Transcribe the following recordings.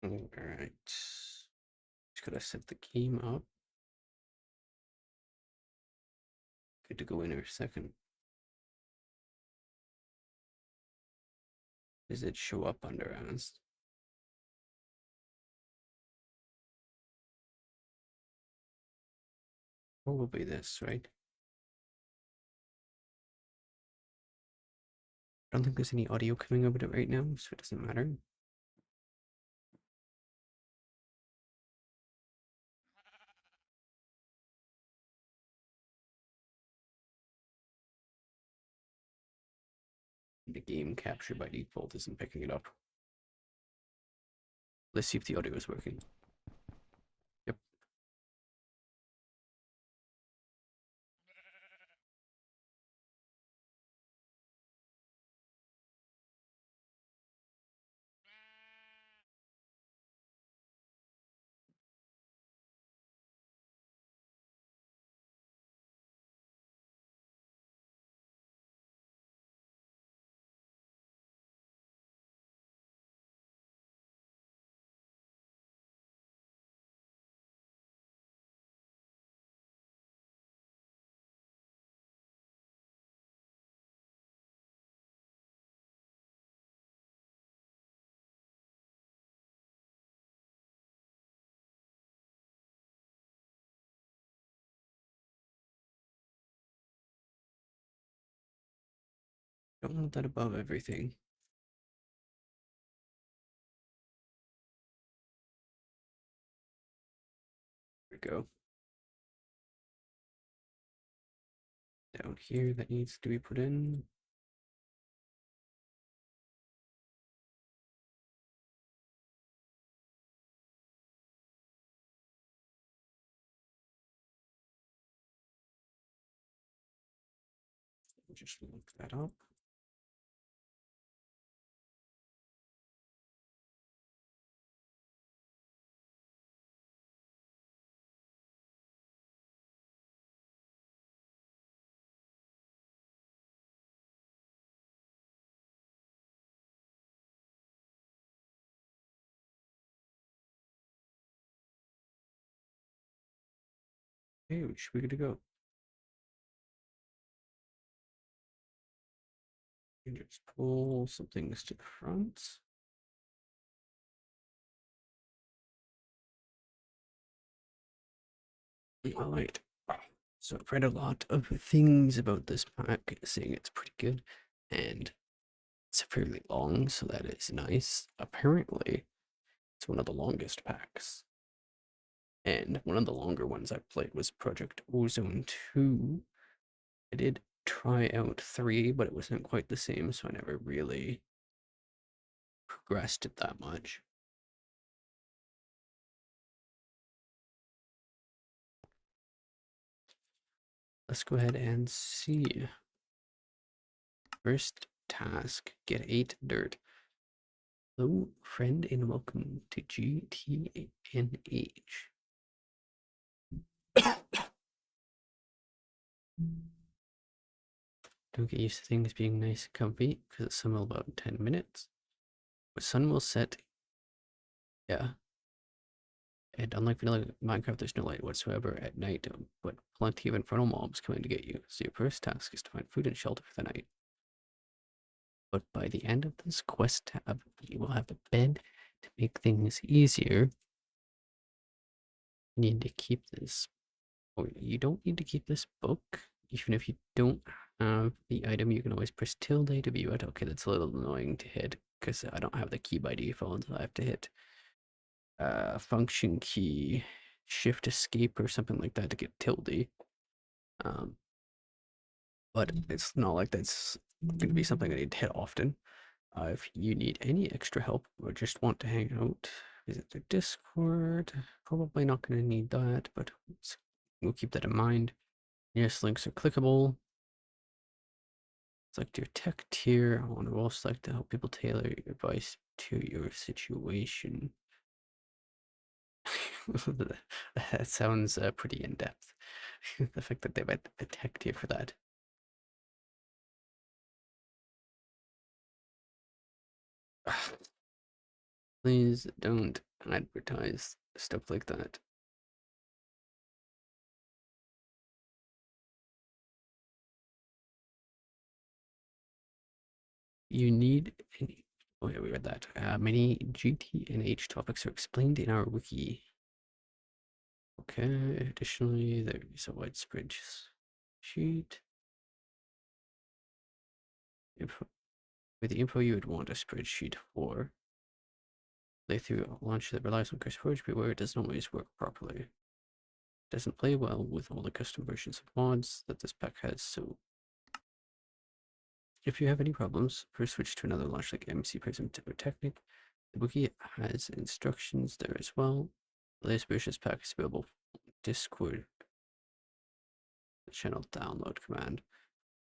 Alright. Just gotta set the game up. Good to go in a second. Does it show up under us? Probably this, right? I don't think there's any audio coming over it right now, so it doesn't matter. The game capture by default isn't picking it up. Let's see if the audio is working. Yep. Don't want that above everything. There we go. Down here, that needs to be put in. Just look that up. Okay, we should be good to go. And just pull some things to the front. All right. So I've read a lot of things about this pack, saying it's pretty good, and it's fairly long, so that is nice. Apparently, it's one of the longest packs. And one of the longer ones I played was Project Ozone 2. I did try out 3, but it wasn't quite the same, so I never really progressed it that much. Let's go ahead and see. First task, get 8 dirt. Hello, friend, and welcome to GTNH. Don't get used to things being nice and comfy, because it's sun will about 10 minutes. The sun will set, yeah. And unlike vanilla Minecraft, there's no light whatsoever at night, but plenty of infernal mobs coming to get you. So your first task is to find food and shelter for the night. But by the end of this quest tab, you will have a bed to make things easier. You need to keep this, or you don't need to keep this book. Even if you don't have the item, you can always press tilde to view it. Okay, that's a little annoying to hit because I don't have the key by default. I have to hit function key, shift escape or something like that to get tilde. But it's not like that's going to be something I need to hit often. If you need any extra help or just want to hang out, visit the Discord. Probably not going to need that, but we'll keep that in mind. Yes, links are clickable. Select your tech tier. I want to also select to help people tailor your advice to your situation. That sounds pretty in depth. The fact that they've had a tech tier for that. Please don't advertise stuff like that. You need any. Oh yeah, we read that. Many GT and H topics are explained in our wiki. Okay. Additionally, there is a widespread sheet. Info. With the info you would want a spreadsheet for. Playthrough launch that relies on CurseForge, beware it doesn't always work properly. It doesn't play well with all the custom versions of mods that this pack has, so if you have any problems, first switch to another launch like MC Prism or Technic. The wiki has instructions there as well. The latest versions pack is available on Discord. The channel download command.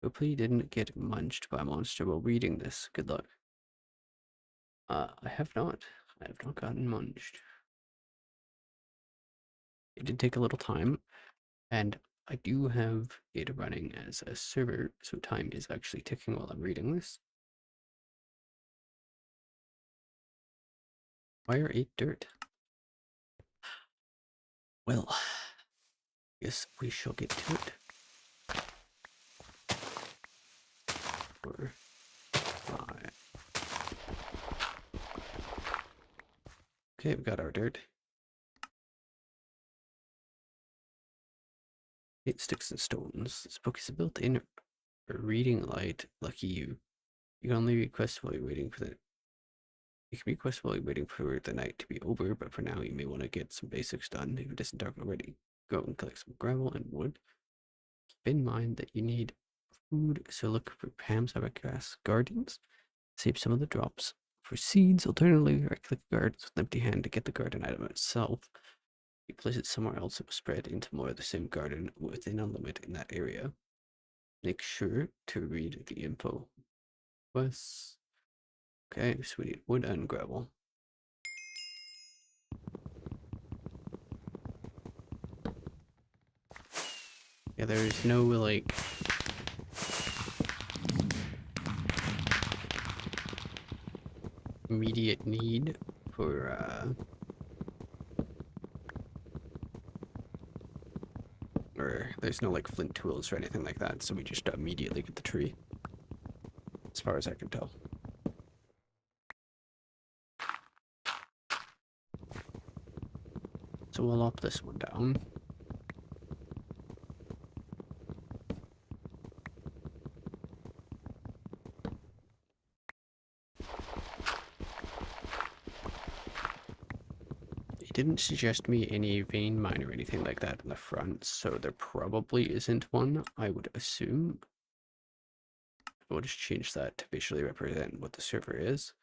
Hopefully you didn't get munched by a monster while reading this. Good luck. I have not. I have not gotten munched. It did take a little time, and I do have it running as a server, so time is actually ticking while I'm reading this. Wire 8 dirt. Well, yes, we shall get to it. Or okay, we've got our dirt. 8 sticks and stones. This book is a built-in reading light. Lucky you. You can only request while you're waiting for the. You can request while you're waiting for the night to be over, but for now you may want to get some basics done if it isn't dark already. Go and collect some gravel and wood. Keep in mind that you need food, so look for Pam's grass gardens. Save some of the drops for seeds. Alternatively, right-click gardens with an empty hand to get the garden item itself. You place it somewhere else, it will spread into more of the same garden within a limit in that area. Make sure to read the info. Quests. Okay, so we need wood and gravel. Yeah, there's no, like, immediate need for, or there's no, like, flint tools or anything like that, so we just immediately get the tree, as far as I can tell. So we'll lop this one down. It didn't suggest me any vein mine or anything like that in the front, so there probably isn't one, I would assume. We'll just change that to visually represent what the server is.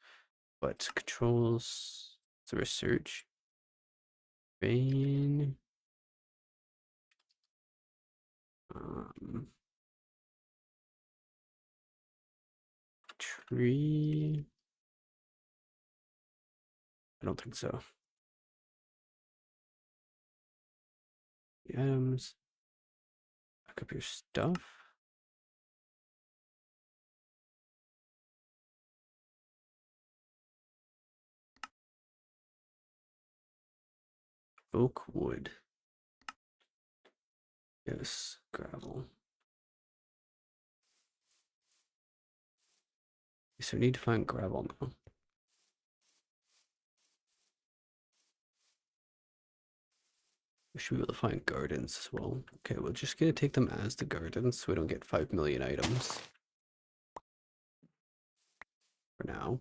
But controls the research vein. Tree. I don't think so. The items. Back up your stuff. Oak wood. Yes, gravel. So we need to find gravel now. We should be able to find gardens as well. Okay, we're just gonna take them as the gardens so we don't get 5 million items. For now.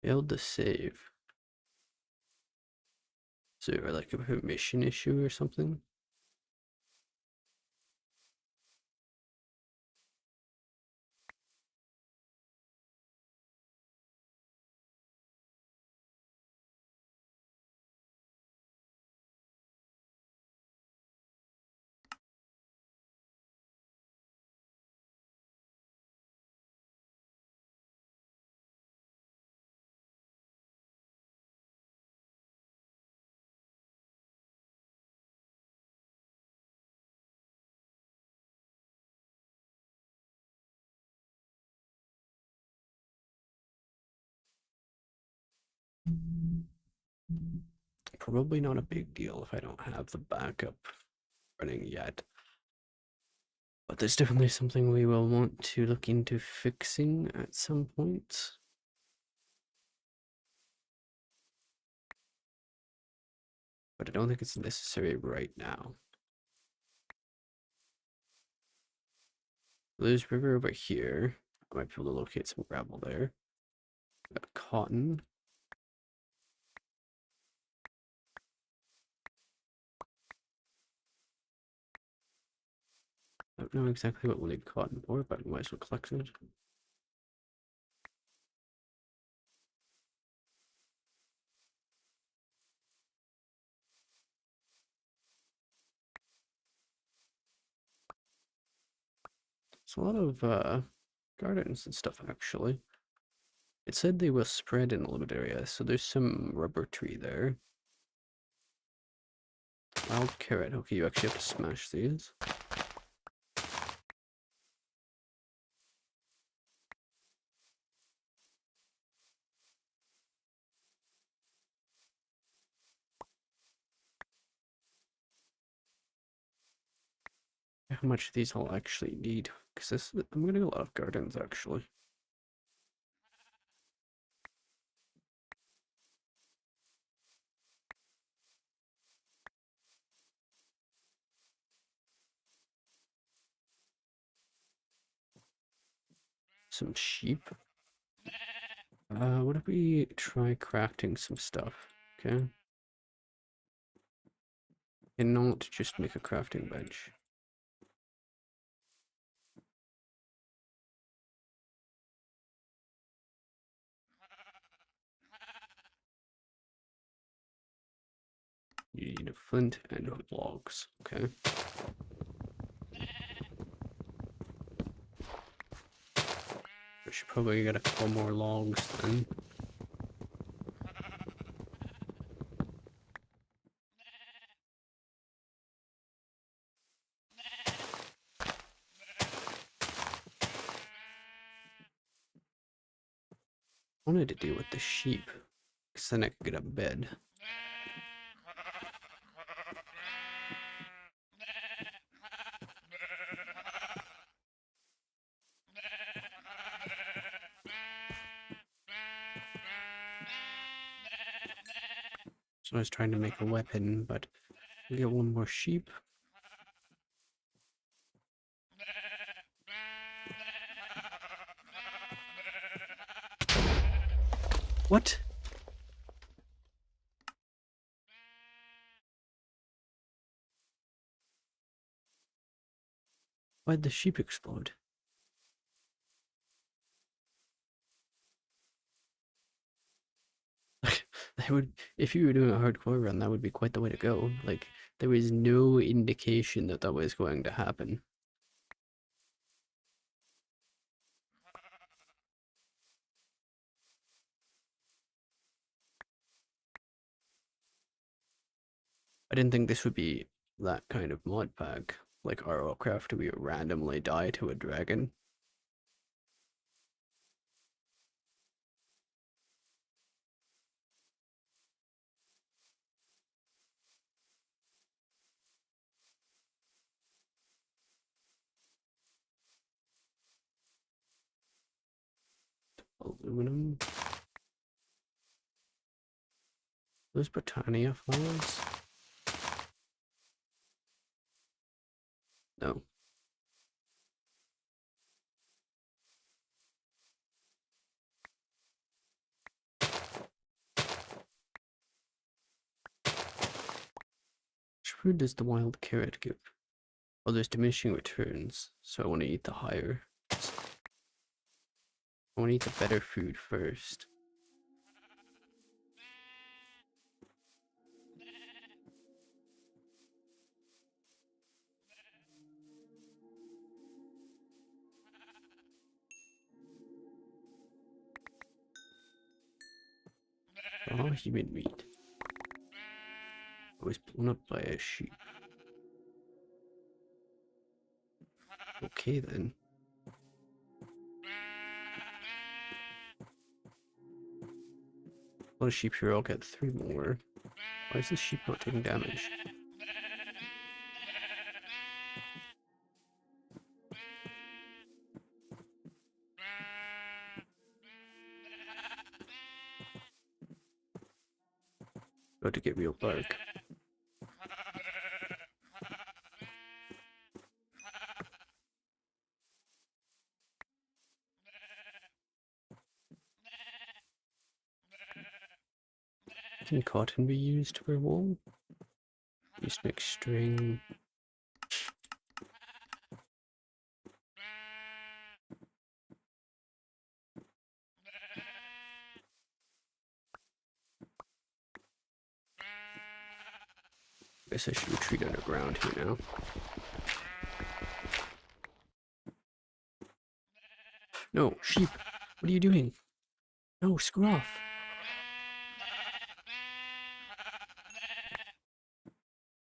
Failed to save. Is there like a permission issue or something? Probably not a big deal if I don't have the backup running yet. But there's definitely something we will want to look into fixing at some point. But I don't think it's necessary right now. There's river over here. I might be able to locate some gravel there. Got cotton. I don't know exactly what we'll need cotton for, but we might as well collect it. It's a lot of gardens and stuff, actually. It said they were spread in a limited area, so there's some rubber tree there. Wild carrot. Okay, you actually have to smash these. How much these I'll actually need, because I'm getting a lot of gardens, actually. Some sheep. What if we try crafting some stuff? Okay. And not just make a crafting bench. You need a flint and logs. Okay. We should probably get a couple more logs then. I wanted to deal with the sheep, because then I could get a bed. So I was trying to make a weapon, but we'll get one more sheep. What? Why'd the sheep explode? That would, if you were doing a hardcore run, that would be quite the way to go. Like, there was no indication that that was going to happen. I didn't think this would be that kind of mod pack. Like ROcraft, we randomly die to a dragon. Aluminum. Those Britannia flowers? No. Which food does the wild carrot give? Oh, there's diminishing returns, so I want to eat the higher. I want to eat the better food first. Raw human meat. I was blown up by a sheep. Okay then. A lot of sheep here, I'll get 3 more. Why is this sheep not taking damage? About to get real dark. Can cotton be used for wool? Used to make string. Guess I should retreat underground here now. No, sheep! What are you doing? No, screw off!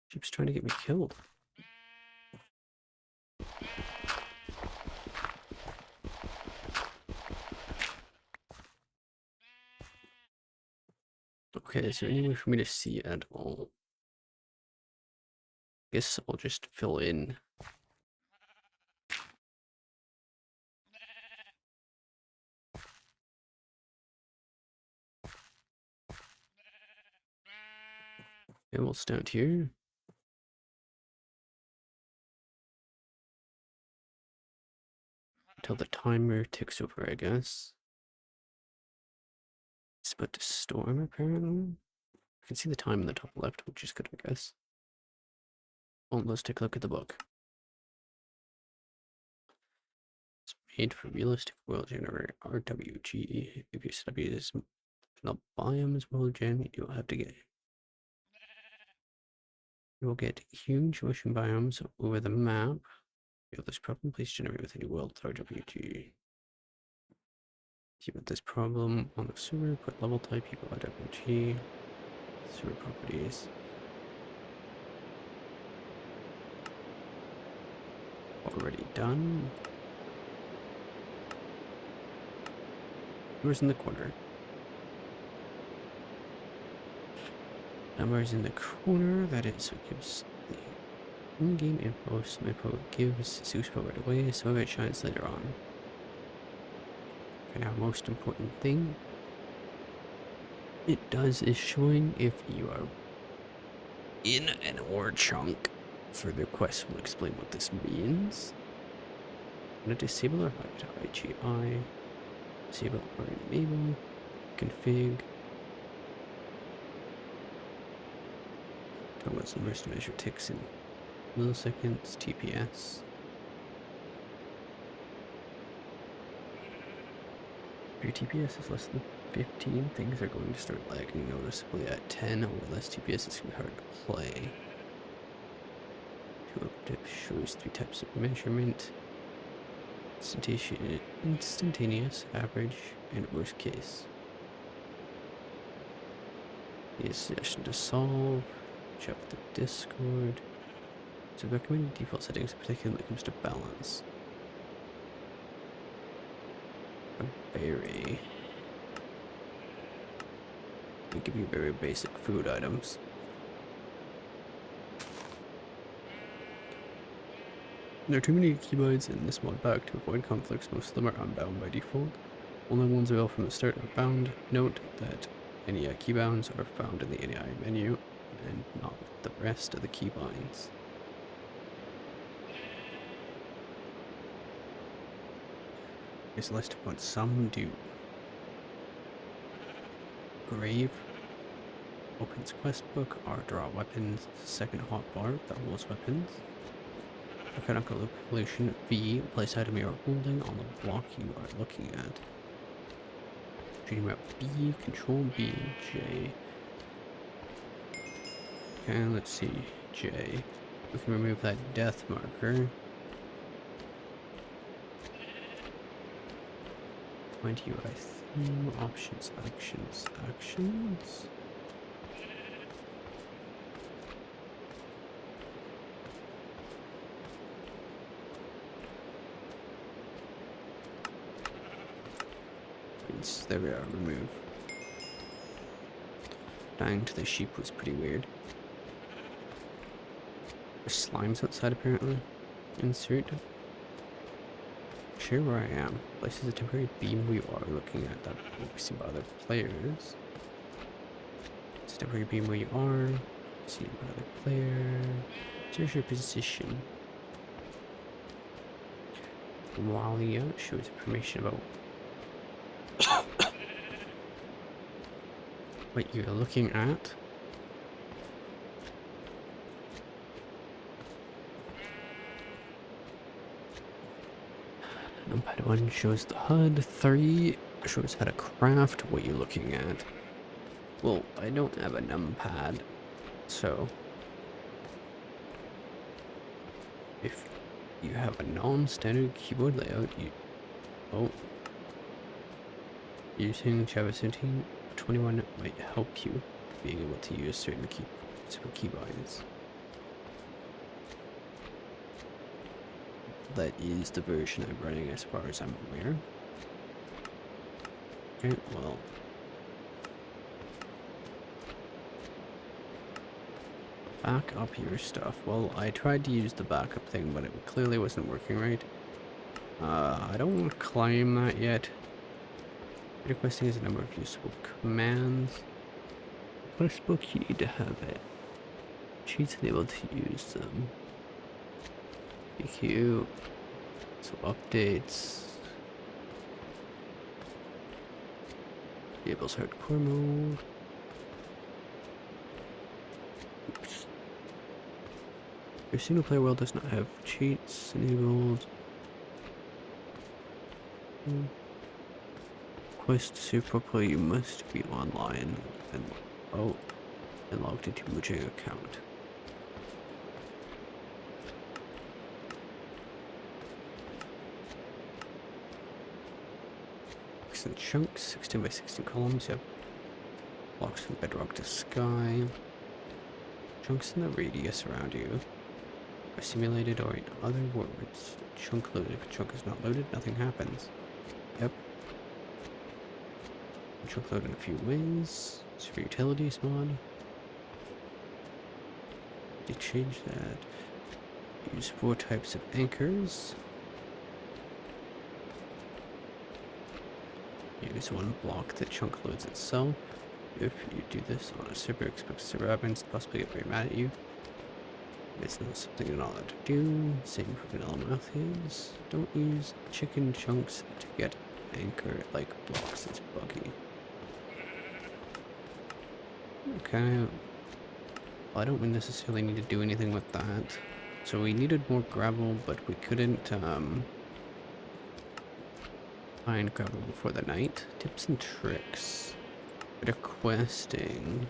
Sheep's trying to get me killed. Okay, is there any way for me to see at all? Guess I'll just fill in. And we'll stand here. Until the timer ticks over, I guess. It's about to storm, apparently. I can see the time in the top left, which is good, I guess. Well, let's take a look at the book. It's made for realistic world generator RWG. If you study this biome as well, Jen, you'll have to get. You will get huge ocean biomes over the map. Feel this problem, please generate with any world with RWG. See about this problem on the sewer, put level type equal RWG. Sewer properties. Already done. Who's in the corner? Numbers in the corner, that is what gives the in-game info. Some info gives Zeuspo right away, some of it shines later on. For now, most important thing it does is showing if you are in an ore chunk. Further quests will explain what this means. I'm gonna disable or hide IGI. Disable or enable. Config. What's numbers to measure ticks in milliseconds, TPS. If your TPS is less than 15, things are going to start lagging noticeably. At 10 or less TPS, it's going to be hard to play. Tooltip shows 3 types of measurement: instantaneous, average, and worst case. The suggestion to solve. Check the Discord. So recommended default settings, particularly when it comes to balance. A berry. They give you very basic food items. There are too many keybinds in this mod pack to avoid conflicts. Most of them are unbound by default. Only ones available from the start are bound. Note that any keybounds are found in the NAI menu and not with the rest of the keybinds. Here's a list of what some do. Grave opens quest book, or draw weapons. Second hotbar that holds weapons. Mechanical pollution. V, place item you are holding on the block you are looking at. Treating map B, control B, J. Okay, let's see, J. We can remove that death marker. Find UI theme, options, actions, actions. There we are, remove. Dying to the sheep was pretty weird. There's slimes outside apparently. Insert. Sure where I am. Places a temporary beam we are looking at that will be seen by other players. It's a temporary beam where you are. Seen by other players. Here's your position. Walia shows information about what you're looking at. Numpad 1 shows the HUD, 3 shows how to craft what you're looking at. Well, I don't have a numpad, so if you have a non-standard keyboard layout, using Java 17 21 might help you being able to use certain keybinds. That is the version I'm running as far as I'm aware. Okay, well. Back up your stuff. Well, I tried to use the backup thing, but it clearly wasn't working right. I don't want to claim that yet. Requesting is a number of useful commands. First book, you need to have it. Sheets enabled to use them. PQ. So updates. Enables hardcore mode. Oops. Your single player world does not have cheats enabled. Quest to save properly, you must be online and logged into Mojang account. In chunks, 16 by 16 columns, yep. Blocks from bedrock to sky. Chunks in the radius around you are simulated, or in other words, chunk loaded. If a chunk is not loaded, nothing happens. Yep. Chunk load in a few ways. It's for utilities mod. You change that. Use 4 types of anchors. Use one block that chunk loads itself. If you do this on a server, expect server admins to possibly get very mad at you. It's not something you're not allowed to do. Same for vanilla methods. Don't use chicken chunks to get anchor like blocks. It's buggy. Okay. Well, I don't necessarily need to do anything with that. So we needed more gravel, but we couldn't find gravel before the night. Tips and tricks. Requesting.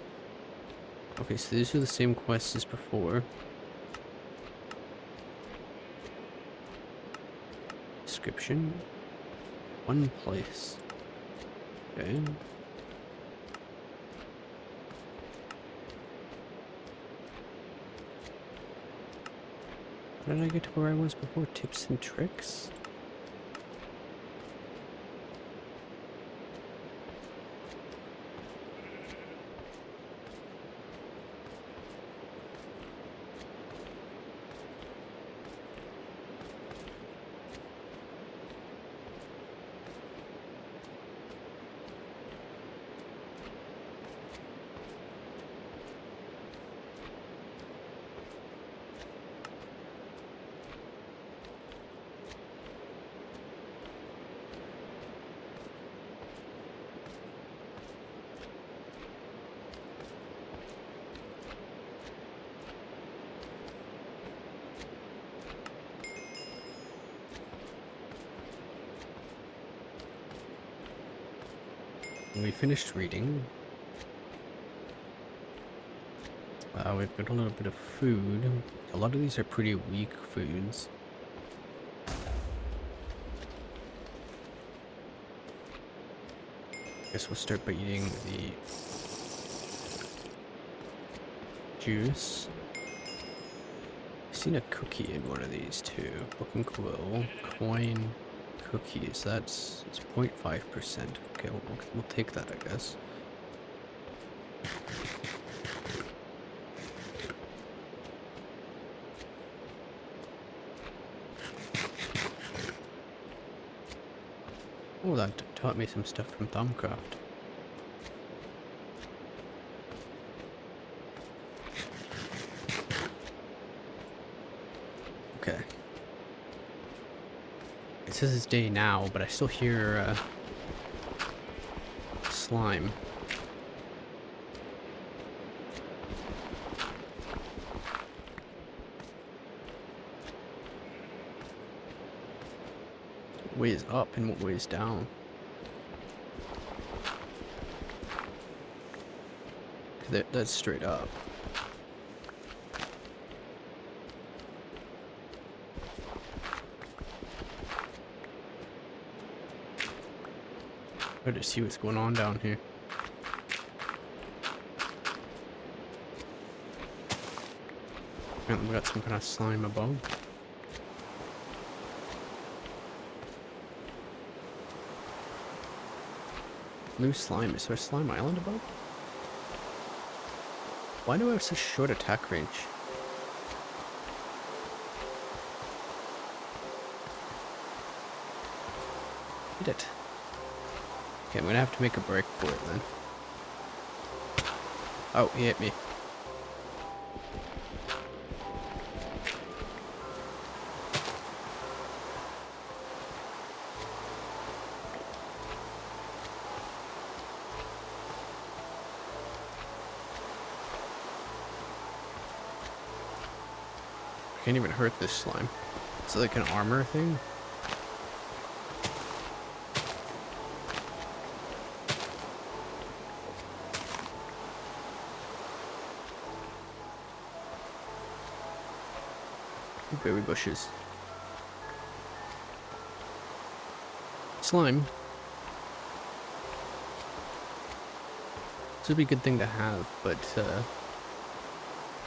Okay, so these are the same quests as before. Description. One place. Okay. How did I get to where I was before? Tips and tricks? We finished reading. We've got a little bit of food. A lot of these are pretty weak foods. Guess we'll start by eating the juice. I've seen a cookie in one of these too. Book and quill, coin, cookies. It's 0.5%. Okay, we'll take that, I guess. Oh, that taught me some stuff from Thaumcraft. Okay. It says it's day now, but I still hear slime. What way is up and what way is down? That's straight up. Try to see what's going on down here. Apparently we got some kind of slime above. Blue slime. Is there a slime island above? Why do I have such short attack range? Hit it. Okay, I'm gonna have to make a break for it then. Oh, he hit me. Can't even hurt this slime. Is it like an armor thing? Berry bushes. Slime. This would be a good thing to have, but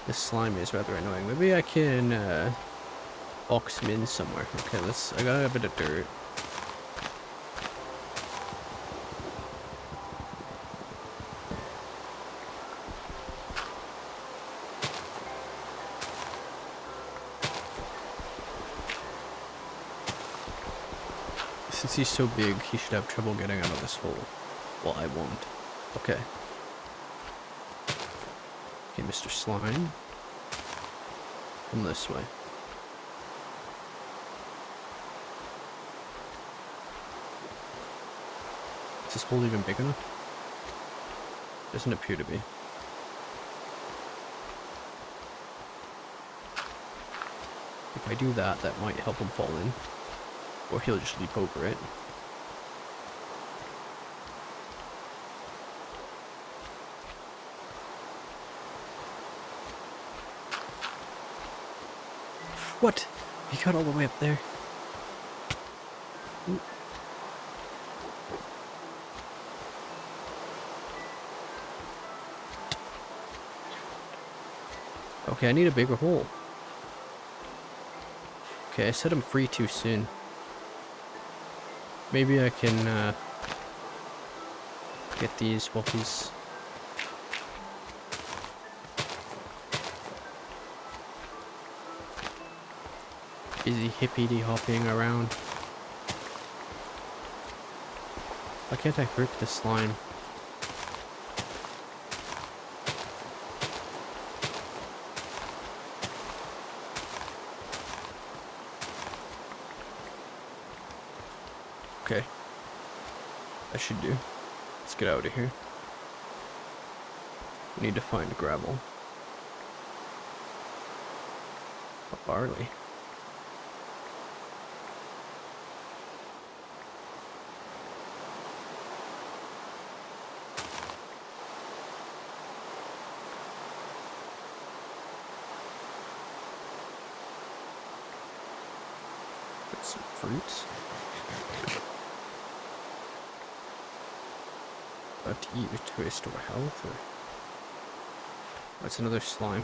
this slime is rather annoying. Maybe I can box him in somewhere. Okay, I got a bit of dirt. Since he's so big, he should have trouble getting out of this hole. Well, I won't. Okay. Okay, Mr. Slime. Come this way. Is this hole even big enough? Doesn't appear to be. If I do that, that might help him fall in. Or he'll just leap over it. What? He got all the way up there. Ooh. Okay, I need a bigger hole. Okay, I set him free too soon. Maybe I can get these while he's... busy hippity hopping around. Why can't I hurt the slime? Okay. That should do. Let's get out of here. We need to find gravel. A barley. Get some fruits. I have to eat it to restore health, or... That's another slime.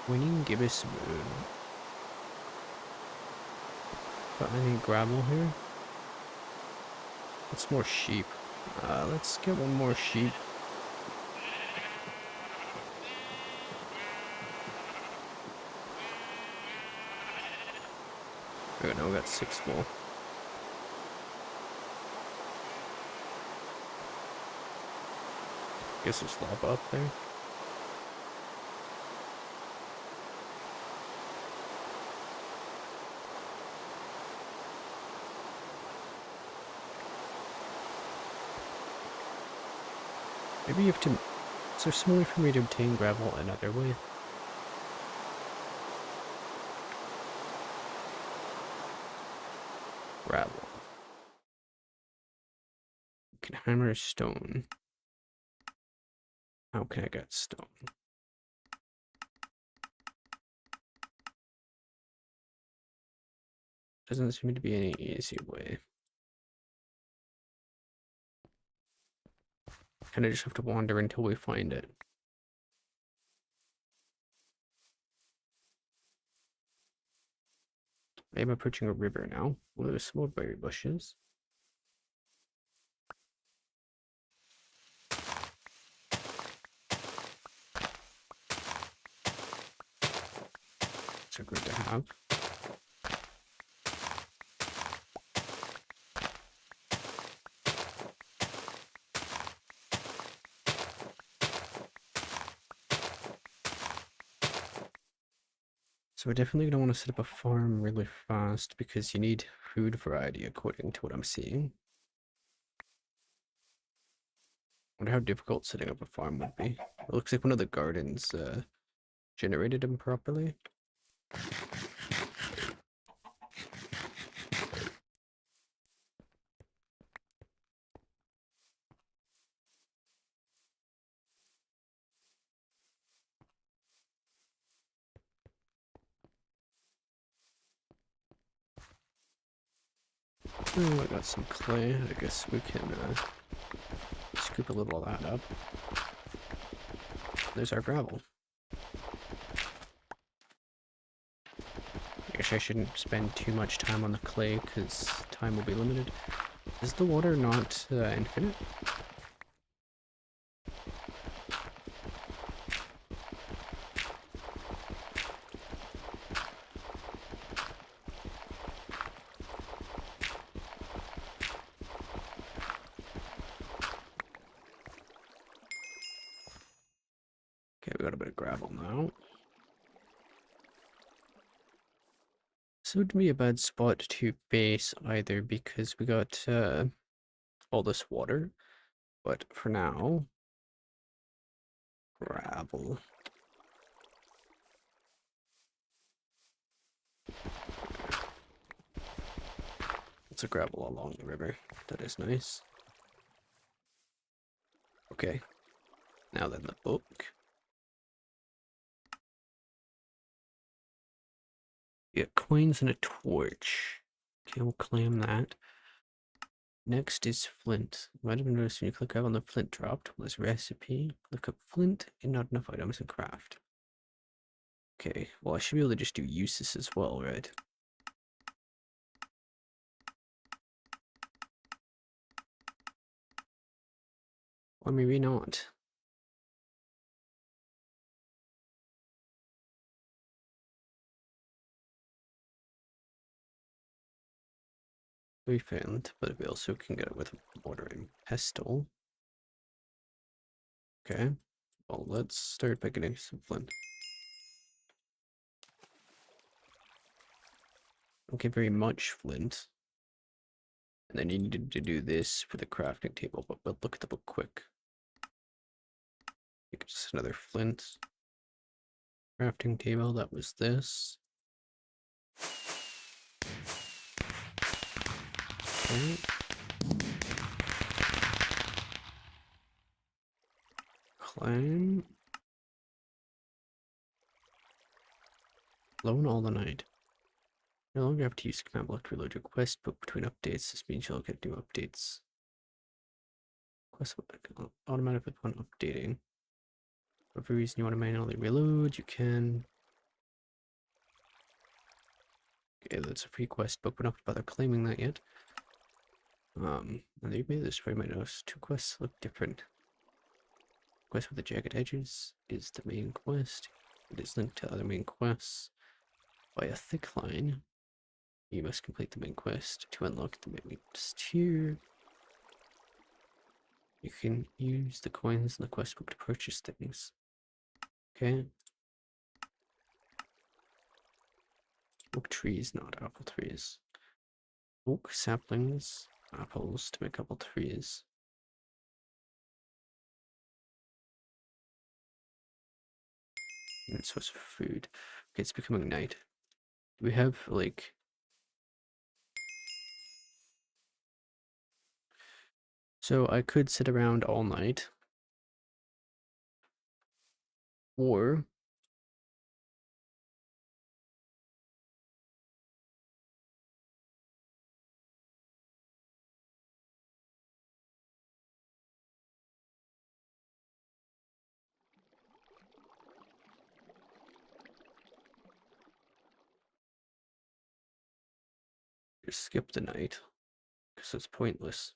Winning gibbous moon. Got any gravel here? What's more sheep? Let's get one more sheep. Okay, now we got 6 more. Guess there's lava up there. Maybe you have to... Is there some way for me to obtain gravel another way? Gravel. You can hammer stone. How can I get stone? Doesn't seem to be any easy way. Kind of just have to wander until we find it. I am approaching a river now. Well, there's some more berry bushes. So good to have. So I definitely don't want to set up a farm really fast because you need food variety according to what I'm seeing. I wonder how difficult setting up a farm would be. It looks like one of the gardens generated improperly. Oh, I got some clay. I guess we can scoop a little of that up. There's our gravel. I guess I shouldn't spend too much time on the clay because time will be limited. Is the water not infinite? Okay, we got a bit of gravel now. This would be a bad spot to base either because we got all this water. But for now, gravel. It's a gravel along the river. That is nice. Okay. Now then, the book. Get coins and a torch. Okay, we'll claim that. Next is flint. You might have noticed when you click on the flint dropped, this recipe. Look up flint and not enough items in craft. Okay, well I should be able to just do uses as well, right? Or maybe not. We found, but we also can get it with a mortar and pestle. Okay, well let's start by getting some flint. Don't get very much flint. And then you needed to do this for the crafting table, but look at the book quick. Just another flint. Crafting table, that was this. Okay. Climb. Alone all the night. No longer have to use command block to reload your quest book between updates. This means you'll get new updates. Quest book automatically upon updating. For every reason you want to manually reload, you can. Okay, that's a free quest book. We don't have to bother claiming that yet. And you made this for my notes. 2 quests look different. Quest with the jagged edges is the main quest. It is linked to other main quests by a thick line. You must complete the main quest to unlock the main tier. You can use the coins in the quest book to purchase things. Okay. Oak trees, not apple trees. Oak saplings, apples to make apple trees. And source of food. Okay, it's becoming night. Do we have like so I could sit around all night, or just skip the night because it's pointless.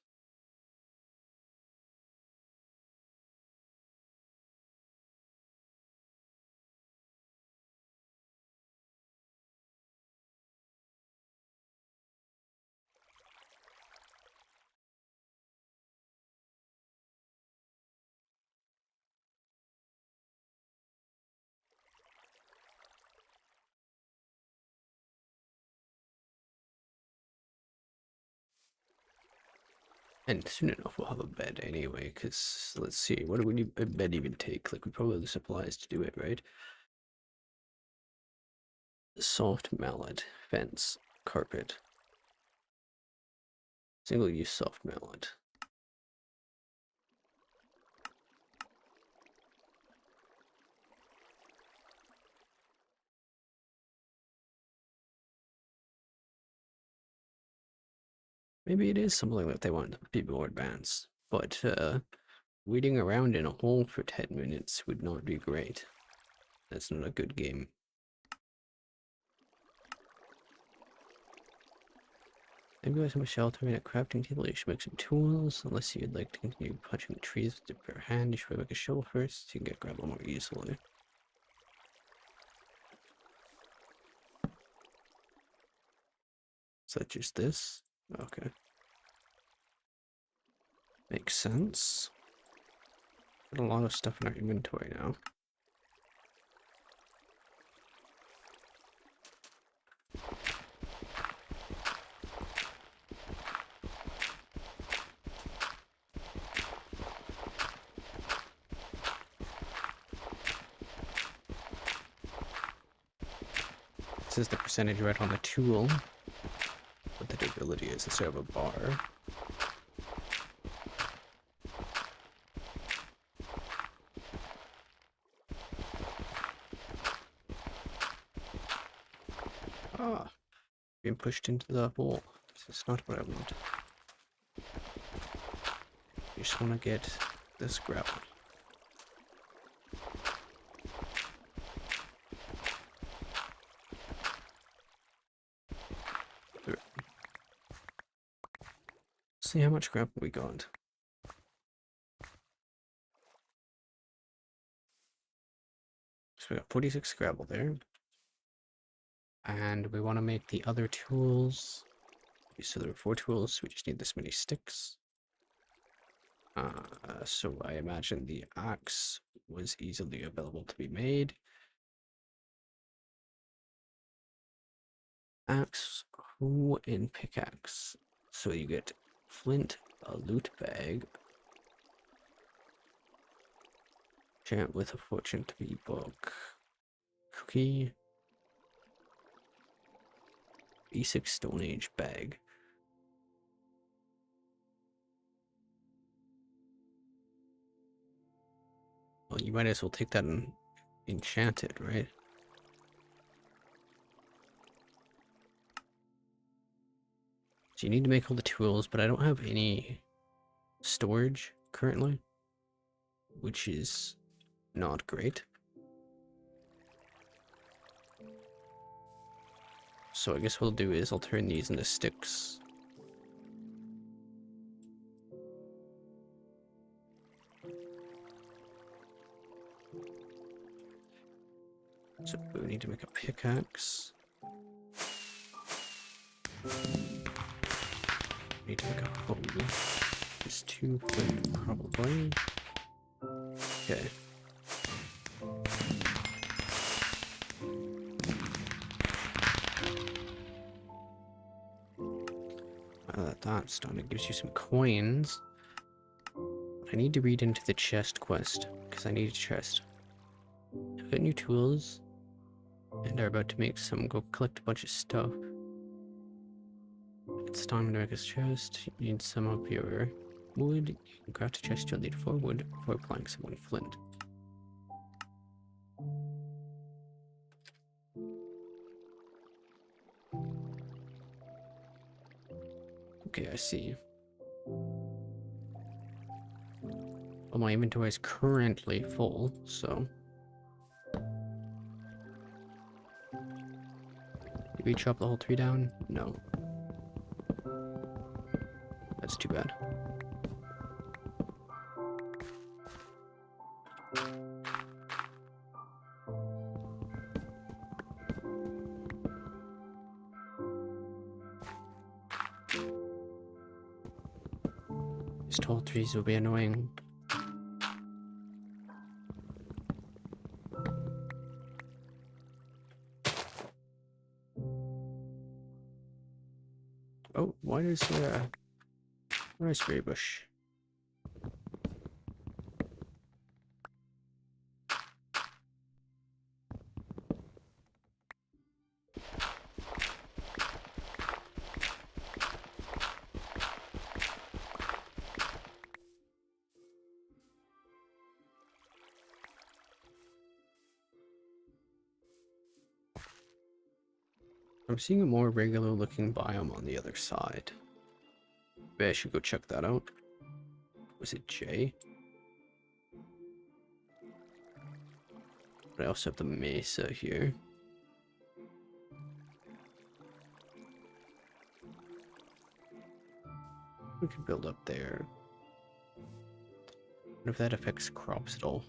And soon enough we'll have a bed anyway, because let's see, what do we need a bed even take? Like we probably have the supplies to do it, right? Soft mallet, fence, carpet. Single use soft mallet. Maybe it is something that they want to be more advanced, but waiting around in a hole for 10 minutes would not be great. That's not a good game. Maybe with some shelter and a crafting table, you should make some tools. Unless you'd like to continue punching the trees with your bare hand, you should make a shovel first, so you can get gravel more easily. Is that just this? Okay. Makes sense. Got a lot of stuff in our inventory now. This is the percentage right on the tool. What the durability is instead of a bar. Ah, being pushed into the hole. This is not what I want. You just want to get this gravel. See how much gravel we got. So we got 46 gravel there. And we want to make the other tools. So there are 4 tools, so we just need this many sticks. So I imagine the axe was easily available to be made. Axe, hoe, and pickaxe. So you get flint, a loot bag, chant with a fortune to be book, cookie, basic Stone Age bag. Well, you might as well take that and enchant it, right? So you need to make all the tools, but I don't have any storage currently, which is not great. So I guess what I'll do is I'll turn these into sticks. So we need to make a pickaxe. Need to make a hole. Just 2 foot, probably. Okay. That's done. It gives you some coins. I need to read into the chest quest, because I need a chest. I've got new tools, and are about to make some. Go collect a bunch of stuff. It's time to make a chest. You need some of your wood. You can craft a chest. You'll need 4 wood, 4 planks, and 1 flint. Okay, I see. Well, my inventory is currently full, so... Did we chop the whole tree down? No. That's too bad. These tall trees will be annoying. Oh, why is there a raspberry bush? I'm seeing a more regular looking biome on the other side. Maybe I should go check that out. Was it J? But I also have the mesa here. We could build up there. What if that affects crops at all?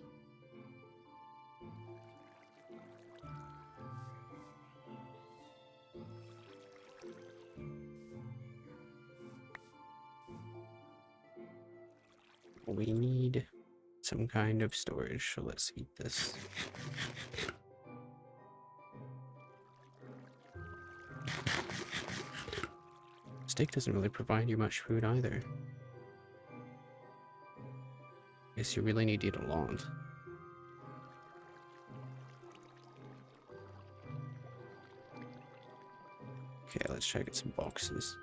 We need some kind of storage, so let's eat this. Steak doesn't really provide you much food either. Guess you really need to eat a lot. Okay, let's try to get some boxes.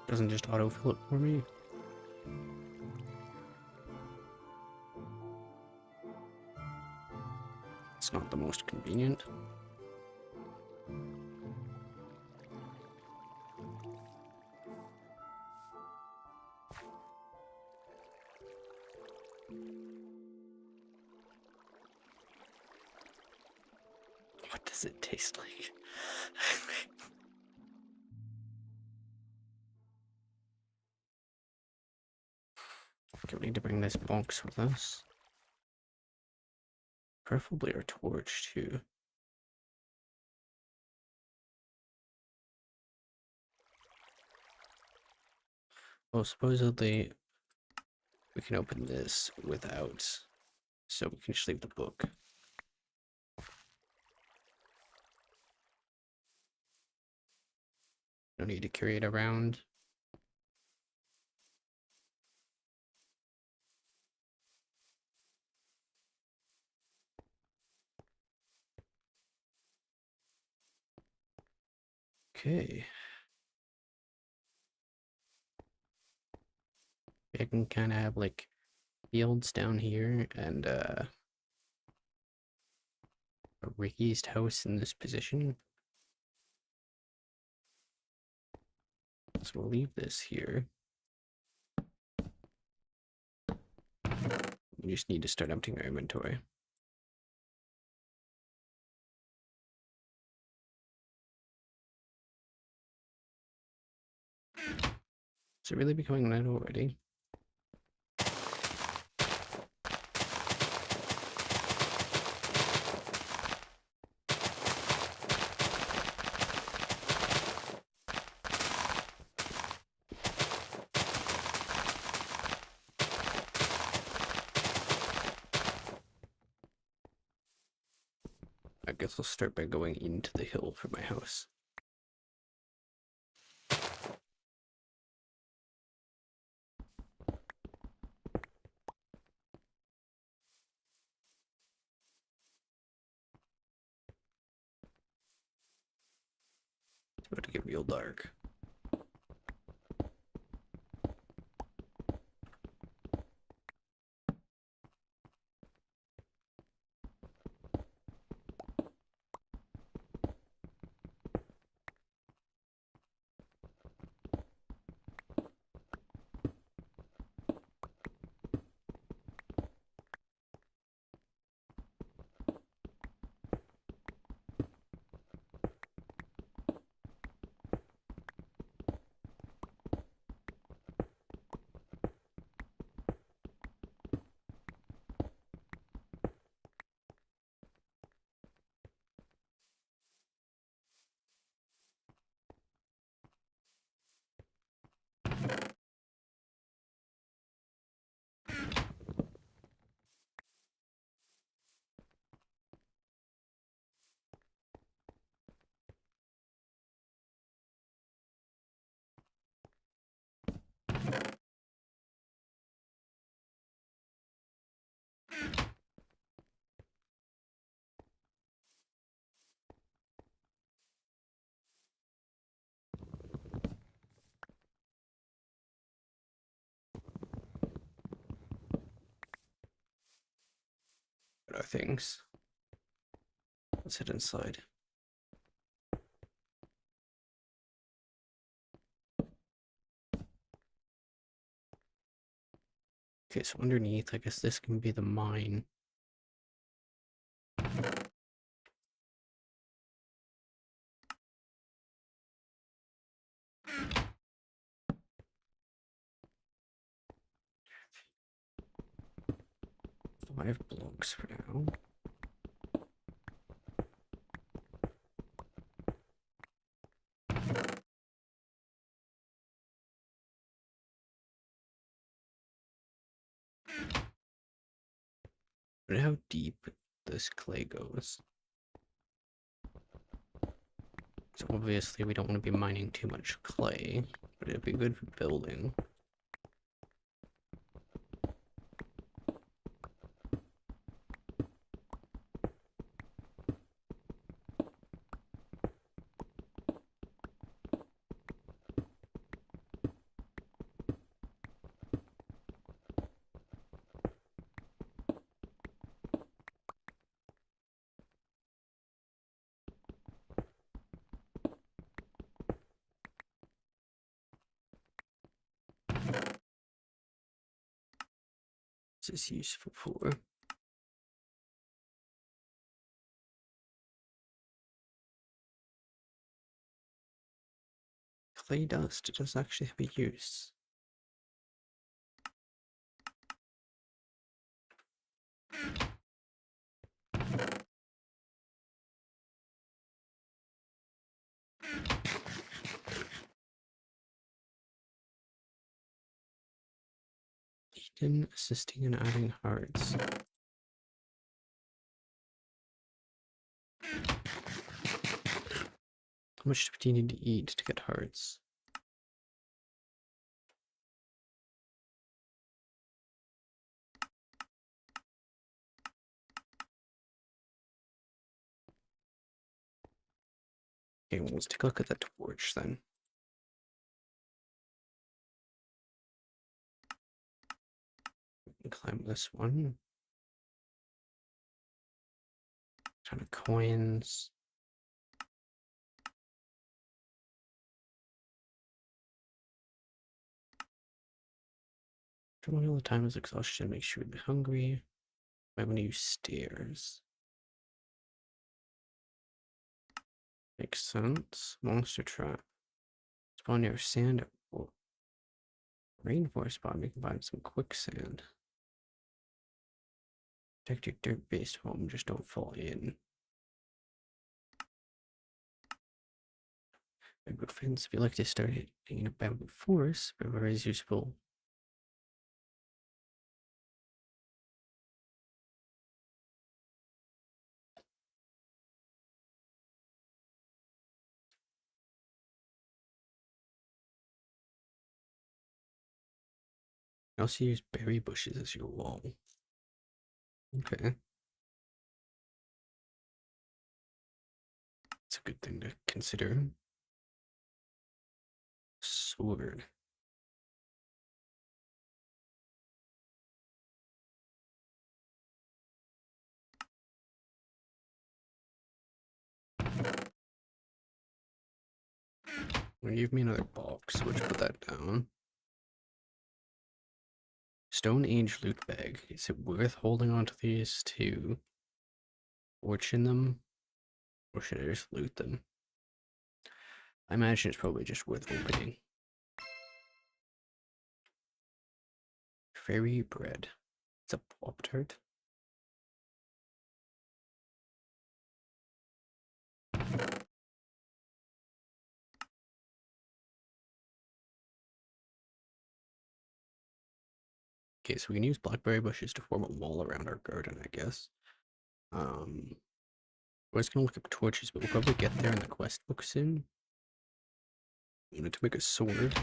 Doesn't just autofill it for me. It's not the most convenient. What does it taste like? Okay, we need to bring this box with us. Preferably our torch too. Well, supposedly we can open this without, so we can just leave the book. No need to carry it around. Okay. I can kind of have like fields down here and a raised house in this position. So we'll leave this here. We just need to start emptying our inventory. Is it really becoming night already? I guess I'll start by going into the hill for my house. It's about to get real dark. What are things? Let's head inside. Okay, so underneath, I guess this can be the mine. 5 blocks for now. But how deep this clay goes. So obviously we don't want to be mining too much clay, but it'd be good for building. This is useful for. Clay dust, it does actually have a use. Eden assisting in adding hearts. How much do you need to eat to get hearts? Okay, well, let's take a look at that torch then. We can climb this one. Ton of coins. Drawing all the time is exhaustion, makes sure you're hungry. Might want to use stairs. Makes sense. Monster trap. Spawn near sand. Rainforest biome, you can find some quicksand. Protect your dirt-based home, just don't fall in. Bamboo fence, if you like to start hitting in a bamboo forest, very useful. You also use berry bushes as your wall. Okay. It's a good thing to consider. Sword. Give me another box, which put that down. Stone Age loot bag. Is it worth holding on to these to fortune them? Or should I just loot them? I imagine it's probably just worth opening. Fairy bread. It's a Pop-Tart. Okay, so we can use blackberry bushes to form a wall around our garden, I guess. We're just gonna look up torches, but we'll probably get there in the quest book soon. We need to make a sword.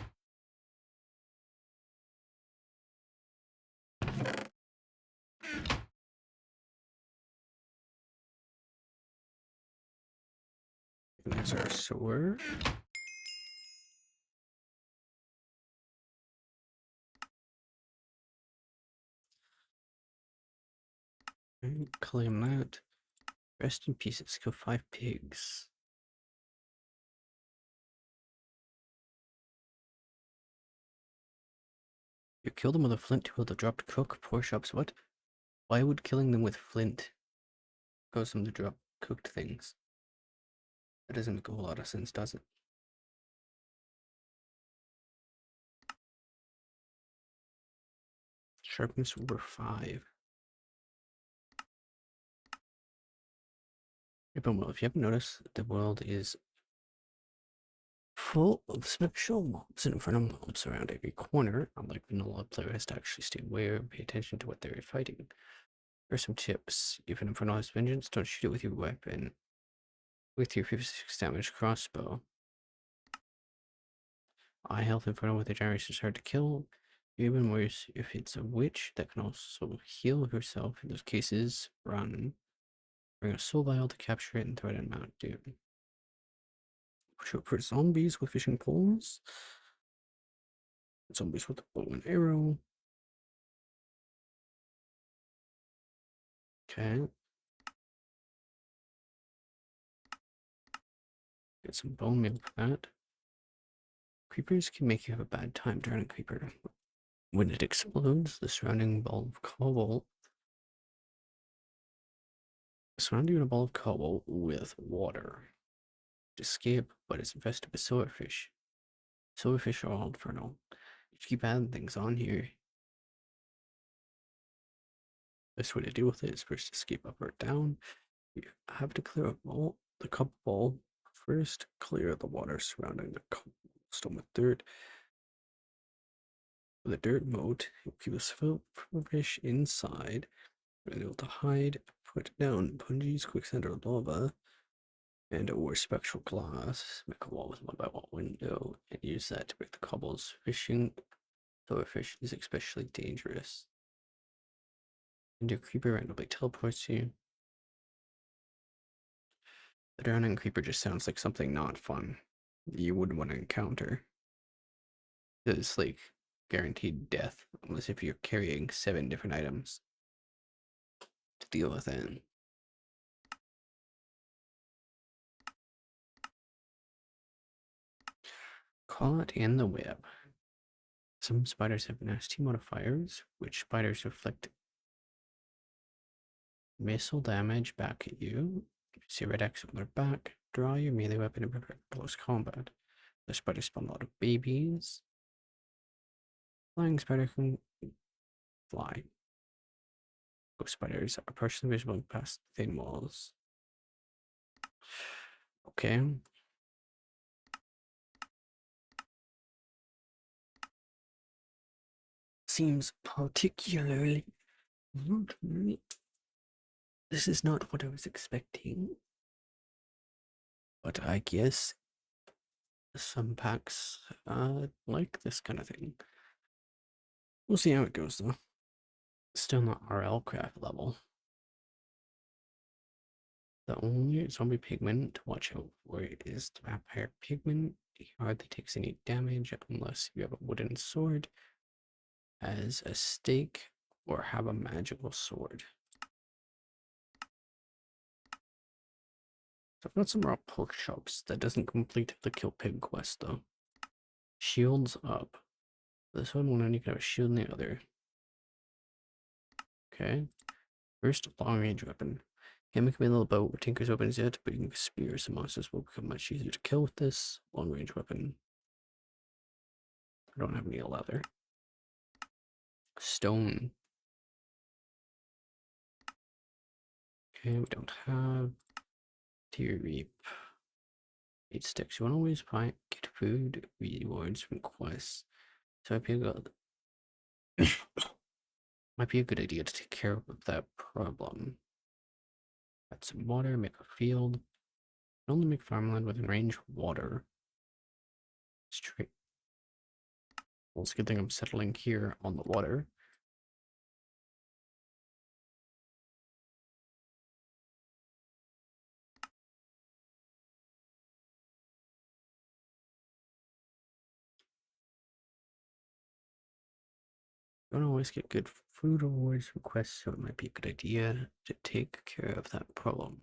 And there's our sword. And claim that. Rest in peace, let's kill 5 pigs. You kill them with a flint tool to drop to cook, poor shops, what? Why would killing them with flint cause them to drop cooked things? That doesn't make a whole lot of sense, does it? Sharpness over 5. Well, if you haven't noticed, the world is full of special mobs and infernal mobs around every corner. Unlike vanilla, player has to actually stay aware and pay attention to what they're fighting. Here are some tips. If an infernal has vengeance, don't shoot it with your weapon. With your 56 damage crossbow. Eye health infernal with a generation is hard to kill. Even worse, if it's a witch that can also heal herself. In those cases, run. Bring a soul vial to capture it and throw it in Mount Doom. For zombies with fishing poles. Zombies with a bow and arrow. Okay. Get some bone meal for that. Creepers can make you have a bad time during a creeper. When it explodes, the surrounding ball of cobble. Surround you in a ball of cobble with water. Escape, but it's infested with silverfish. Silverfish are all infernal. You keep adding things on here. Best way to deal with it is first escape up or down. You have to clear a bowl, the cup bowl. First, clear the water surrounding the cobblestone with dirt. With a dirt moat, you'll keep the silverfish inside. You're able to hide, put down punjies, quicksand, or lava, and or spectral glass. Make a wall with 1x1 window, and use that to break the cobbles. Fishing silverfish is especially dangerous. And your creeper randomly teleports you. The drowning creeper just sounds like something not fun you wouldn't want to encounter. It's like guaranteed death, unless if you're carrying 7 different items to deal with it. Caught in the web. Some spiders have nasty modifiers, which spiders reflect missile damage back at you. If you see a red X on their back, draw your melee weapon and prepare for close combat. The spiders spawn a lot of babies. Flying spider can fly. Ghost spiders are partially visible past thin walls. Okay. Seems particularly. This is not what I was expecting. But I guess some packs like this kind of thing. We'll see how it goes though. Still not RL craft level. The only zombie pigment to watch out for is the vampire pigment. He hardly takes any damage unless you have a wooden sword as a stake or have a magical sword. So I've got some raw pork chops. That doesn't complete the kill pig quest though. Shields up. This one you can have a shield in the other. Okay. First, long range weapon. Can't make a little bow or tinker's weapons yet, but you can spear some monsters will become much easier to kill with this long range weapon. I don't have any leather. Stone. Okay, we don't have Deer Reap. 8 sticks. You want to always buy get food rewards from quests. So might be a good idea to take care of that problem. Add some water, make a field. Only make farmland within range water. Straight. Well, it's a good thing I'm settling here on the water. Don't always get good food rewards from quests, so it might be a good idea to take care of that problem.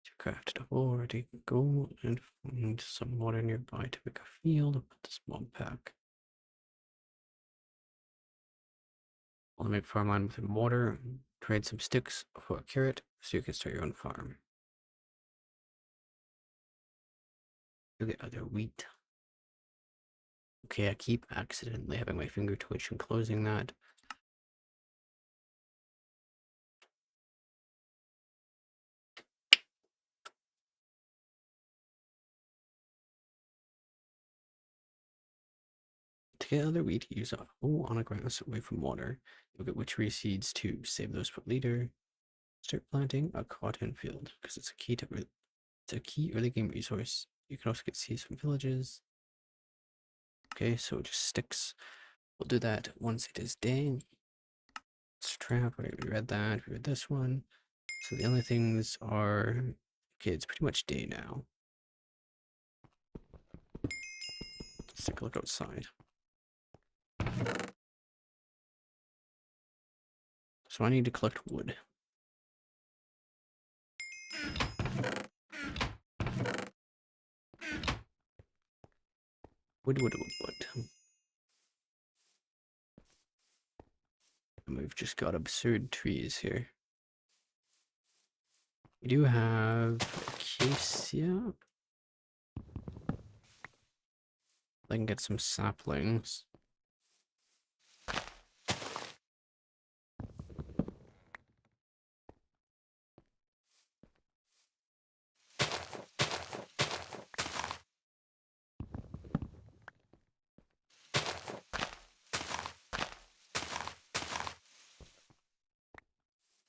To craft it already, go and find some water nearby to make a field and put this modpack. I'll make farmland within water, trade some sticks for a carrot so you can start your own farm. You get other wheat. Okay, I keep accidentally having my finger twitch and closing that. To get other wheat, use a hoe on a grass away from water. You'll get witchery seeds to save those per liter. Start planting a cotton field because it's a key early game resource. You can also get seeds from villages. Okay, so just sticks. We'll do that once it is day. Let's trap. Right, we read that. We read this one. So the only things are okay. It's pretty much day now. Let's take a look outside. So I need to collect wood. Wood. And we've just got absurd trees here. We do have acacia. I can get some saplings.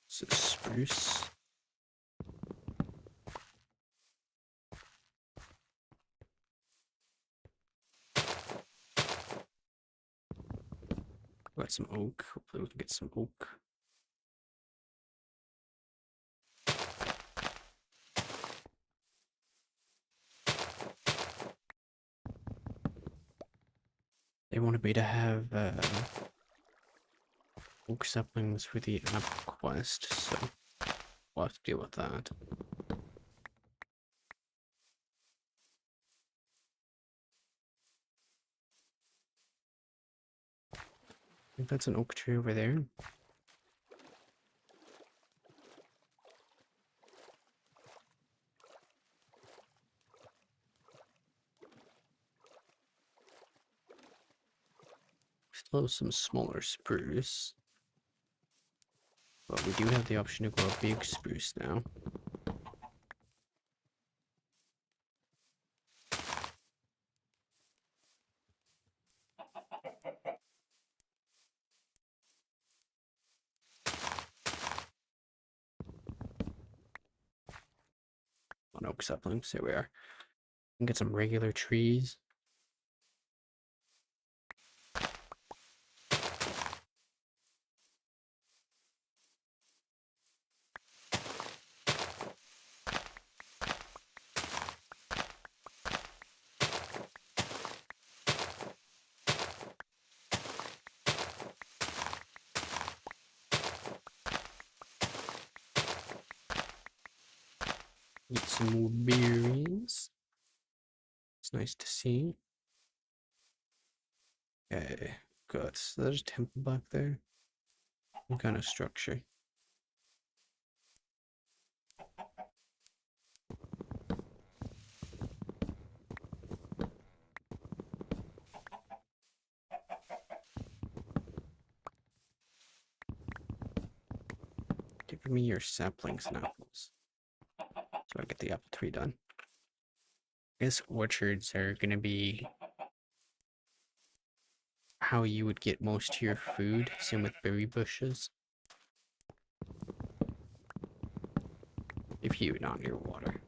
This is spruce. Got some oak. Hopefully we can get some oak. They wanted me to have oak saplings for the app quest, so we'll have to deal with that. I think that's an oak tree over there. still have some smaller spruce. But we do have the option to grow a big spruce now. On oak saplings, here we are. And get some regular trees. Eat some more berries. It's nice to see. Okay, good. So there's a temple back there. What kind of structure? Give me your saplings and apples. So I get the apple tree done. I guess orchards are gonna be how you would get most of your food. Same with berry bushes. If you're not near water.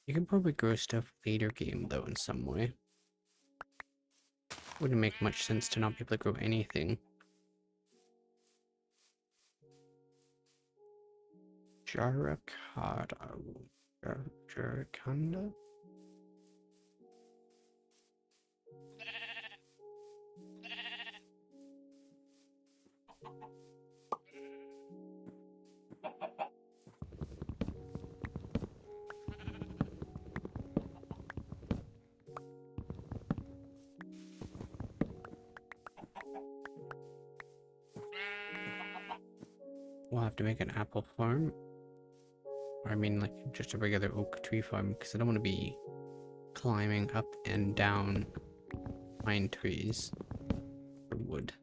You can probably grow stuff later game though in some way. Wouldn't make much sense to not be able to grow anything. Jaracanda? We'll have to make an apple farm. Or I mean like just a regular oak tree farm because I don't want to be climbing up and down pine trees for wood.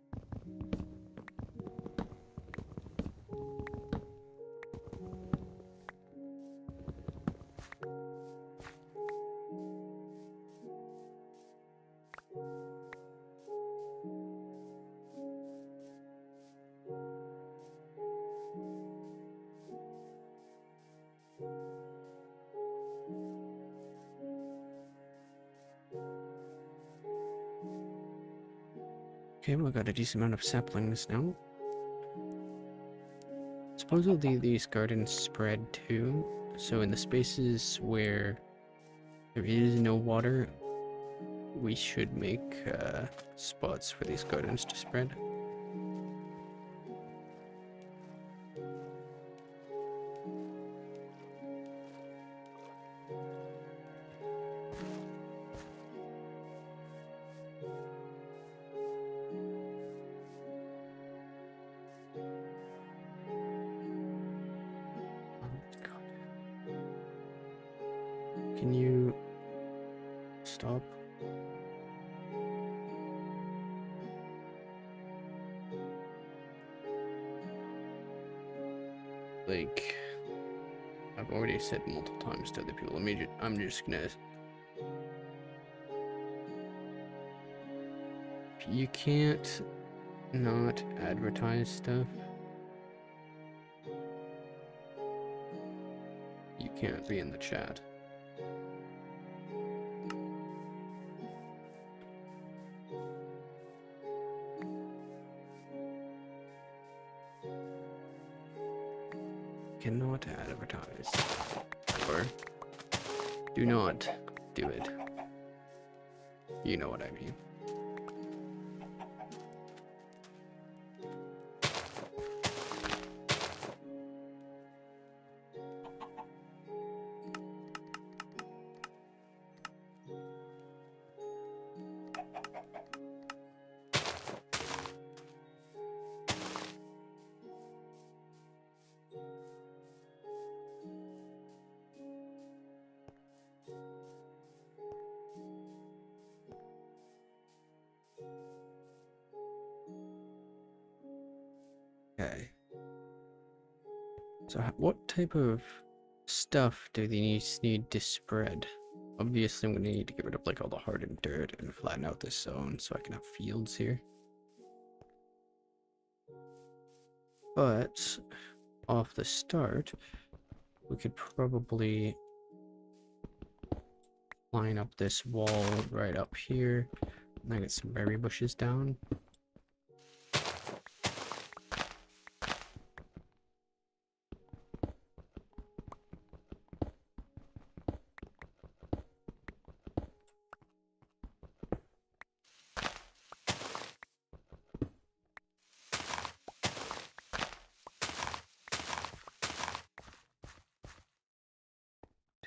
Okay, we got a decent amount of saplings now. Supposedly these gardens spread too, so in the spaces where there is no water, we should make spots for these gardens to spread. Can you stop? Like, I've already said multiple times to other people, I'm just gonna... You can't not advertise stuff. You can't be in the chat. Cannot advertise. Or do not do it. You know what I mean. Okay. So what type of stuff do these need to spread? Obviously, I'm going to need to get rid of like all the hardened dirt and flatten out this zone so I can have fields here. But off the start, we could probably line up this wall right up here and then get some berry bushes down.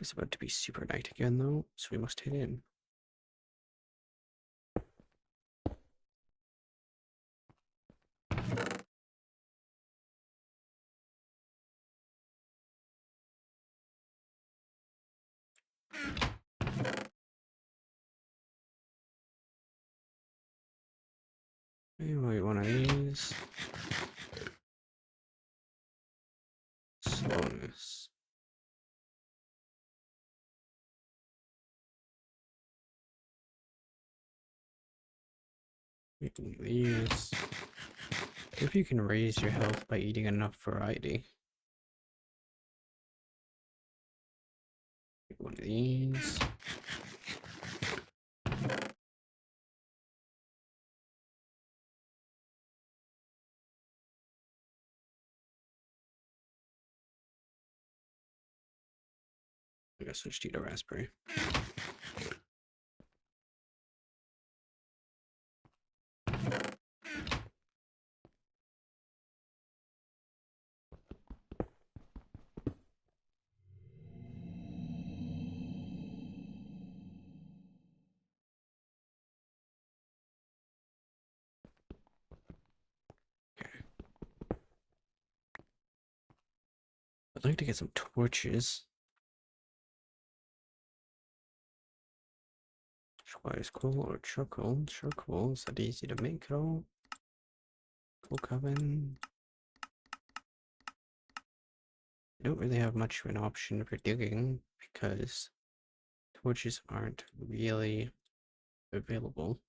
It's about to be super night again though, so we must head in. Anyway, one of these. Slowness. Making these. If you can raise your health by eating enough variety. Make one of these. I guess I just eat a raspberry. I'd like to get some torches. Twice coal or charcoal. Charcoal is that easy to make at all. Coal coven. I don't really have much of an option for digging because torches aren't really available.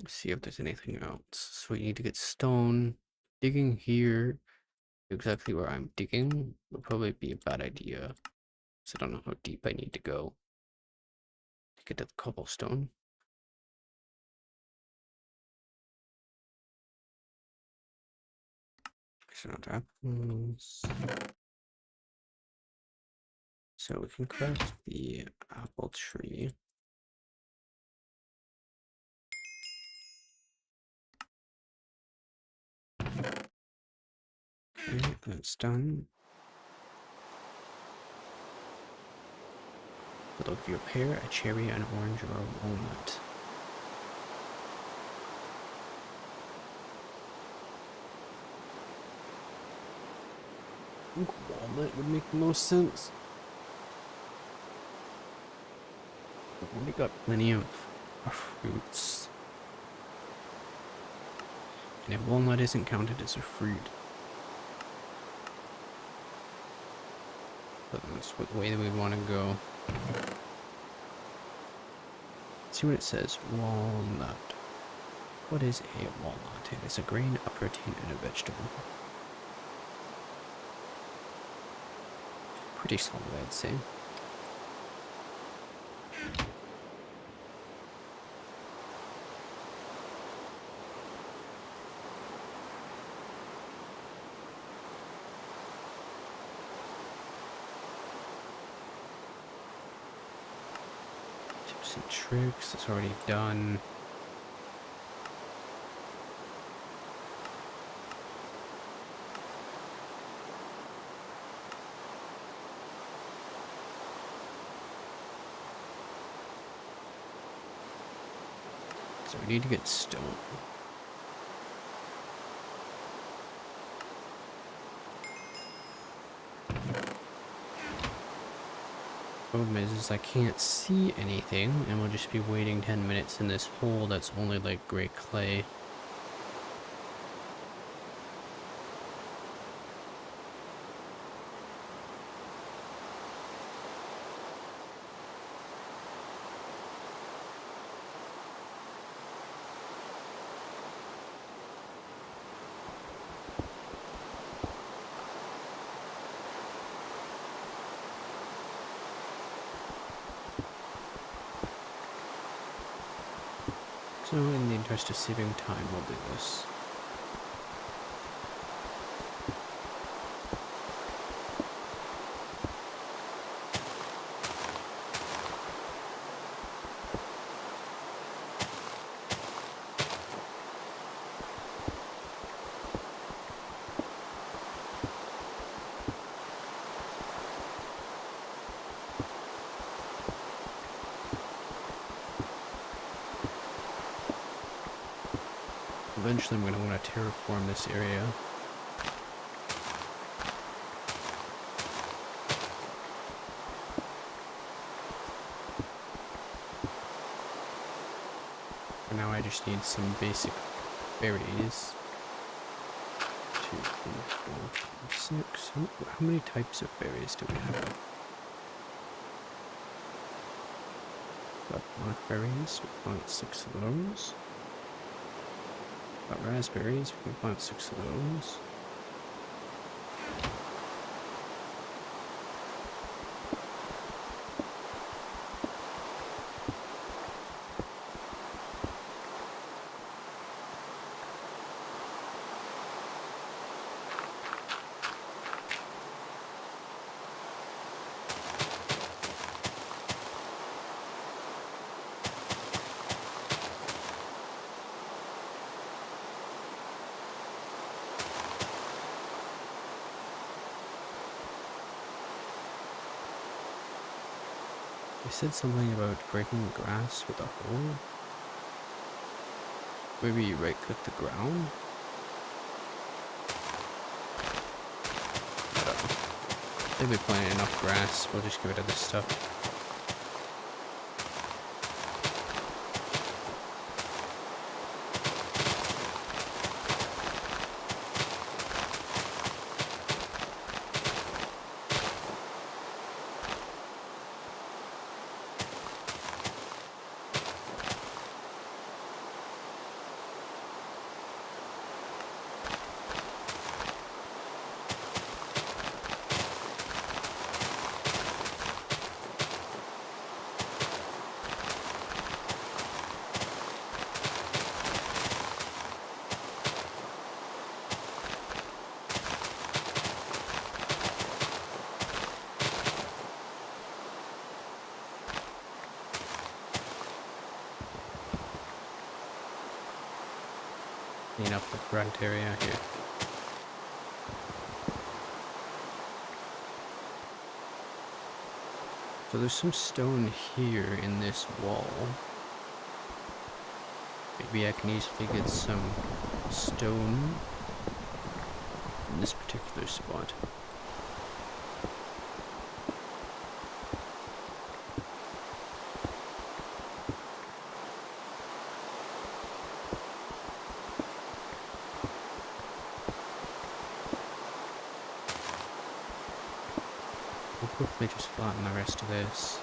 Let's see if there's anything else. So we need to get stone. Digging here, exactly where I'm digging, would probably be a bad idea. So I don't know how deep I need to go to get to the cobblestone. So not apples. So we can craft the apple tree. Okay, that's done. It'll give you a pear, a cherry, an orange, or a walnut. I think walnut would make the most sense. I've already got plenty of fruits. And if walnut isn't counted as a fruit, but that's the way that we want to go. Let's see what it says. Walnut. What is a walnut? It is a grain, a protein, and a vegetable. Pretty solid, I'd say. Tips and tricks, it's already done. So we need to get stone. Problem is I can't see anything, and we'll just be waiting 10 minutes in this hole that's only like gray clay. So in the interest of saving time, we'll do this. Eventually I'm going to want to terraform this area. For now I just need some basic berries. 2, 3, 4, 5, 6. How many types of berries do we have? Got blackberries, we want 6 of those. Got raspberries, we can plant 6 of those. I said something about breaking the grass with a hoe. Maybe you right click the ground? I don't know. If we plant enough grass, we'll just get rid of this stuff. Clean up the front area here. So there's some stone here in this wall. Maybe I can easily get some stone in this particular spot. We'll quickly just flatten the rest of this.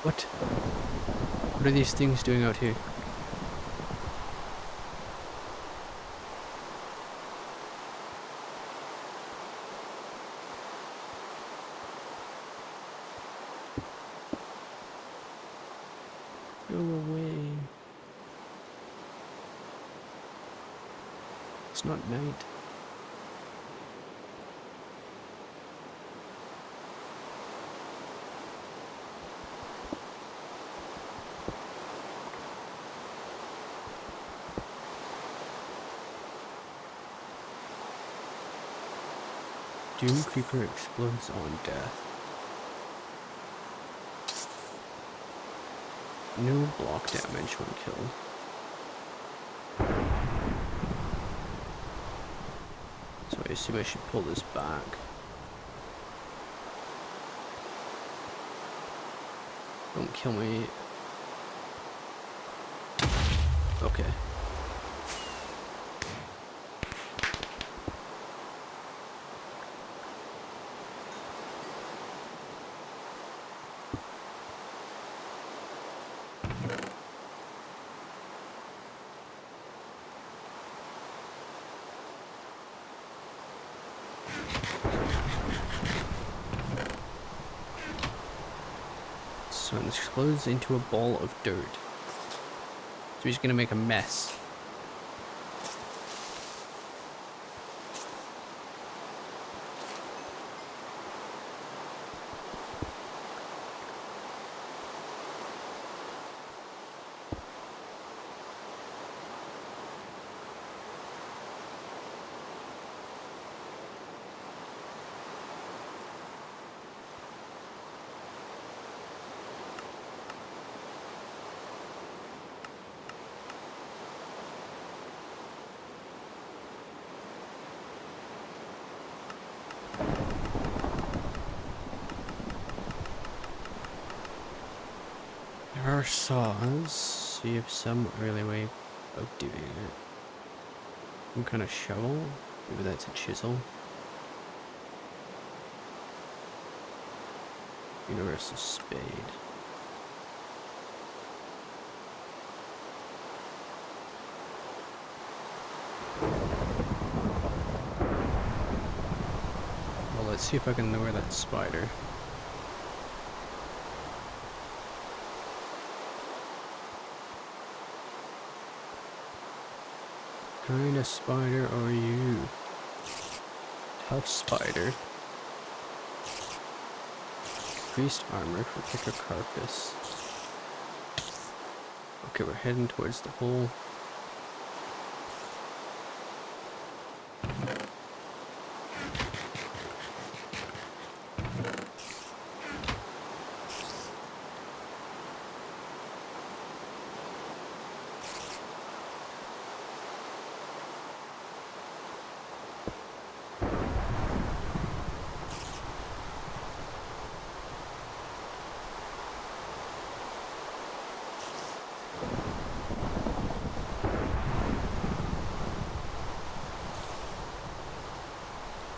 What? What are these things doing out here? Go away. It's not night. Doom Creeper explodes on death. No block damage when killed. So I assume I should pull this back. Don't kill me. Okay. So this explodes into a ball of dirt. So he's gonna make a mess. There are saws. So you have some early way of doing it. Some kind of shovel. Maybe that's a chisel. Universal spade. Well, let's see if I can lure that spider. What kind of spider are you? Tough spider. Increased armor for thicker carcass. Okay, we're heading towards the hole.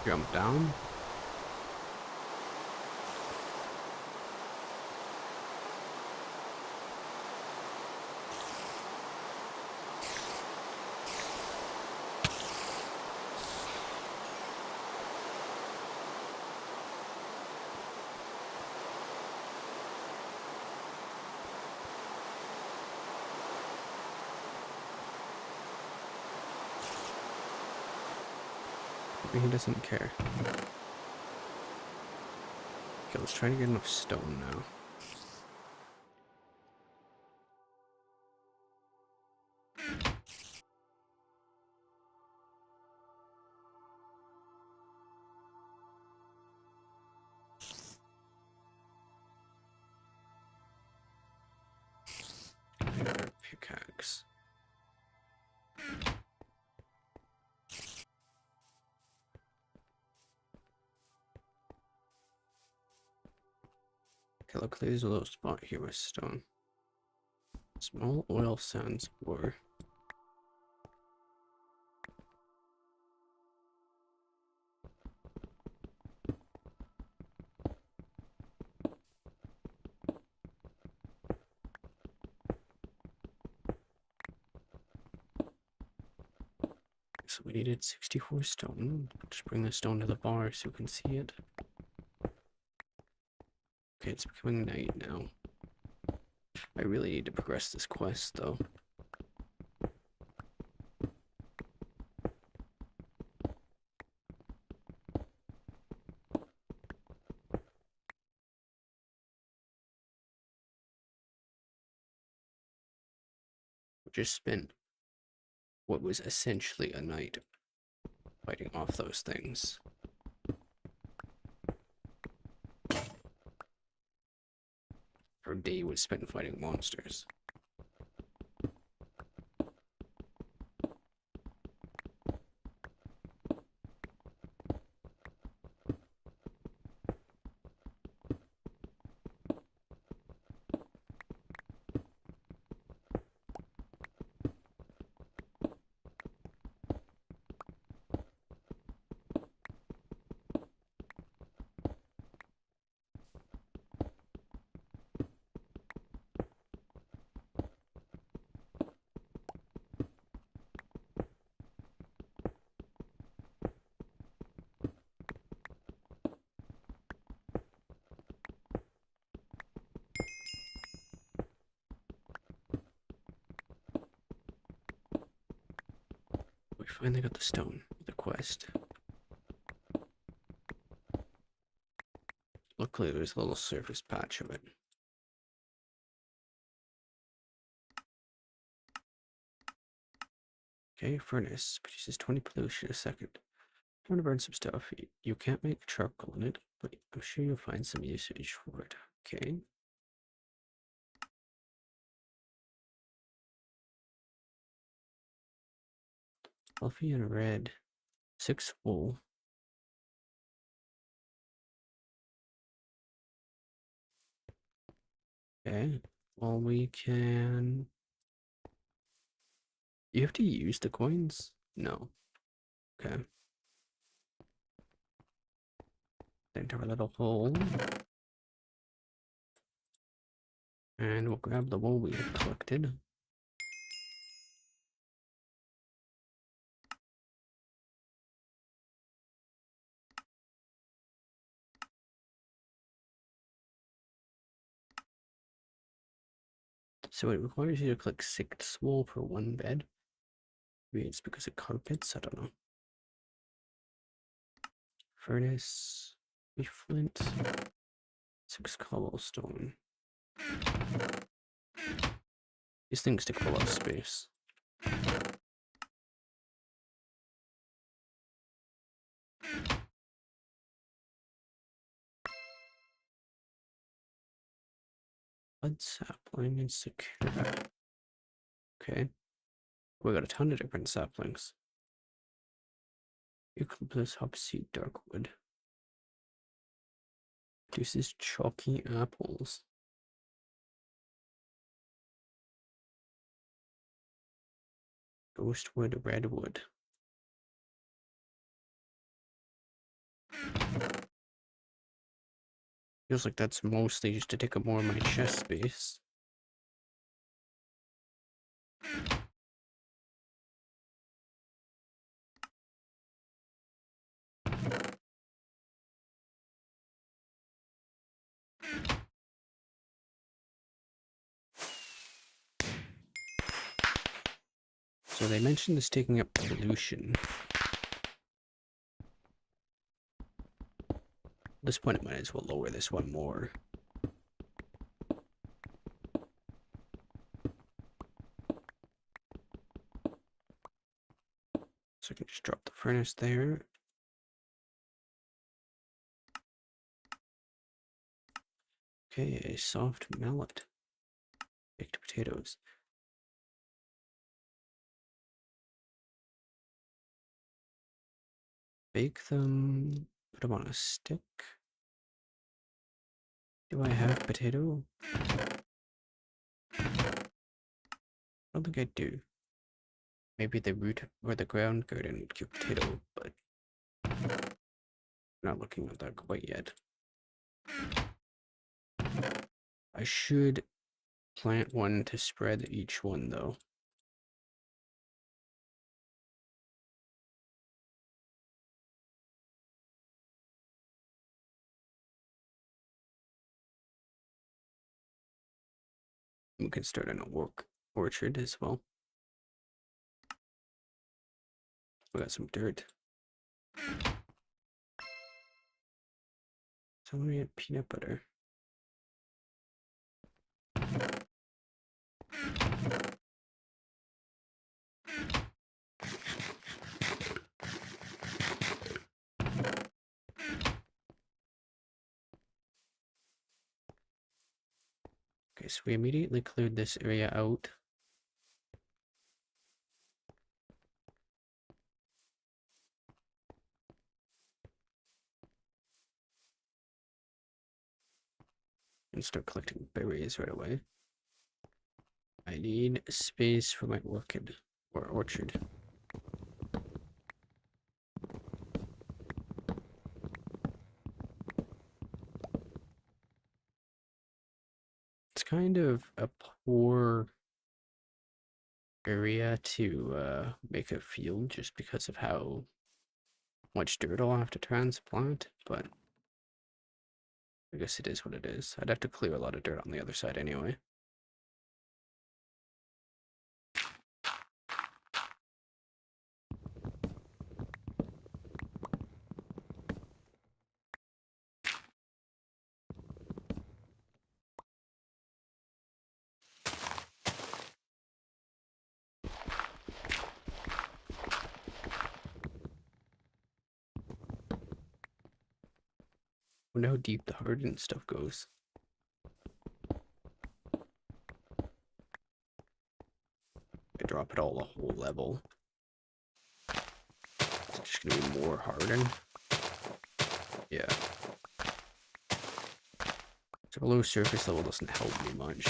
Jump down. He doesn't care. Okay, let's try to get enough stone now. Pickaxe. Okay, look, there's a little spot here with stone. Small oil sands ore. So we needed 64 stone. Just bring the stone to the bar so we can see it. Okay, it's becoming night now. I really need to progress this quest, though. Just spent what was essentially a night fighting off those things. Our day was spent fighting monsters. We finally got the stone for the quest. Luckily, there's a little surface patch of it. Okay, furnace produces 20 pollution a second. I'm gonna burn some stuff. You can't make charcoal in it, but I'm sure you'll find some usage for it. Okay. Fluffy and red. 6 wool. Okay. Well, we can... You have to use the coins? No. Okay. Enter a little hole. And we'll grab the wool we have collected. So it requires you to collect 6 wool per 1 bed. Maybe it's because of carpets, I don't know. Furnace, flint, 6 cobblestone. These things take up a lot of space. Bud sapling and secure. Okay. We got a ton of different saplings. Eucalyptus, hopseed, darkwood. Produces chalky apples. Ghostwood, redwood. Feels like that's mostly just to take up more of my chest space. So they mentioned this taking up pollution. At this point, I might as well lower this one more. So I can just drop the furnace there. Okay, a soft mallet. Baked potatoes. Bake them, put them on a stick. Do I have potato? I don't think I do. Maybe the root or the ground garden would give potato, but not looking at that quite yet. I should plant one to spread each one though. We can start an orchard as well. We got some dirt. So we had peanut butter. Okay, so we immediately cleared this area out. And start collecting berries right away. I need space for my orchid or orchard. It's kind of a poor area to make a field just because of how much dirt I'll have to transplant, but I guess it is what it is. I'd have to clear a lot of dirt on the other side anyway. Wonder how deep the hardened stuff goes. I drop it all a whole level. It's just gonna be more hardened. Yeah. So a low surface level doesn't help me much.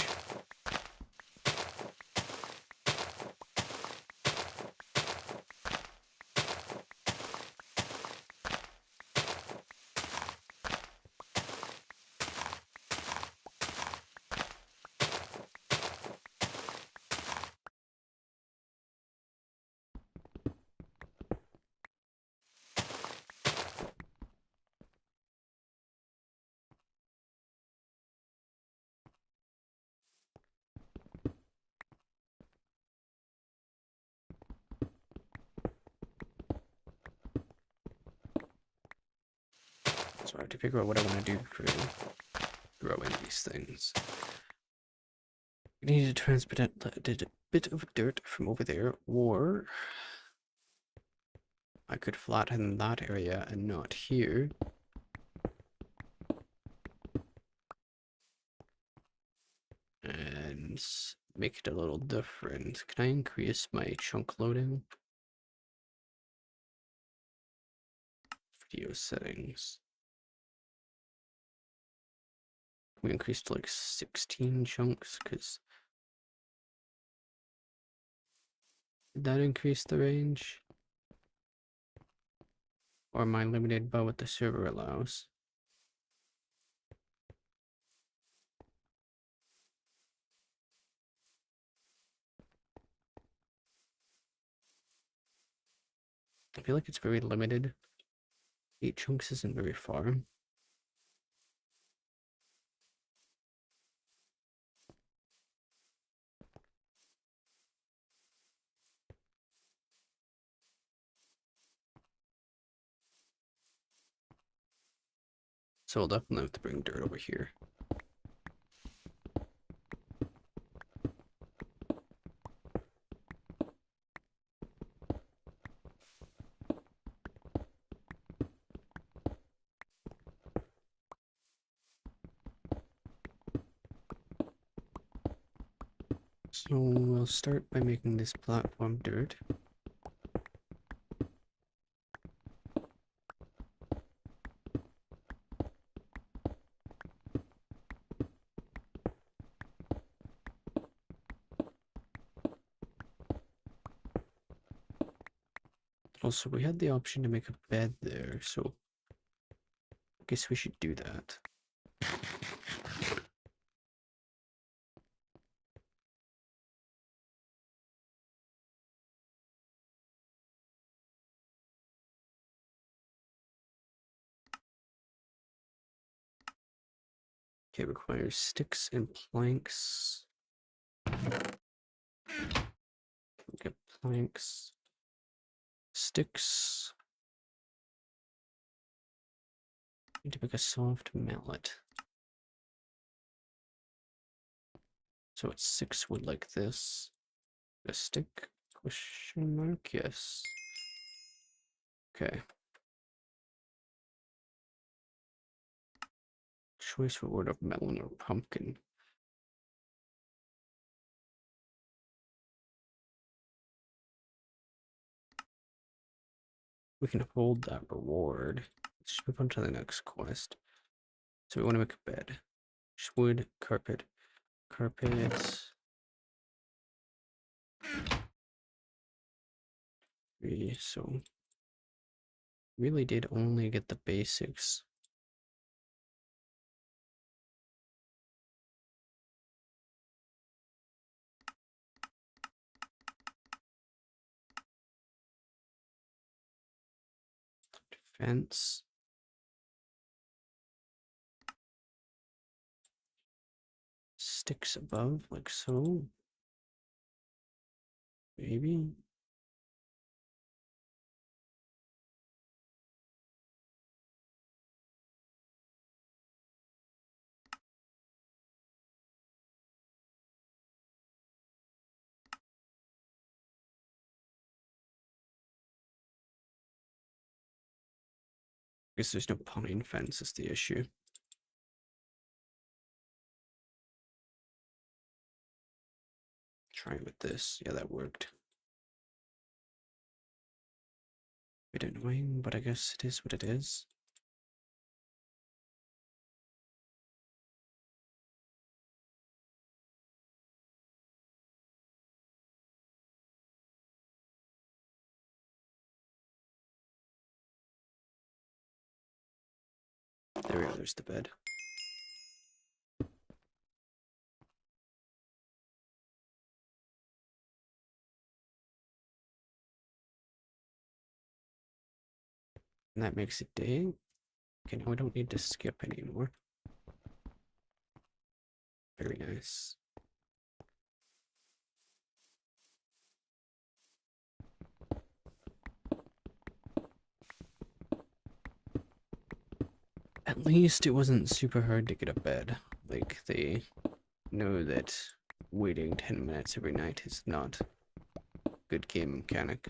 So I have to figure out what I want to do for growing these things. I need to transport a bit of dirt from over there, or I could flatten that area and not here. And make it a little different. Can I increase my chunk loading? Video settings. We increased to like 16 chunks because did that increase the range? Or am I limited by what the server allows? I feel like it's very limited. 8 chunks isn't very far. So I'll definitely have to bring dirt over here. So we'll start by making this platform dirt. Also, we had the option to make a bed there, so I guess we should do that. Okay, requires sticks and planks. Get planks, sticks. Need to make a soft mallet. So it's 6 wood like this. A stick? Question mark? Yes. Okay. Choice reward of melon or pumpkin. We can hold that reward. Let's move on to the next quest. So we want to make a bed. Wood, carpet, carpet. So really did only get the basics. Defense. Sticks above, like so. Maybe. Guess there's no pine fence is the issue. Try it with this. Yeah, that worked. Bit annoying, but I guess it is what it is. There we go, there's the bed. And that makes it day. Okay, now we don't need to skip anymore. Very nice. At least it wasn't super hard to get a bed. Like, they know that waiting 10 minutes every night is not a good game mechanic.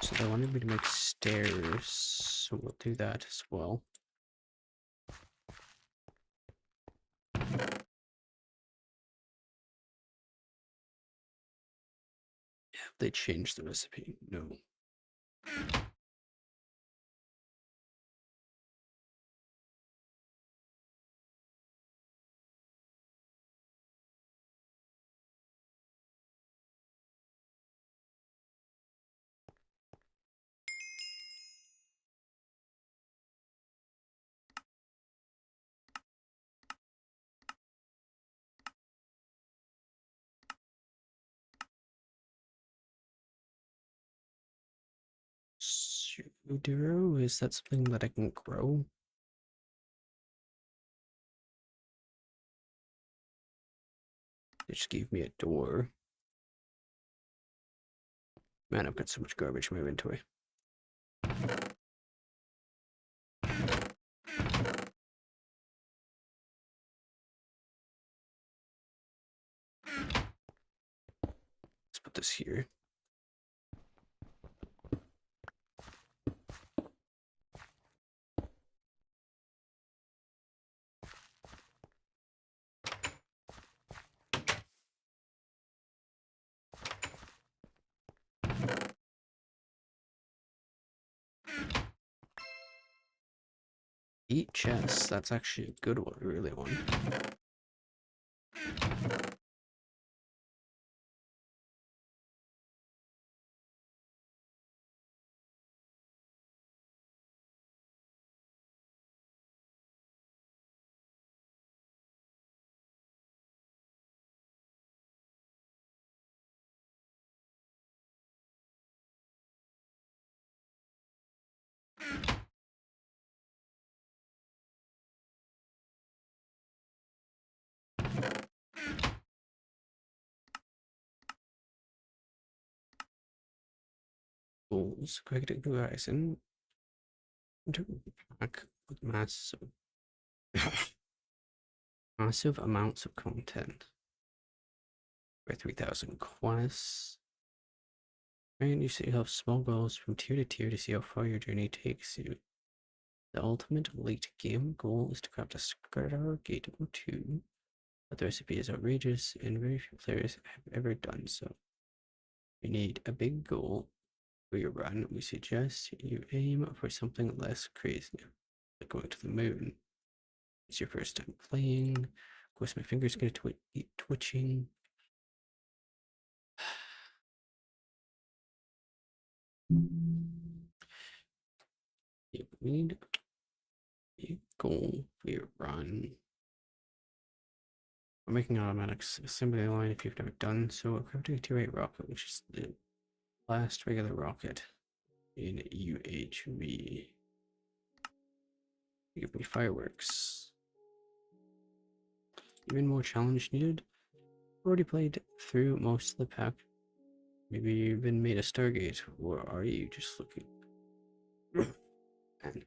So they wanted me to make stairs, so we'll do that as well. Have they changed the recipe? No. Pseudo, is that something that I can grow? They just gave me a door. Man, I've got so much garbage in my inventory. Let's put this here. Eat chests, that's actually a good one, really one. goals. GregTech Horizon. Pack with massive amounts of content. For 3,000 quests. And you set yourself small goals from tier to tier to see how far your journey takes you. The ultimate late game goal is to craft a Scar Gate 2, but the recipe is outrageous and very few players have ever done so. You need a big goal for your run. We suggest you aim for something less crazy, like going to the moon. It's your first time playing. Of course, my fingers get twitching. You need a goal for your run. We're making an automatic assembly line if you've never done so. Crafting a tier 8 rocket, which is the last regular rocket in UHV. Give me fireworks. Even more challenge needed. Already played through most of the pack. Maybe you even made a Stargate, or are you just looking? And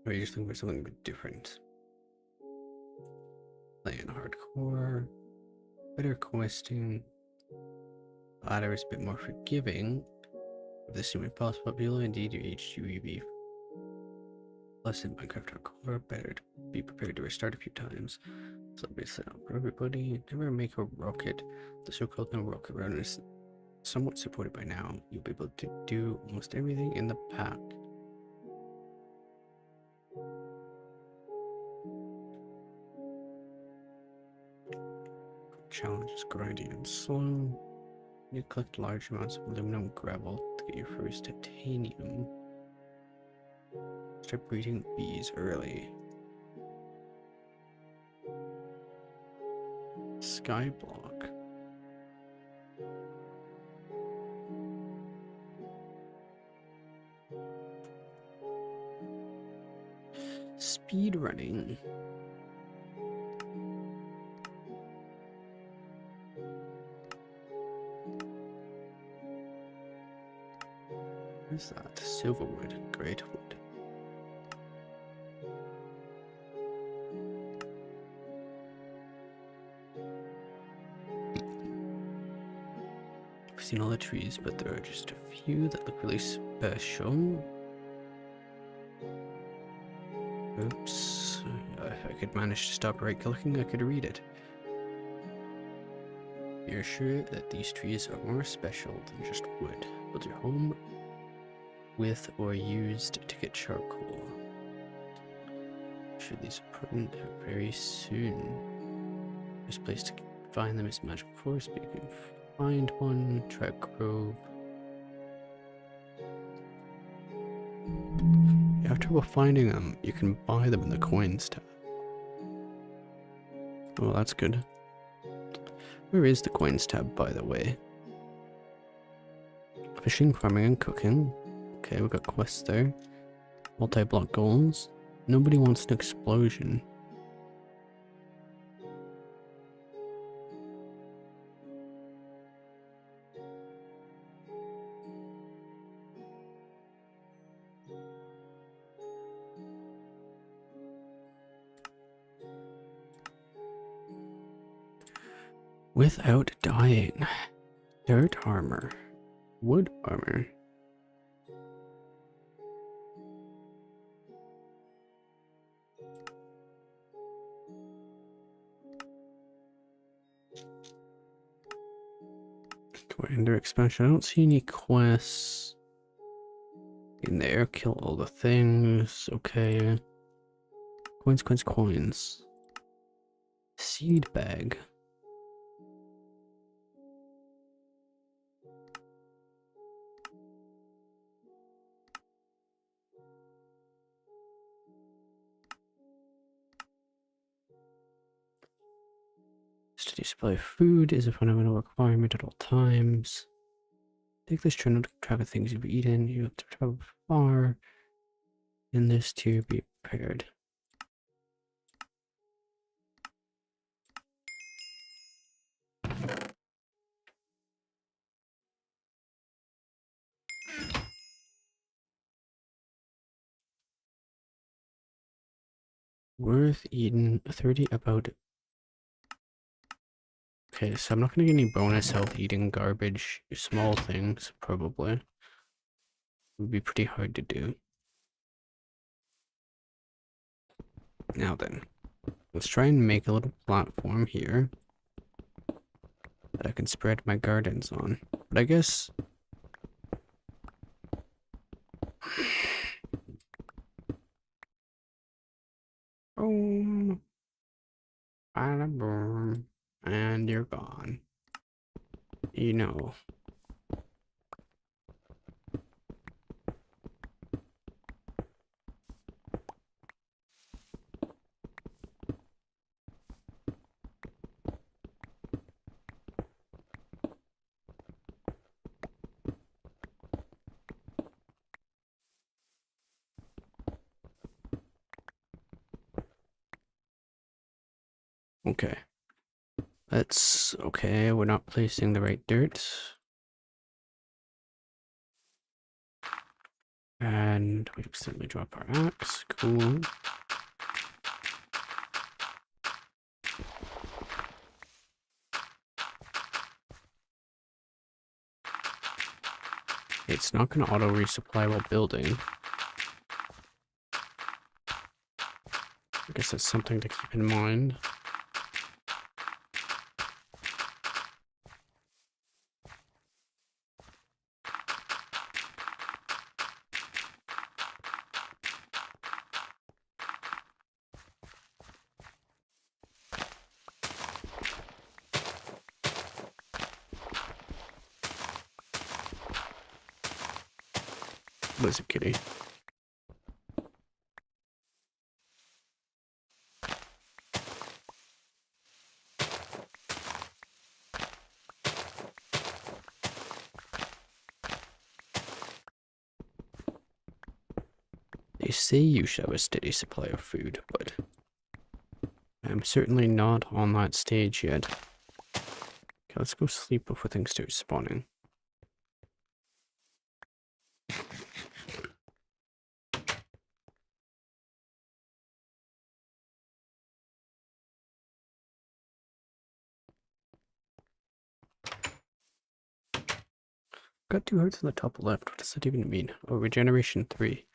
or are you just looking for something a bit different? Playing hardcore, better questing. Ladder is a bit more forgiving. With the same possible appeal, indeed, your HUEV. Less in Minecraft hardcore, better to be prepared to restart a few times. So basically, for everybody, never make a rocket. The so-called no rocket run is somewhat supported by now. You'll be able to do almost everything in the pack. Challenge is grinding and slow. You collect large amounts of aluminum gravel to get your first titanium. Start breeding bees early. Skyblock. Speed running. What is that? Silverwood, great wood. I've seen all the trees, but there are just a few that look really special. Oops. If I could manage to stop right-clicking, I could read it. You're sure that these trees are more special than just wood. Build your home with or used to get charcoal. Sure, these are important very soon. Best place to find them is Magical Forest, but you can find one. Try Grove. If you have trouble finding them, you can buy them in the coins tab. Oh, that's good. Where is the coins tab, by the way? Fishing, farming, and cooking. Okay, we got quests there. Multi-block goals. Nobody wants an explosion. Without dying. Dirt armor. Wood armor. Ender expansion. I don't see any quests in there. Kill all the things. Okay. Coins, coins, coins. Seed bag. Steady supply of food is a fundamental requirement at all times. Take this journal to keep track of things you've eaten. You have to travel far in this to be prepared. Worth eating 30 about. Okay, so I'm not gonna get any bonus health eating garbage. Small things, probably. It would be pretty hard to do. Now then, let's try and make a little platform here that I can spread my gardens on. But I guess... Oh, bada boom, and you're gone. You know. Okay. Okay, we're not placing the right dirt. And we accidentally drop our axe. Cool. It's not going to auto resupply while building. I guess that's something to keep in mind. Lizard kitty. They say you should have a steady supply of food, but I'm certainly not on that stage yet. Okay, let's go sleep before things start spawning. Got 2 hearts on the top left. What does that even mean? Oh, regeneration 3.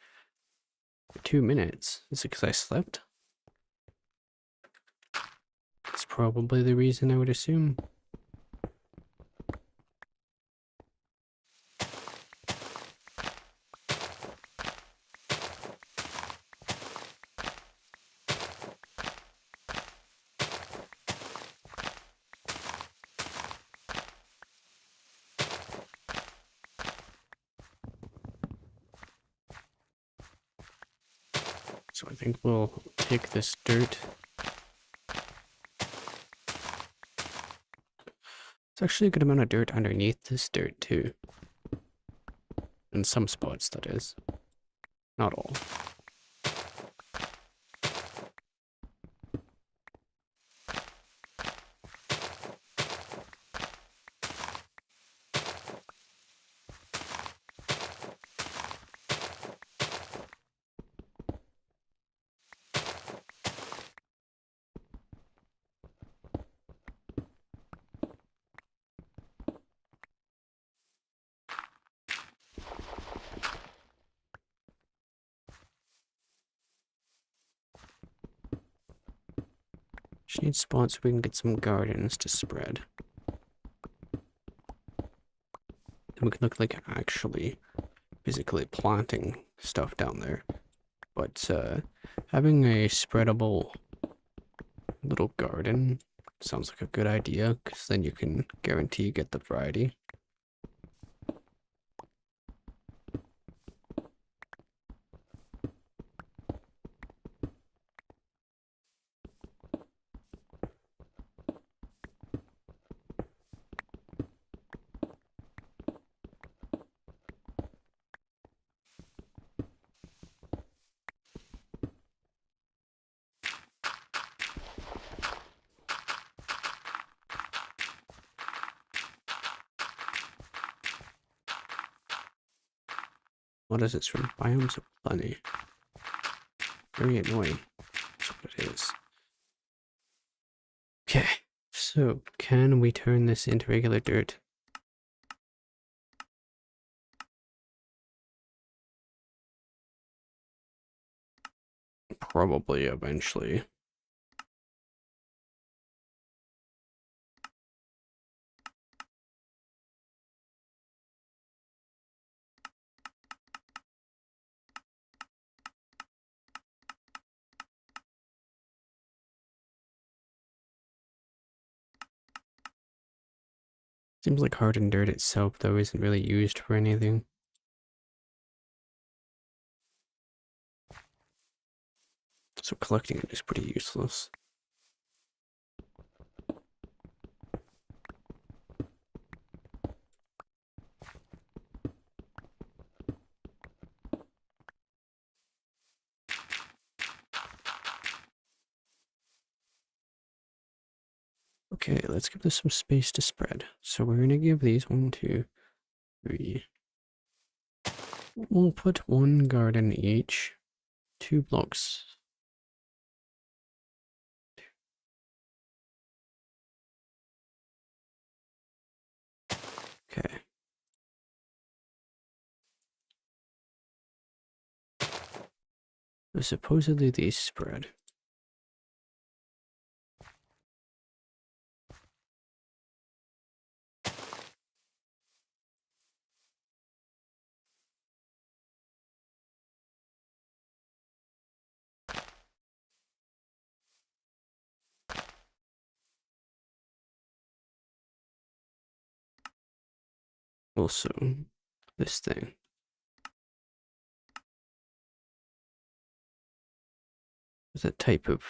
2 minutes. Is it because I slept? That's probably the reason, I would assume. So I think we'll take this dirt. It's actually a good amount of dirt underneath this dirt too. In some spots, that is. Not all. Just need spots so we can get some gardens to spread. And we can look like actually physically planting stuff down there. But having a spreadable little garden sounds like a good idea, because then you can guarantee you get the variety. What is this from? Biomes of Plenty. Very annoying. That's what it is. Okay, so can we turn this into regular dirt? Probably eventually. Seems like hardened dirt itself, though, isn't really used for anything. So collecting it is pretty useless. Okay, let's give this some space to spread. So we're gonna give these 1, 2, 3. We'll put one garden each. 2 blocks. Okay. So supposedly these spread. Also, this thing. Is a type of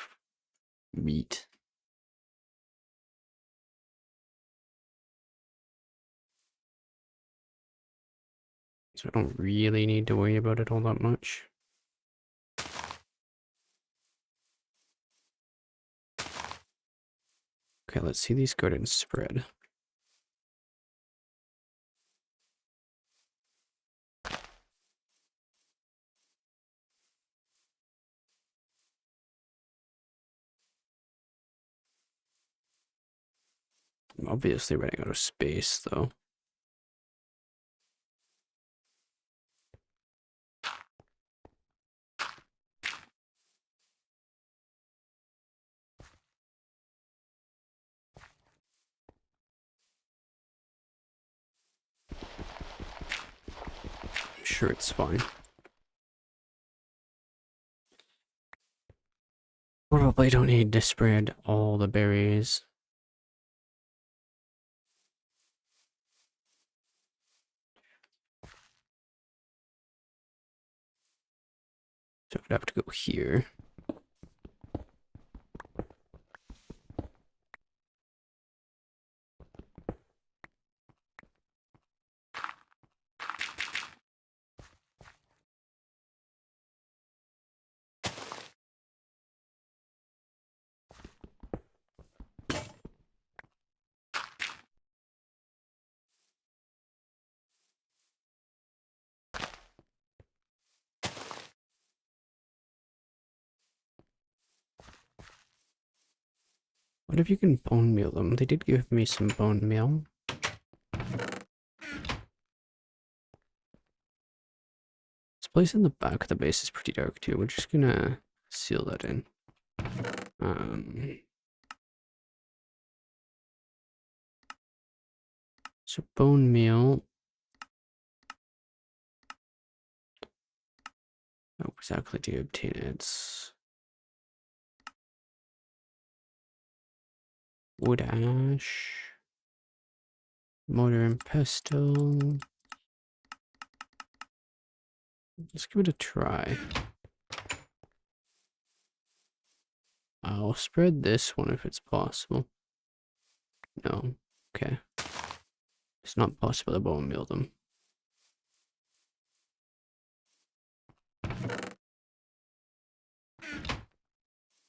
meat. So I don't really need to worry about it all that much. Okay, let's see these gardens spread. I'm obviously running out of space, though. I'm sure it's fine. Probably don't need to spread all the berries. So I'd have to go here. What if you can bone meal them? They did give me some bone meal. This place in the back of the base is pretty dark too. We're just gonna seal that in. So bone meal. How exactly do you obtain it? It's wood ash, mortar and pestle. Let's give it a try. I'll spread this one if it's possible. No. Okay. It's not possible to bone meal them.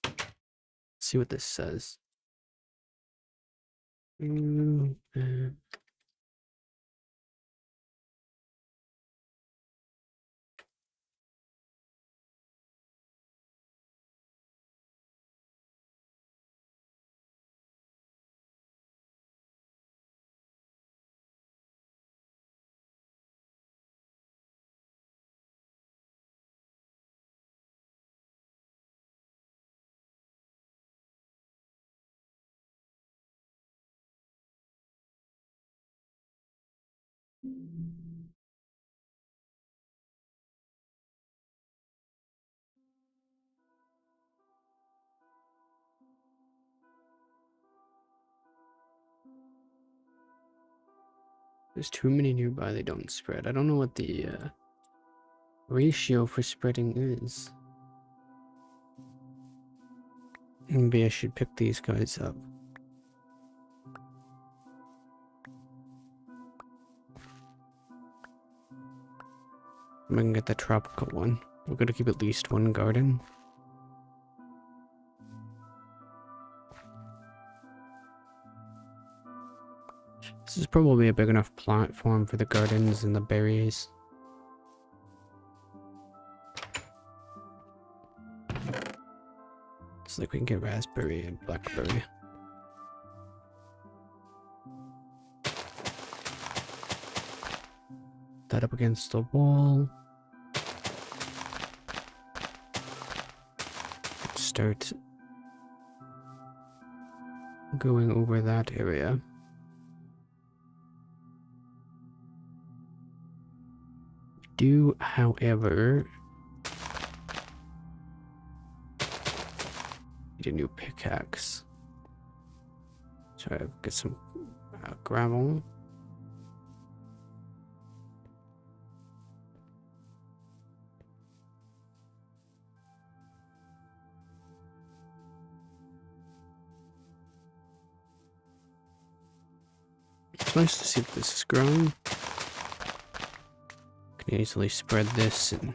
Let's see what this says. There's too many nearby, they don't spread. I don't know what the ratio for spreading is. Maybe I should pick these guys up. I'm gonna get the tropical one. We're gonna keep at least one garden. This is probably a big enough platform for the gardens and the berries. It's like we can get raspberry and blackberry. That up against the wall. Start going over that area. Do, however, need a new pickaxe. So I get some gravel. It's nice to see that this is growing. Can easily spread this and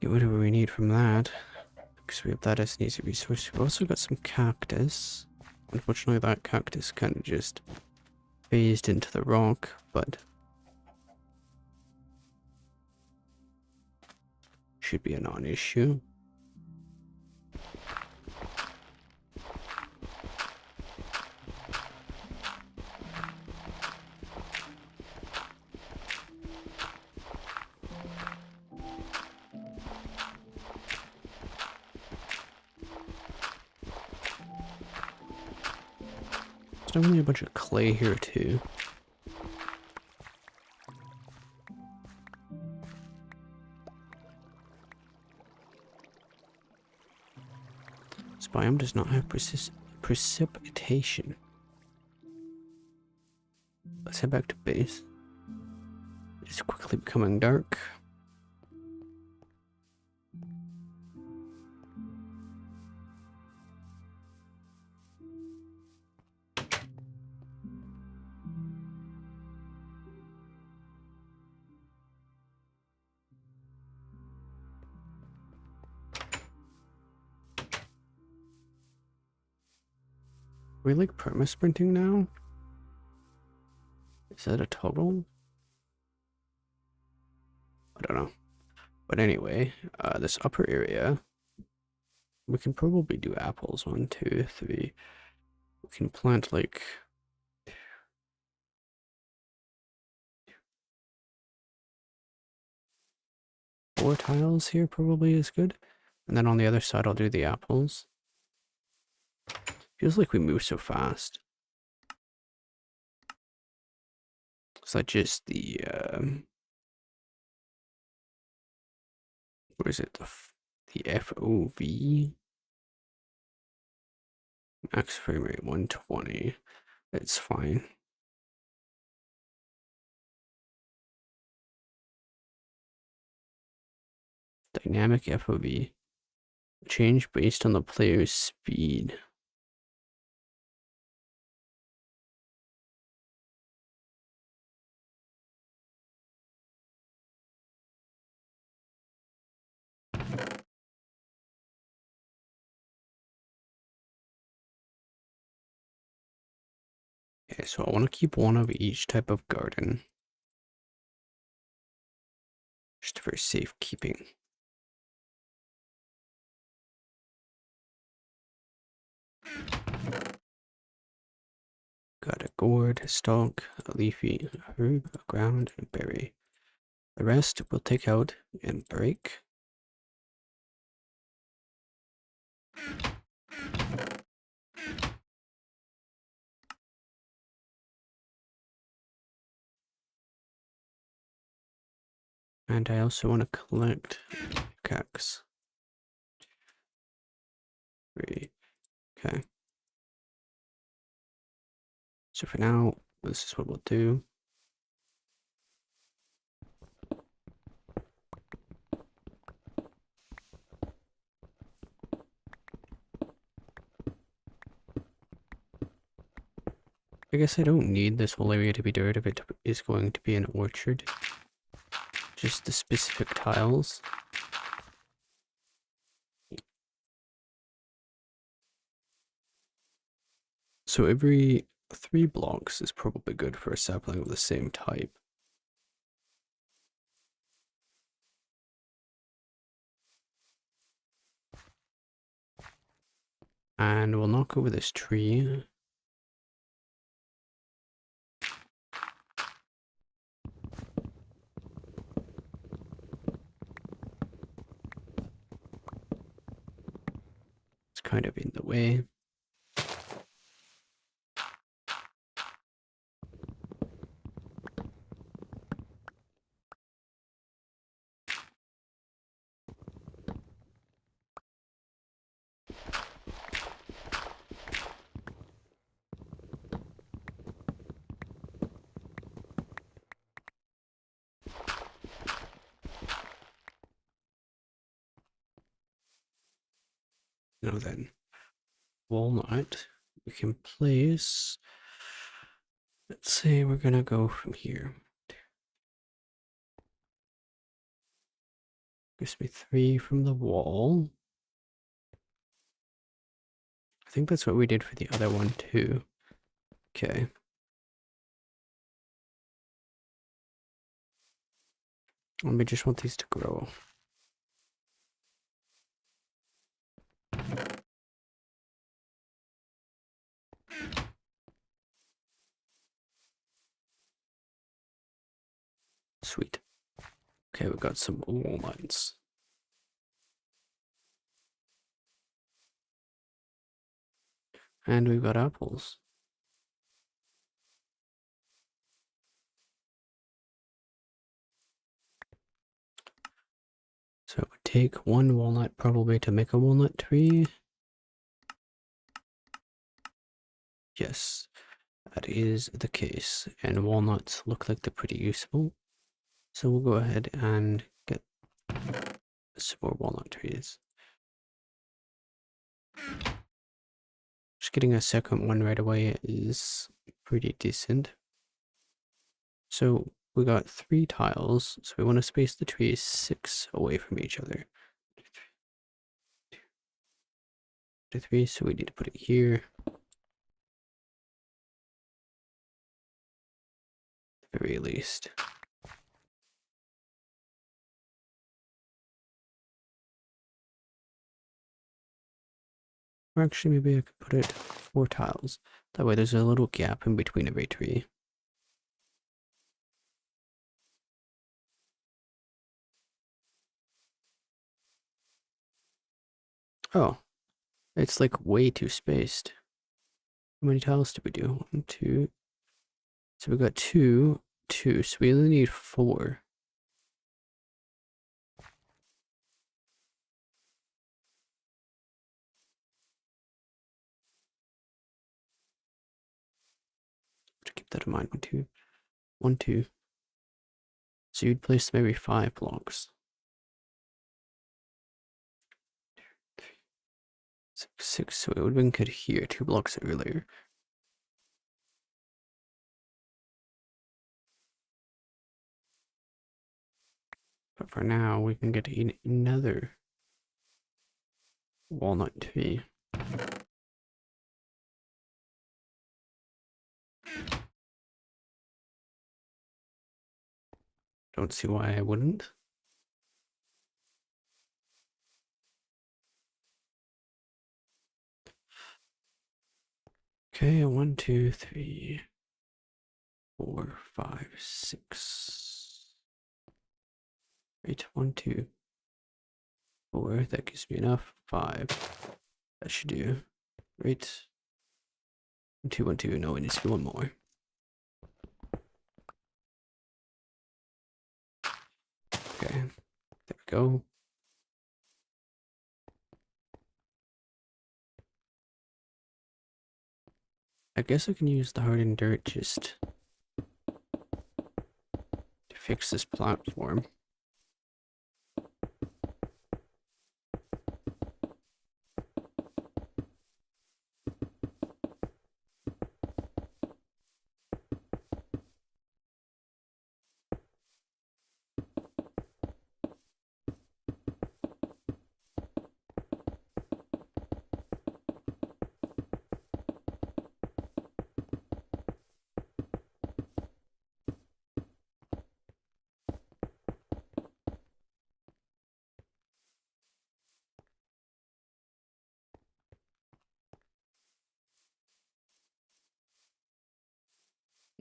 get whatever we need from that. Because we have that as an easy resource. We've also got some cactus. Unfortunately, that cactus kind of just phased into the rock, but should be a non-issue. There's definitely a bunch of clay here too. This biome does not have precipitation. Let's head back to base. It's quickly becoming dark. Are we like perma-sprinting now? Is that a toggle? I don't know. But anyway, this upper area, we can probably do apples. 1, 2, 3. We can plant like 4 tiles here probably is good. And then on the other side, I'll do the apples. Feels like we move so fast. Is that just the, what is it? The FOV? Max frame rate 120. It's fine. Dynamic FOV. Change based on the player's speed. Okay, so I want to keep one of each type of garden. Just for safekeeping. Got a gourd, a stalk, a leafy, a herb, a ground, and a berry. The rest we'll take out and break. And I also want to collect pickaxe. 3. Okay. So for now, this is what we'll do. I guess I don't need this whole area to be dirt if it is going to be an orchard. Just the specific tiles. So every 3 blocks is probably good for a sapling of the same type. And we'll knock over this tree. It's kind of in the way. Now then, walnut, we can place, let's say we're gonna go from here. Gives me 3 from the wall. I think that's what we did for the other one too. Okay. We just want these to grow. Sweet. Okay, we got some walnuts. And we've got apples. So it would take 1 walnut probably to make a walnut tree. Yes, that is the case. And walnuts look like they're pretty useful. So we'll go ahead and get some more walnut trees. Just getting a second one right away is pretty decent. So we got 3 tiles, so we want to space the trees 6 away from each other. 3, so we need to put it here. At the very least. Or actually, maybe I could put it 4 tiles. That way there's a little gap in between every tree. Oh, it's like way too spaced. How many tiles do we do? 1, 2. So we got 2, 2. So we only need 4. To keep that in mind. 1, 2. 1, 2. So you'd place maybe 5 blocks. 6. So it would have been good here 2 blocks earlier. But for now, we can get another walnut tree. Don't see why I wouldn't. Okay, 1, 2, 3, 4, 5, 6. Right, 1, 2, 4. That gives me enough. 5. That should do. Right. 1, 2, 1, 2. No, it needs to be 1 more. Okay. go. I guess I can use the hardened dirt just to fix this platform.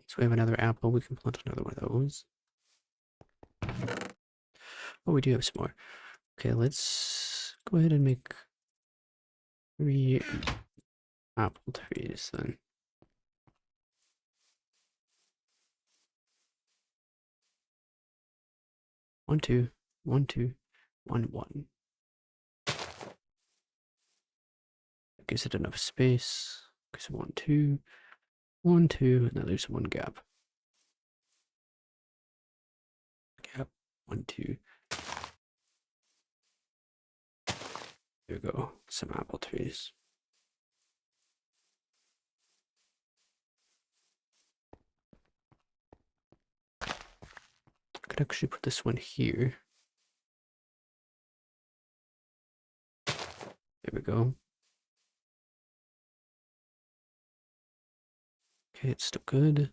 So we have another apple. We can plant another one of those. Oh, we do have some more. Okay, let's go ahead and make 3 apple trees then. One, two, one, two, one, one. That gives it enough space. Okay, so 1, 2, 1, 2, and now there's one gap. Gap, 1, 2. There we go, some apple trees. I could actually put this one here. There we go. Okay, it's still good.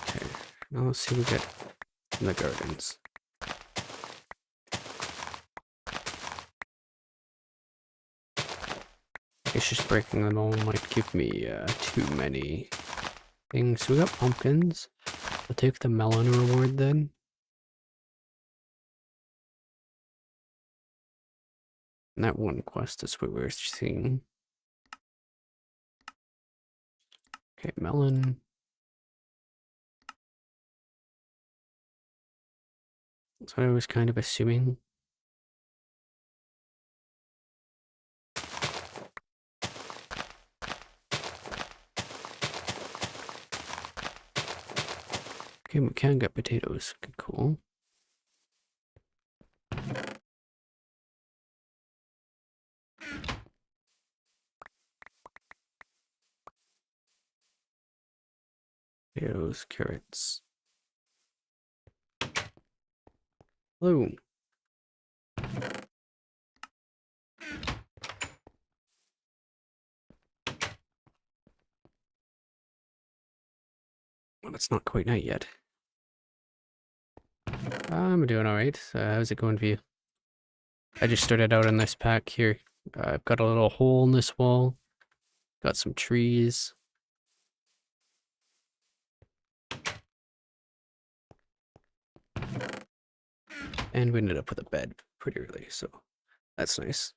Okay, now let's see what we get in the gardens. It's just breaking them all might give me too many things. So we got pumpkins. I'll take the melon reward then. And that one quest is what we're seeing. Okay, melon. That's what I was kind of assuming. Okay, we can get potatoes. Okay, cool. Potatoes, carrots. Hello. Well, it's not quite night yet. I'm doing alright. How's it going for you? I just started out on this pack here. I've got a little hole in this wall. Got some trees. And we ended up with a bed pretty early, so that's nice.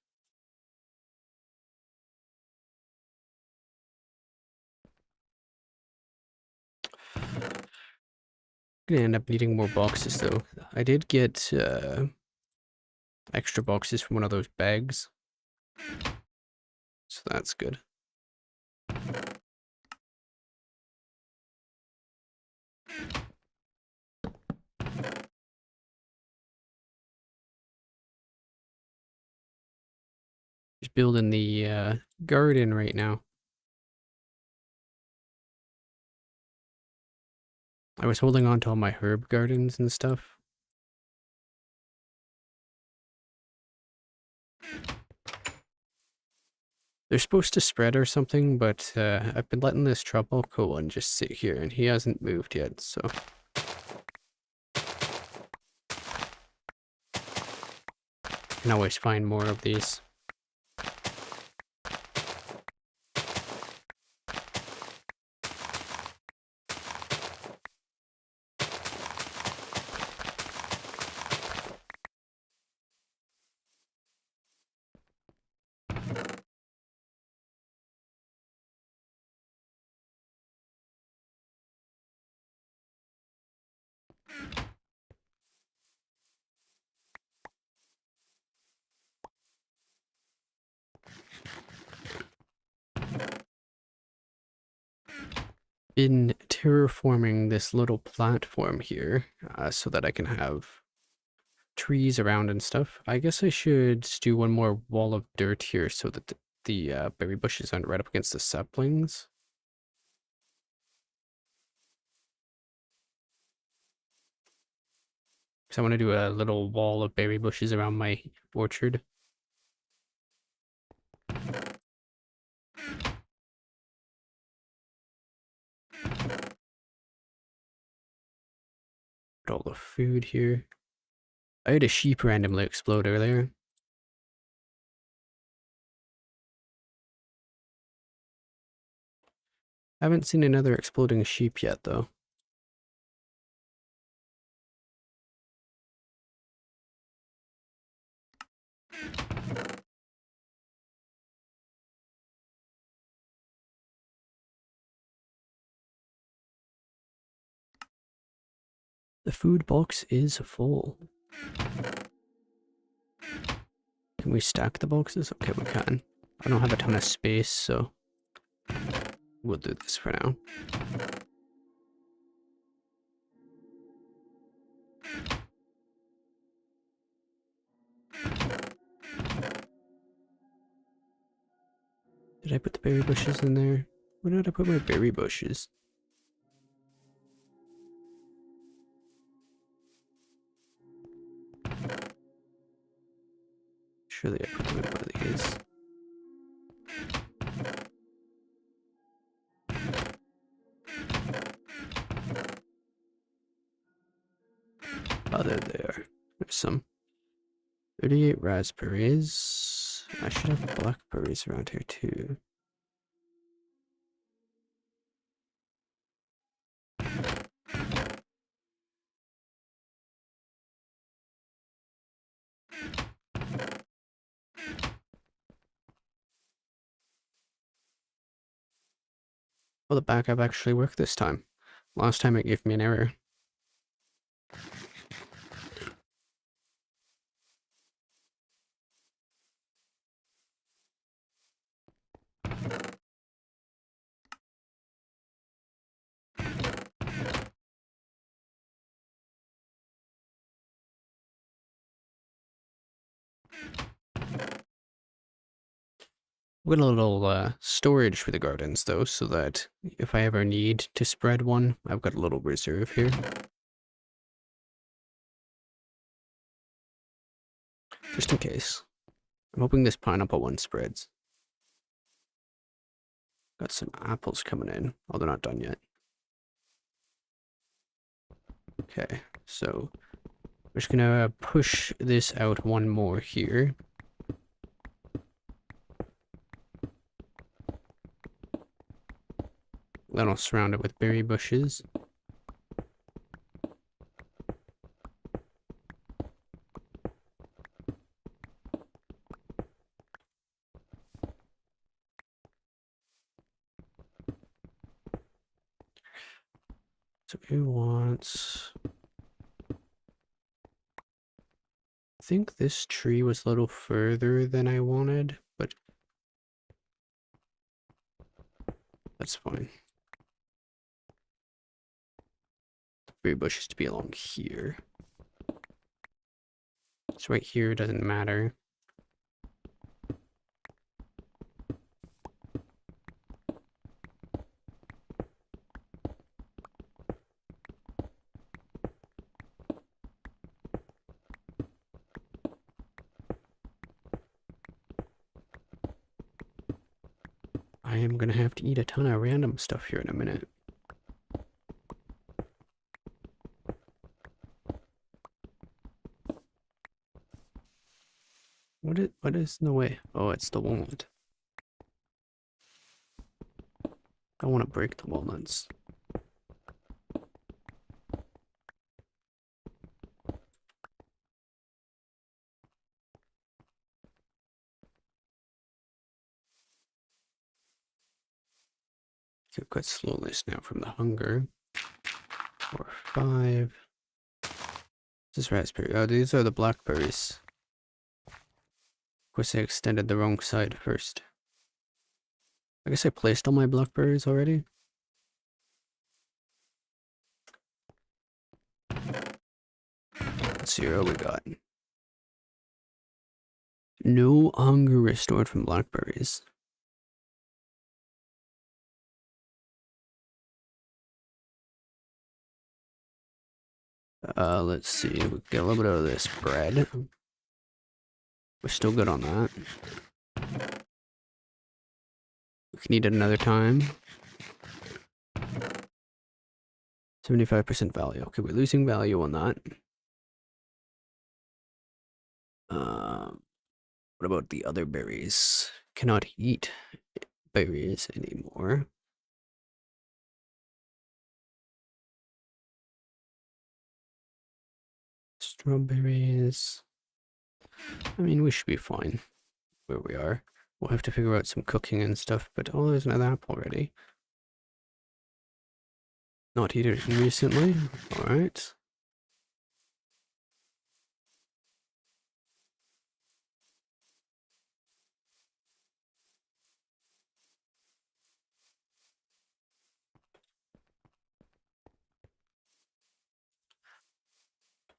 Gonna end up needing more boxes though. I did get extra boxes from one of those bags. So that's good. Just building the garden right now. I was holding on to all my herb gardens and stuff. They're supposed to spread or something, but I've been letting this tropical one just sit here and he hasn't moved yet, so. Can always find more of these. Been terraforming this little platform here so that I can have trees around and stuff. I guess I should do one more wall of dirt here so that the berry bushes aren't right up against the saplings. So I want to do a little wall of berry bushes around my orchard. Put all the food here. I had a sheep randomly explode earlier. I haven't seen another exploding sheep yet, though. The food box is full. Can we stack the boxes? Okay, we can. I don't have a ton of space, so we'll do this for now. Did I put the berry bushes in there? Where did I put my berry bushes? Surely I put them in one of these. Oh, they're there. There's some. 38 raspberries. I should have blackberries around here too. Well, the backup actually worked this time. Last time it gave me an error. We've got a little storage for the gardens though, so that if I ever need to spread one, I've got a little reserve here. Just in case. I'm hoping this pineapple one spreads. Got some apples coming in. Oh, they're not done yet. Okay, so we're just gonna push this out one more here. Then I'll surround it with berry bushes. So who wants... I think this tree was a little further than I wanted, but that's fine. The berry bushes to be along here. So right here doesn't matter. I am gonna have to eat a ton of random stuff here in a minute. What is in the way? Oh, it's the walnut. I want to break the walnuts. I've got slowness now from the hunger. 4, 5. This is raspberry. Oh, these are the blackberries. Of course, I extended the wrong side first. I guess I placed all my blackberries already. Let's see what we got. No hunger restored from blackberries. Let's see. We get a little bit of this bread. We're still good on that. We can eat it another time. 75% value. Okay, we're losing value on that. What about the other berries? Cannot eat berries anymore. Strawberries. I mean, we should be fine where we are. We'll have to figure out some cooking and stuff, but oh, there's another apple already. Not eaten recently. Alright.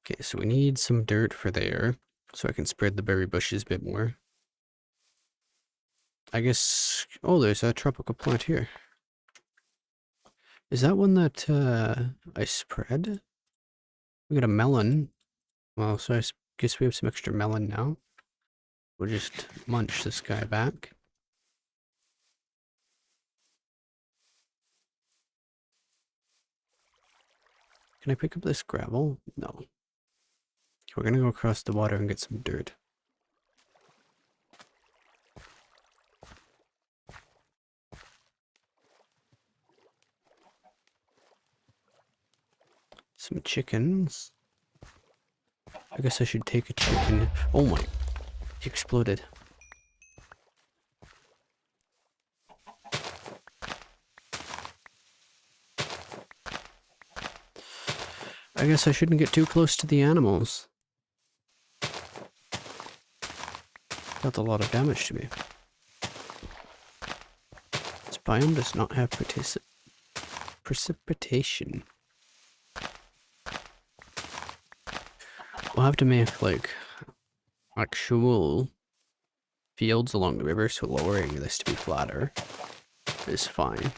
Okay, so we need some dirt for there, so I can spread the berry bushes a bit more. I guess... Oh, there's a tropical plant here. Is that one that I spread? We got a melon. Well, so I guess we have some extra melon now. We'll just munch this guy back. Can I pick up this gravel? No. Okay, we're gonna go across the water and get some dirt. Some chickens. I guess I should take a chicken. Oh my. He exploded. I guess I shouldn't get too close to the animals. Dealt a lot of damage to me. This biome does not have precipitation. We'll have to make, like, actual fields along the river, so lowering this to be flatter is fine.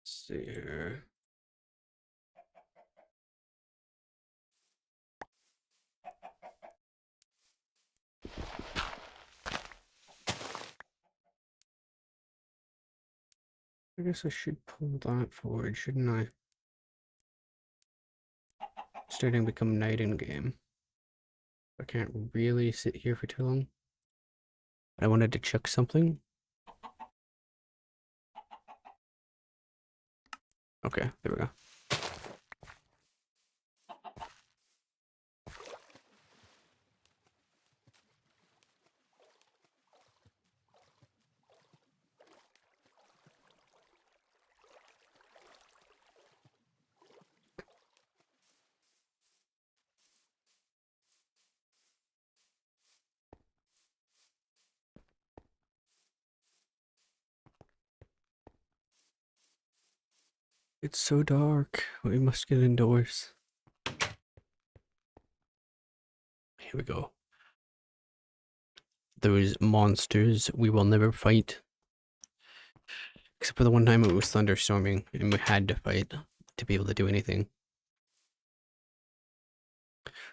See here. I guess I should pull that forward, shouldn't I? Starting to become night in game. I can't really sit here for too long. I wanted to check something. Okay, there we go. It's so dark. We must get indoors. Here we go. Those monsters we will never fight. Except for the one time it was thunderstorming and we had to fight to be able to do anything.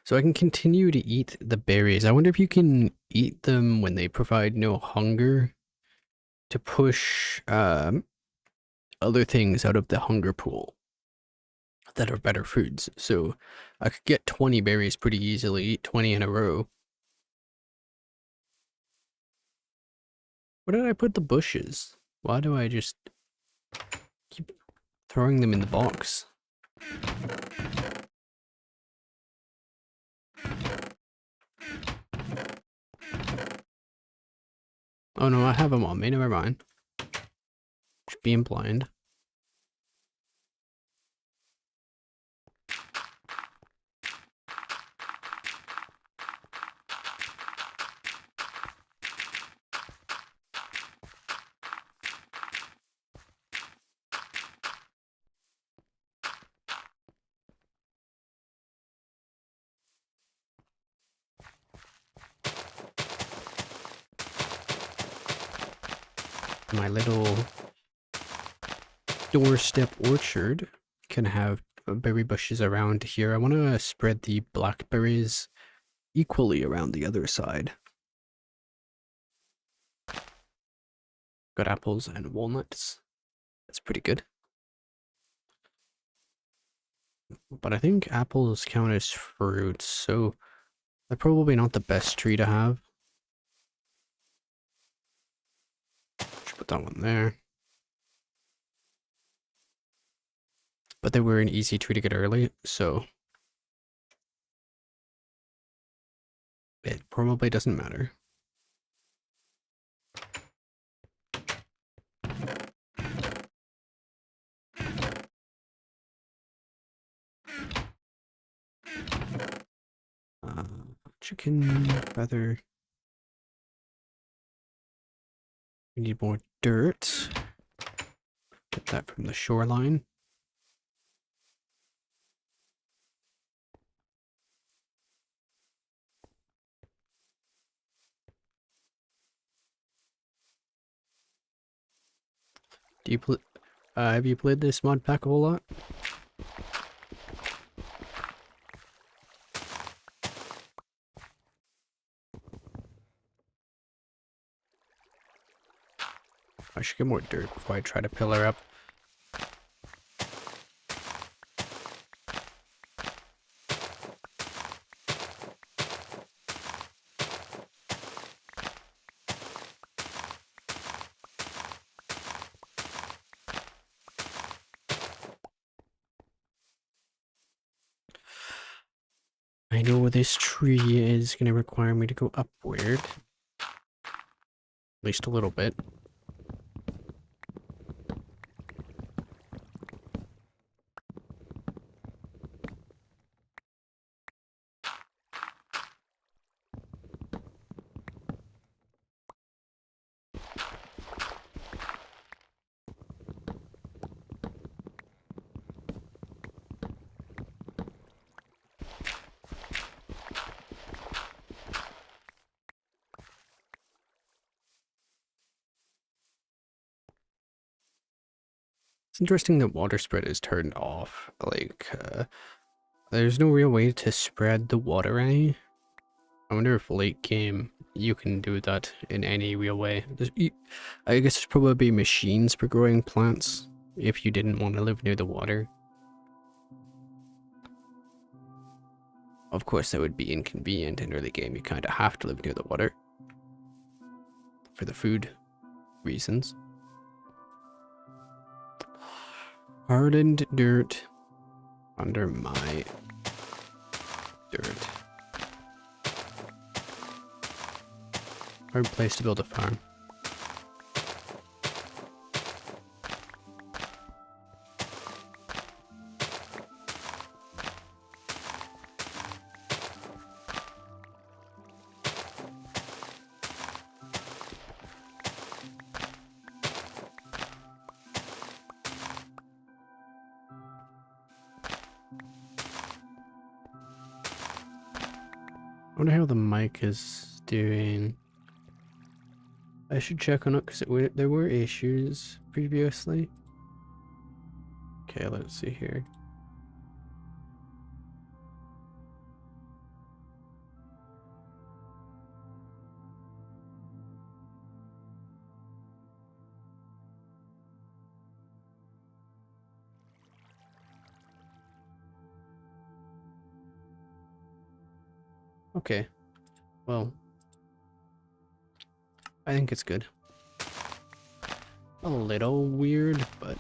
So I can continue to eat the berries. I wonder if you can eat them when they provide no hunger to push other things out of the hunger pool. that are better foods. So I could get 20 berries pretty easily, eat 20 in a row. Where did I put the bushes? Why do I just keep throwing them in the box? Oh no, I have them on me, never mind. Just being blind. My little doorstep orchard can have berry bushes around here. I want to spread the blackberries equally around the other side. Got apples and walnuts. That's pretty good. But I think apples count as fruits, so they're probably not the best tree to have. Just put that one there. But they were an easy tree to get early, so it probably doesn't matter. Chicken feather. We need more dirt. Get that from the shoreline. Do you have you played this mod pack a whole lot? I should get more dirt before I try to pillar up. I know this tree is going to require me to go upward. At least a little bit. It's interesting that water spread is turned off. Like, there's no real way to spread the water any. I wonder if late game you can do that in any real way. I guess there's probably machines for growing plants if you didn't want to live near the water. Of course, that would be inconvenient in early game. You kind of have to live near the water for the food reasons. Hardened dirt under my dirt. Hard place to build a farm. I wonder how the mic is doing. I should check on it because there were issues previously. Okay, let's see here. Okay. Well, I think it's good. A little weird, but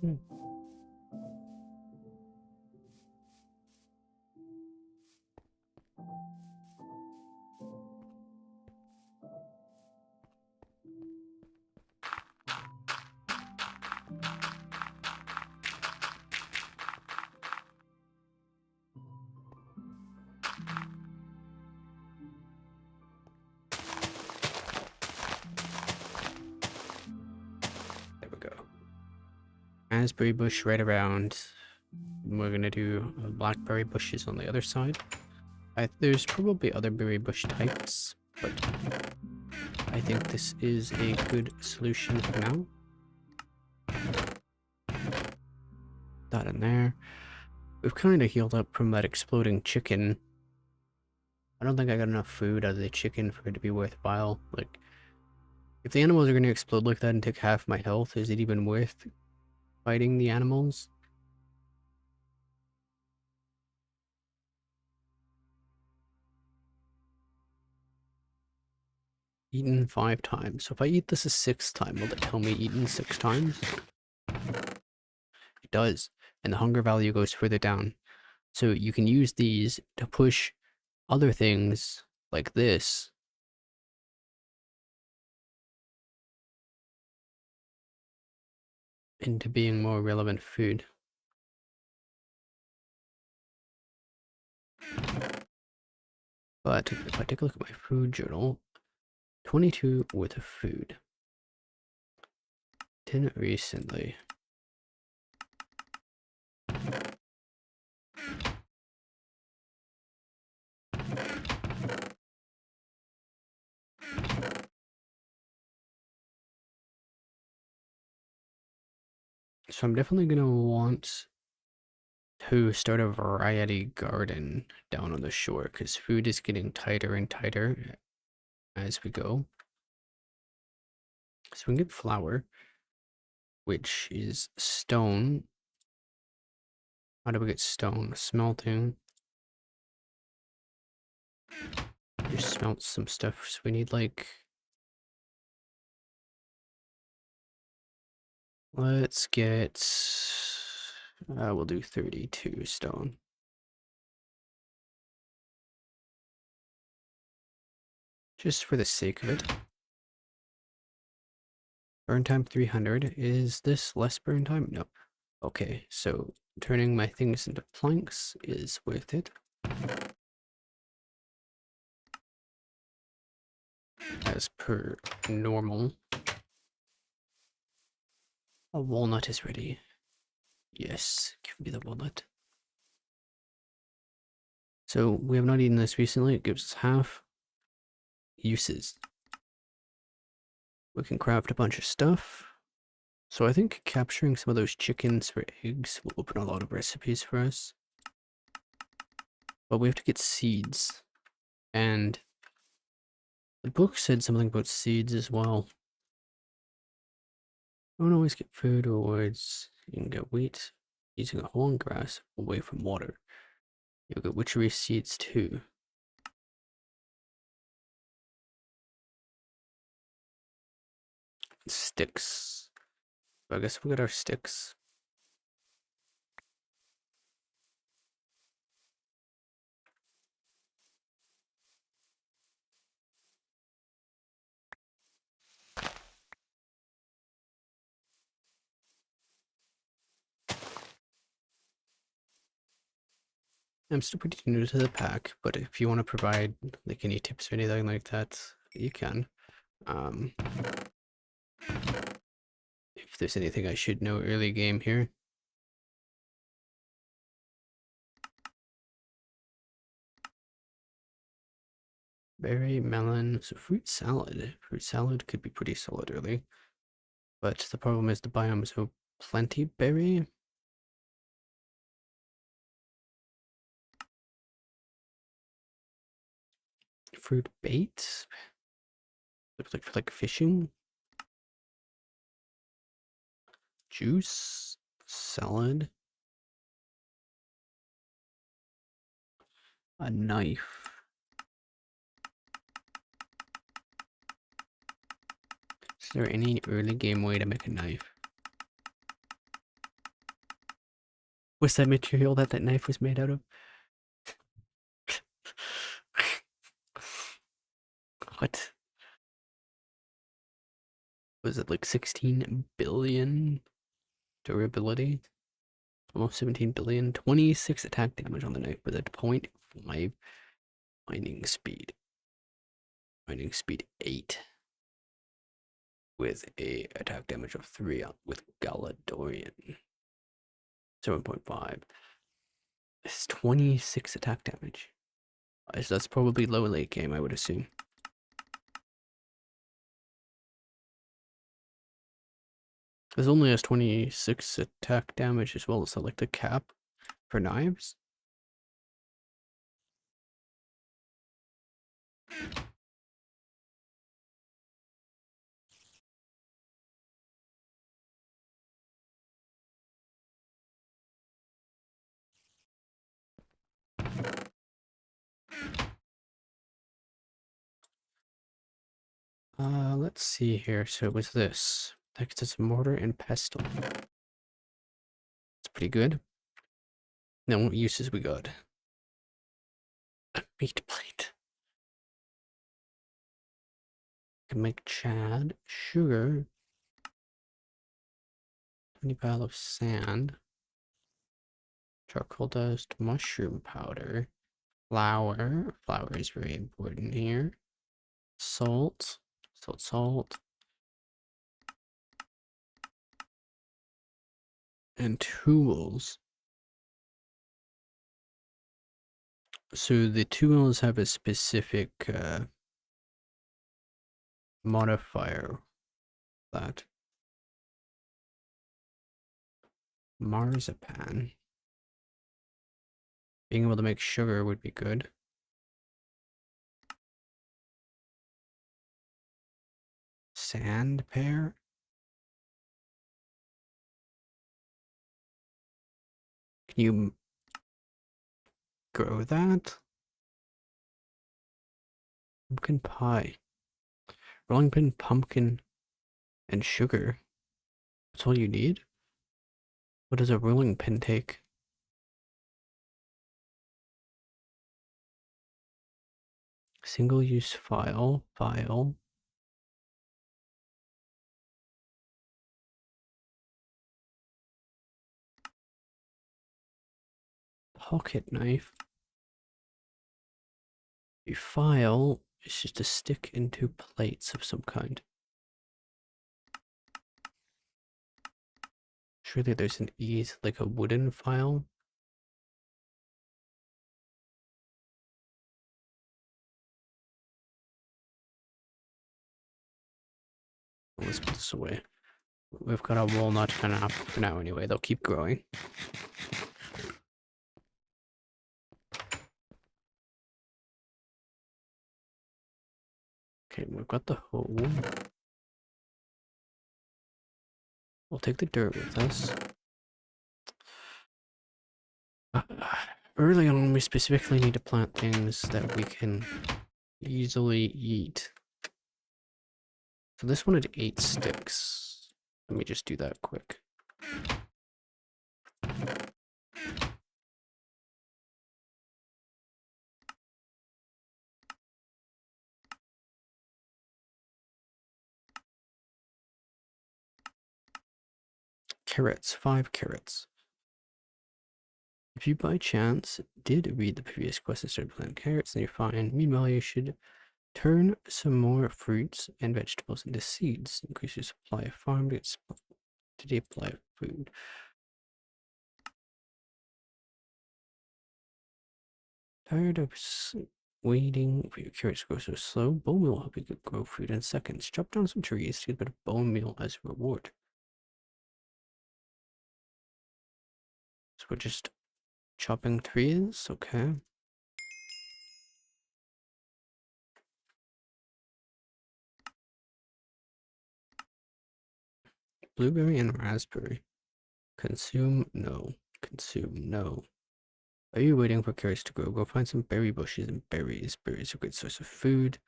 hmm, there we go. Raspberry bush right around. We're gonna do blackberry bushes on the other side. There's probably other berry bush types, but I think this is a good solution for now. That in there. We've kind of healed up from that exploding chicken. I don't think I got enough food out of the chicken for it to be worthwhile. Like, if the animals are going to explode like that and take half my health, is it even worth fighting the animals? Eaten 5 times. So if I eat this a 6th time, will it tell me eaten 6 times? It does. And the hunger value goes further down. So you can use these to push other things like this into being more relevant food. But if I take a look at my food journal, 22 worth of food. 10 recently. So I'm definitely going to want to start a variety garden down on the shore because food is getting tighter and tighter as we go. So we can get flour, which is stone. How do we get stone? Smelting. Just smelt some stuff. So we need like, let's get, we'll do 32 stone. Just for the sake of it. Burn time 300. Is this less burn time? No. Okay, so turning my things into planks is worth it. As per normal. A walnut is ready. Yes, give me the walnut. So we have not eaten this recently. It gives us half. Uses. We can craft a bunch of stuff. So I think capturing some of those chickens for eggs will open a lot of recipes for us. But we have to get seeds. And the book said something about seeds as well. Don't always get food rewards. You can get wheat using a hole in grass away from water. You'll get witchery seeds too. Sticks. So I guess we got our sticks. I'm still pretty new to the pack, but if you want to provide like any tips or anything like that, you can. If there's anything I should know early game here. berry, melon, so fruit salad. Fruit salad could be pretty solid early. But the problem is the biome is so plenty berry. Fruit bait? Looks like for like fishing. Juice. Salad. A knife. Is there any early game way to make a knife? What's that material that knife was made out of? What? Was it like 16 billion durability? Almost 17 billion. 26 attack damage on the knife with a 0.5 mining speed. Mining speed 8. With a attack damage of 3 with Galadorian. 7.5. It's 26 attack damage. So that's probably low late game, I would assume. There's only has 26 attack damage as well, so like the cap for knives. Let's see here. So it was this. Texas mortar and pestle. It's pretty good. Now what uses we got? A meat plate. Can make chad, sugar, 20 pile of sand, charcoal dust, mushroom powder, flour. Flour is very important here. Salt, salt, and tools. So the tools have a specific modifier that marzipan. Being able to make sugar would be good. Sand pear. Can you grow that? Pumpkin pie. Rolling pin, pumpkin, and sugar. That's all you need? What does a rolling pin take? Single-use file. Pocket knife. A file is just a stick into plates of some kind. Surely there's an ease, like a wooden file. Let's put this away. We've got a walnut and an apple for now anyway. They'll keep growing. Okay, we've got the hole. We'll take the dirt with us. Early on, we specifically need to plant things that we can easily eat. So this one had 8 sticks. Let me just do that quick. Carrots, 5 carrots. If you by chance did read the previous quest and started planting carrots, then you're fine. Meanwhile, you should turn some more fruits and vegetables into seeds. Increase your supply of farm to get supply of food. Tired of Waiting for your carrots to grow so slow. Bone meal will help you grow food in seconds. Chop down some trees to get a bit of bone meal as a reward. So we're just chopping trees, okay. Blueberry and raspberry. Consume, no. Consume, no. Are you waiting for carrots to grow? Go find some berry bushes and berries. Berries are a good source of food.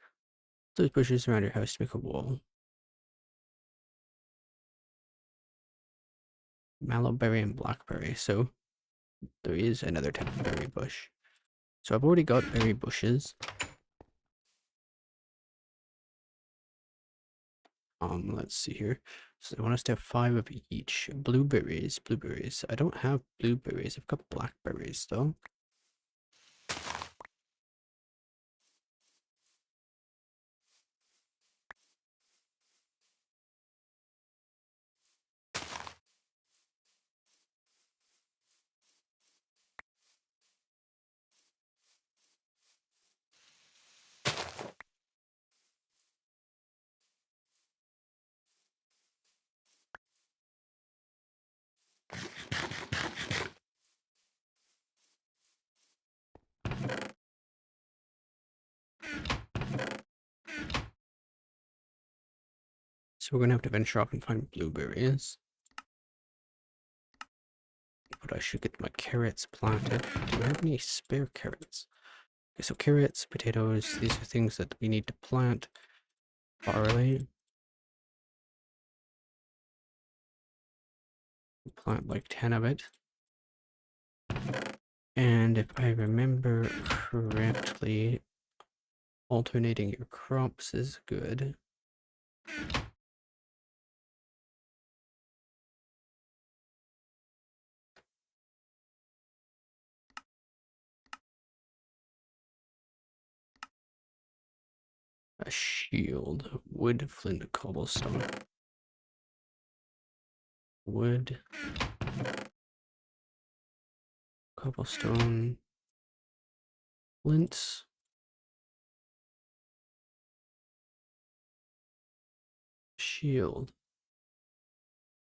Those bushes around your house to make a wall. Mallowberry and blackberry. So there is another type of berry bush. So I've already got berry bushes. Let's see here. So they want us to have 5 of each. Blueberries, blueberries. I don't have blueberries. I've got blackberries though. So we're gonna have to venture off and find blueberries. But I should get my carrots planted. Do I have any spare carrots? Okay, so carrots, potatoes, these are things that we need to plant. Barley. Plant like 10 of it. And if I remember correctly, alternating your crops is good. A shield. Wood, flint, cobblestone. Wood. Cobblestone. Flint. Shield.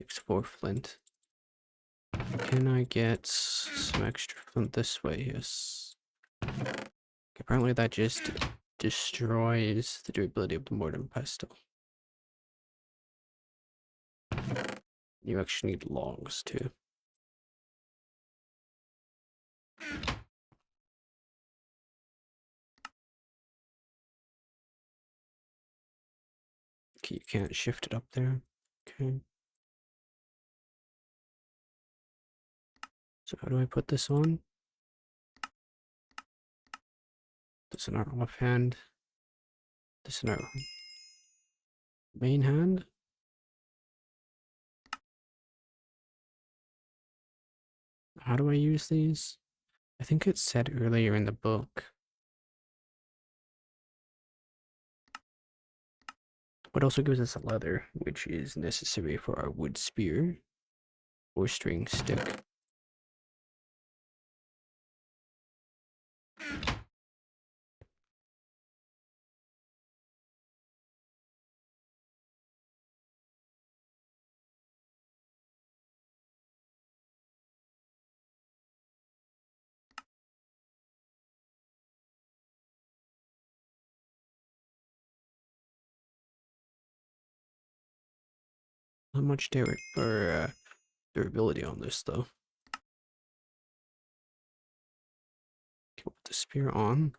6-4 flint. Can I get some extra flint this way? Yes. Apparently that just destroys the durability of the mortar and pestle. You actually need logs too. Okay, you can't shift it up there. Okay. So how do I put this on? This in our off hand. This in our main hand. How do I use these? I think it said earlier in the book. But also gives us a leather, which is necessary for our wood spear or string stick. Not much durability on this though. Put the spear on.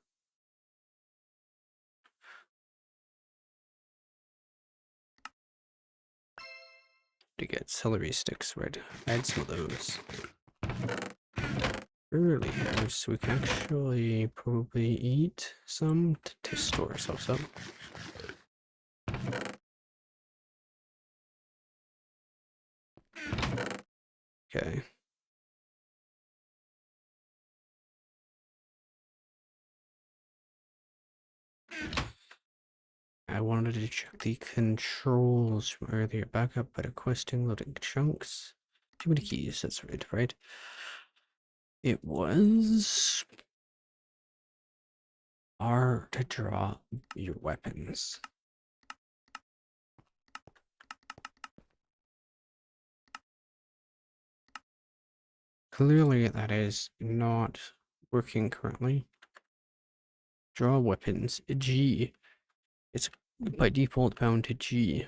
To get celery sticks, right? Add some of those. Earlier, so we can actually probably eat some to store ourselves up. Okay. I wanted to check the controls from earlier. Backup, better questing, loading chunks. Too many keys, that's right? It was are to draw your weapons. Clearly that is not working currently. Draw weapons, G. It's by default bound to G.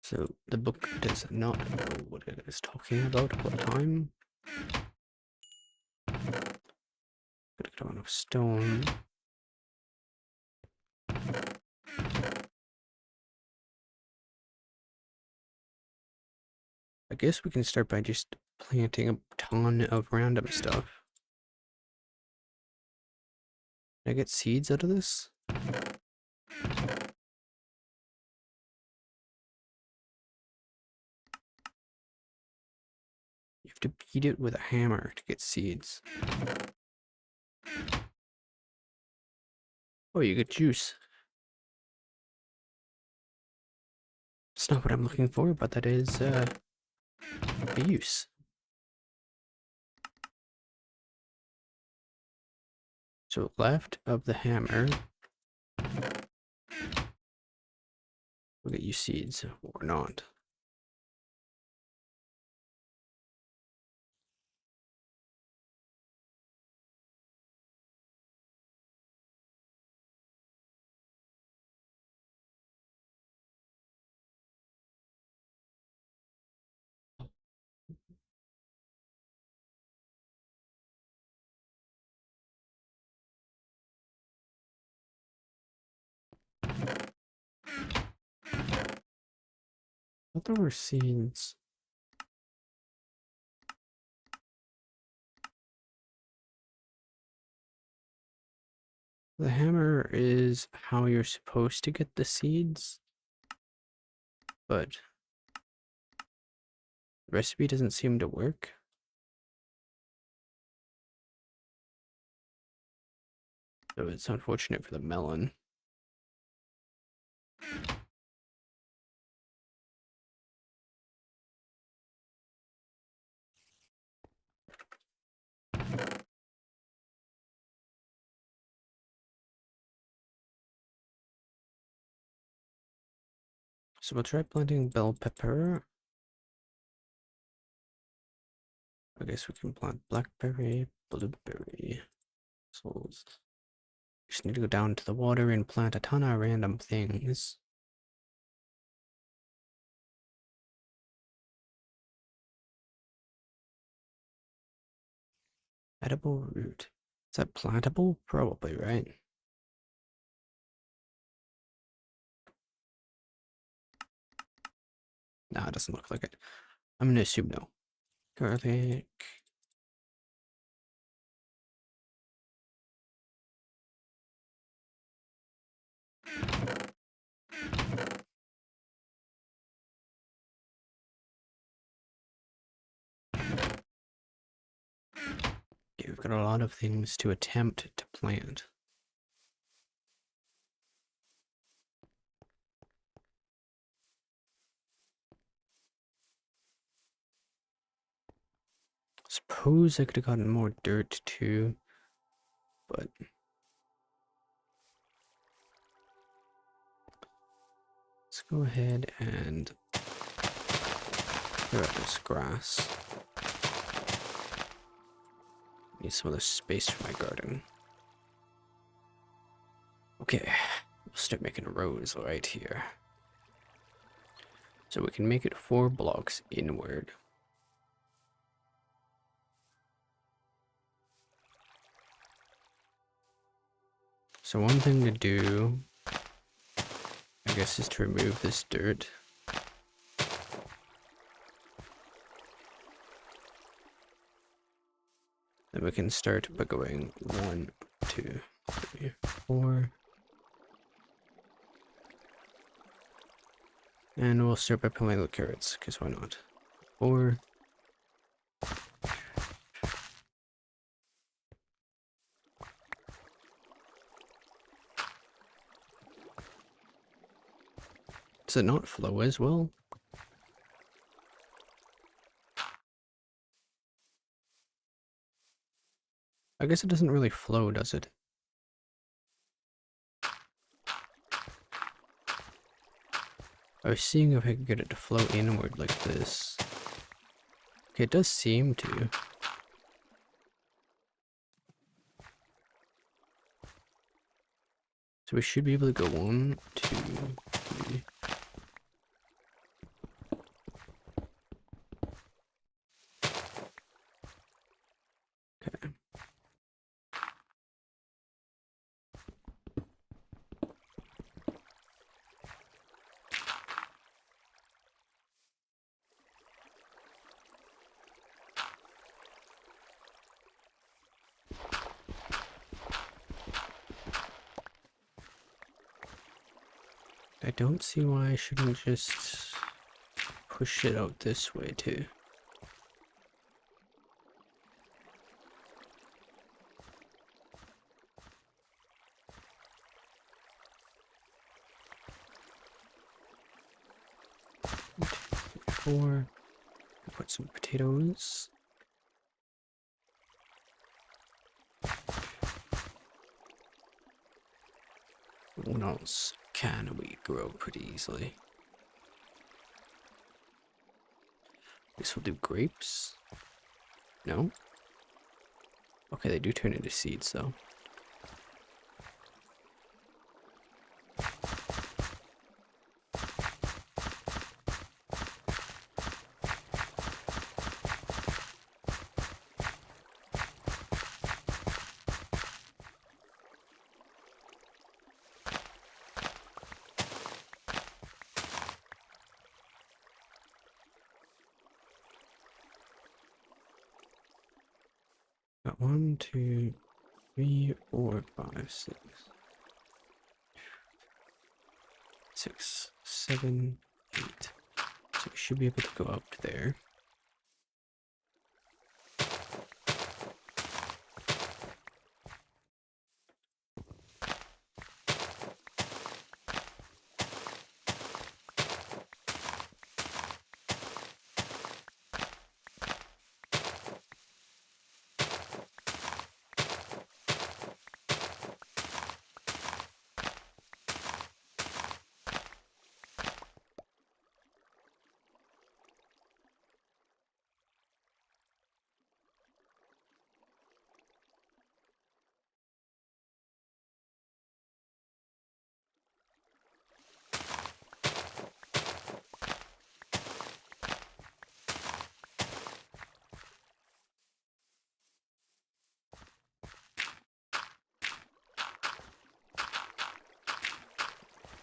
So the book does not know what it is talking about, what time. Gotta get on a stone. I guess we can start by just planting a ton of random stuff. Can I get seeds out of this? You have to beat it with a hammer to get seeds. Oh, you get juice. It's not what I'm looking for, but that is a use. So left of the hammer, we'll get you seeds, or not. I thought there were seeds. The hammer is how you're supposed to get the seeds, but the recipe doesn't seem to work. So it's unfortunate for the melon. So we'll try planting bell pepper. I guess we can plant blackberry, blueberry. So just need to go down to the water and plant a ton of random things. Edible root. Is that plantable? Probably, right? Nah, it doesn't look like it. I'm gonna assume no. Garlic. Okay, we've got a lot of things to attempt to plant. Suppose I could have gotten more dirt too, but let's go ahead and clear up this grass. Need some other space for my garden. Okay, we'll start making rows right here. So we can make it 4 blocks inward. So one thing to do, I guess, is to remove this dirt. Then we can start by going 1, 2, 3, 4. And we'll start by planting the carrots, because why not? 4. Does it not flow as well? I guess it doesn't really flow, does it? I was seeing if I could get it to flow inward like this. Okay, it does seem to. So we should be able to go 1, 2, 3. Okay. I don't see why I shouldn't just push it out this way too. One, 2, 3, 4. Put some potatoes. What else can we grow pretty easily? This will do grapes. No? Okay, they do turn into seeds though. Got 1, 2, 3, 4, 5, 6. 6, 7, 8. So we should be able to go up there.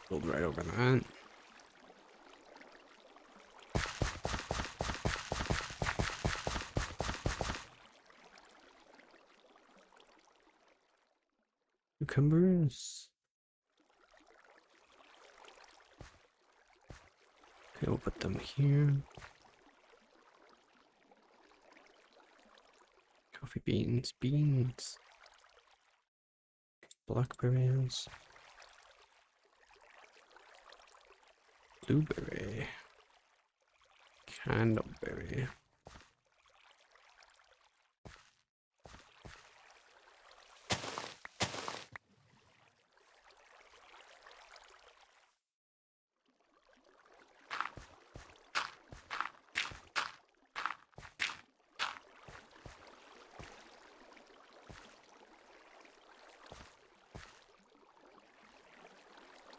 Build right over that. Cucumbers. Okay, we'll put them here. Coffee beans, beans. Blackberries. Blueberry. Candleberry.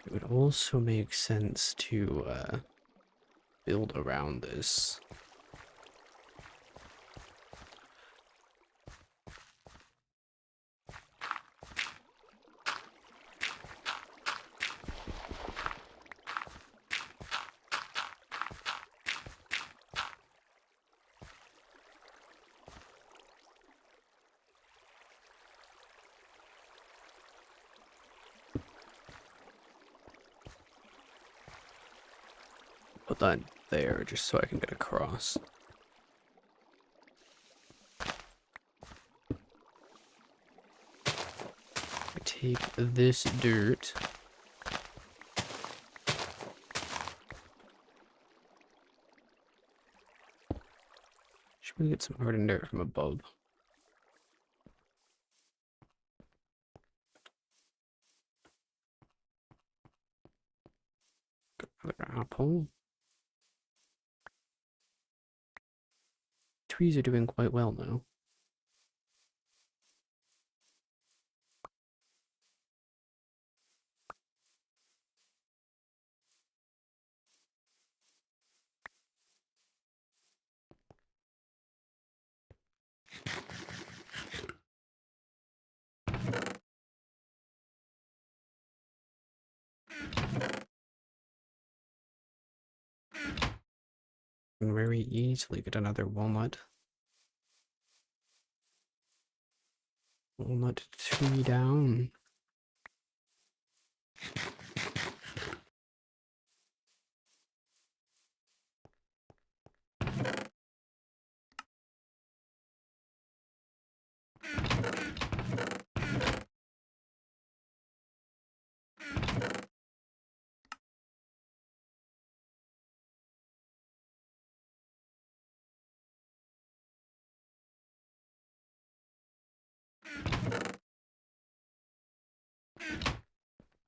It would also make sense to build around this. Put that there just so I can get across. I take this dirt. Let's get some hardened dirt from above. Another apple. Trees are doing quite well now. Can very easily get another walnut. Walnut tree down.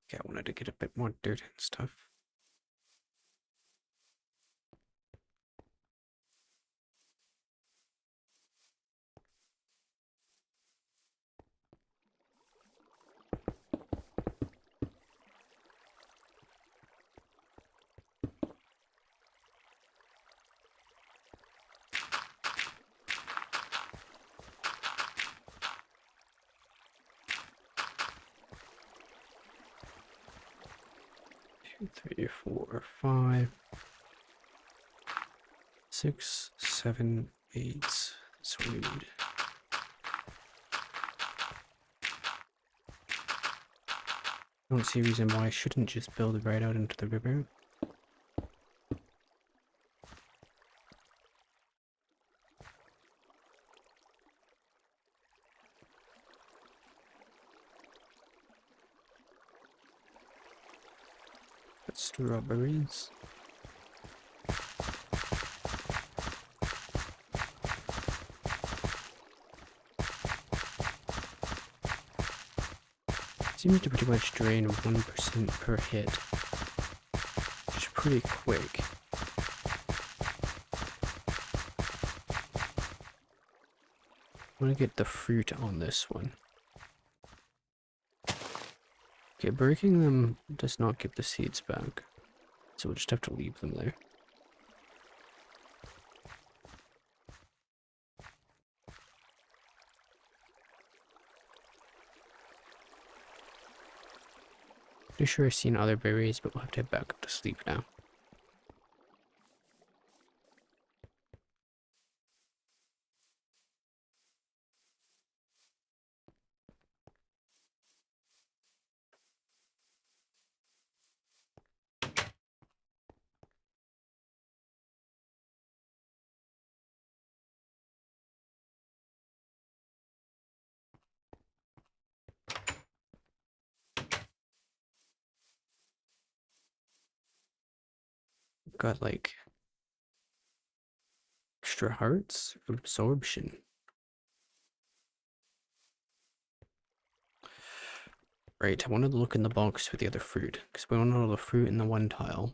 Okay, I wanted to get a bit more dirt and stuff. Two, 3, 4, 5, 6, 7, 8. That's what we need. I don't see a reason why I shouldn't just build it right out into the river. Got strawberries. Seems to pretty much drain 1% per hit, which is pretty quick. I want to get the fruit on this one. Okay, breaking them does not give the seeds back, so we'll just have to leave them there. Pretty sure I've seen other berries, but we'll have to head back up to sleep now. We've got like extra hearts, absorption. Right, I wanted to look in the box for the other fruit, because we want all the fruit in the one tile.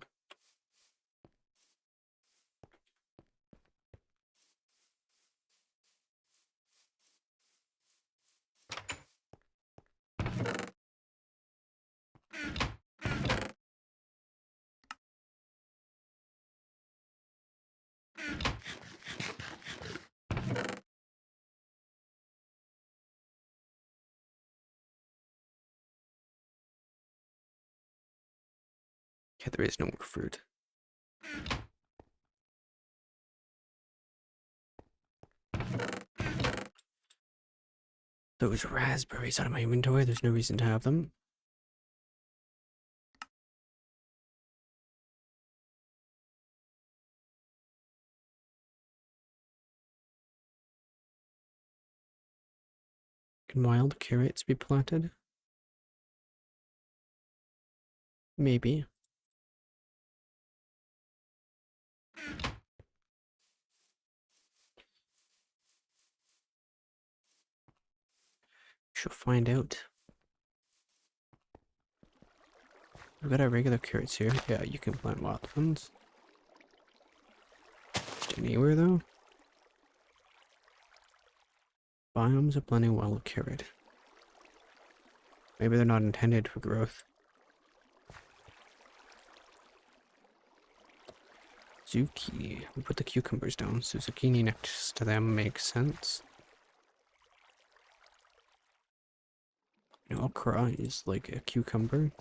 Okay, there is no more fruit. Those raspberries out of my inventory, there's no reason to have them. Can wild carrots be planted? Maybe. She'll find out. We've got our regular carrots here. Yeah, you can plant wild ones. Just anywhere though. Biomes are planting wild carrot. Maybe they're not intended for growth. Zucchini. We put the cucumbers down, so zucchini next to them makes sense. Okra is like a cucumber.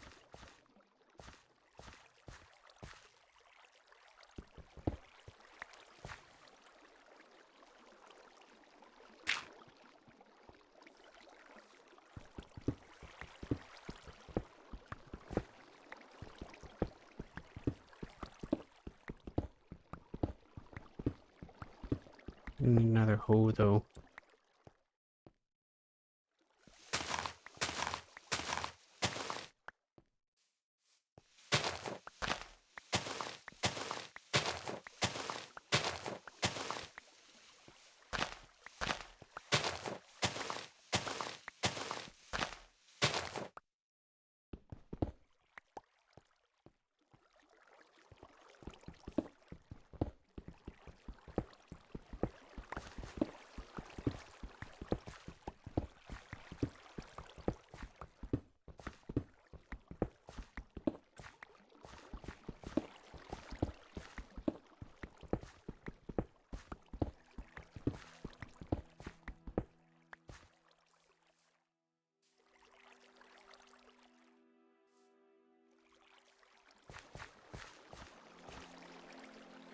Need another hoe though.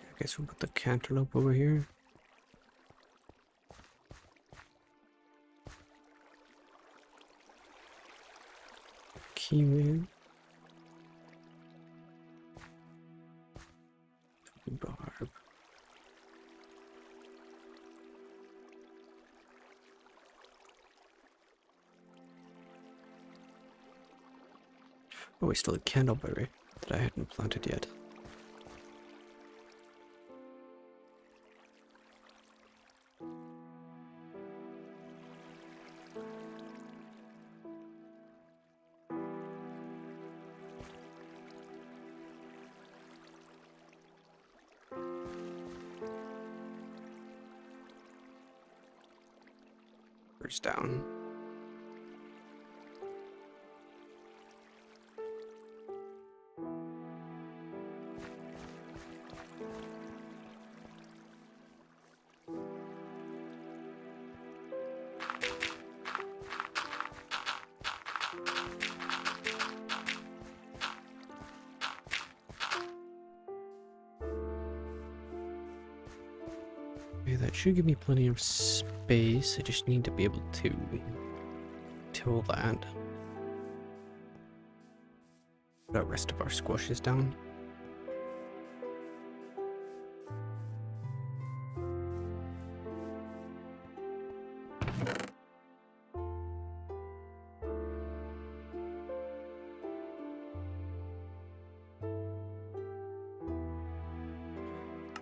I guess we'll put the cantaloupe over here. Kiwi. Barb. Oh, we still have candleberry that I hadn't planted yet. Down. Okay, that should give me plenty of space. I just need to be able to till that. The rest of our squashes down.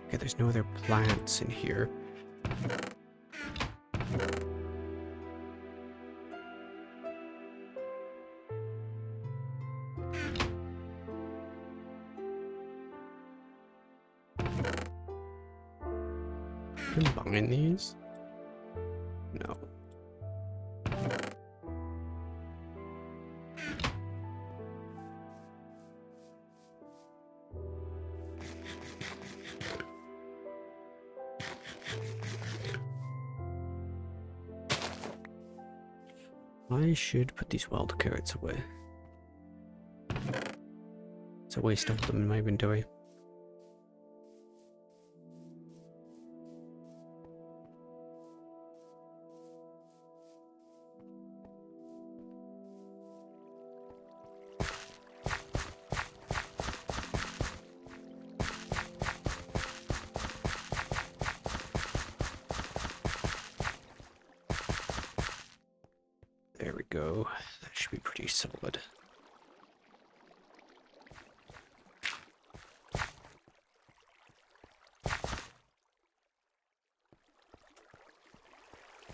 Okay, there's no other plants in here. Combine these? No. I should put these wild carrots away. It's a waste of them in my inventory. There we go. That should be pretty solid.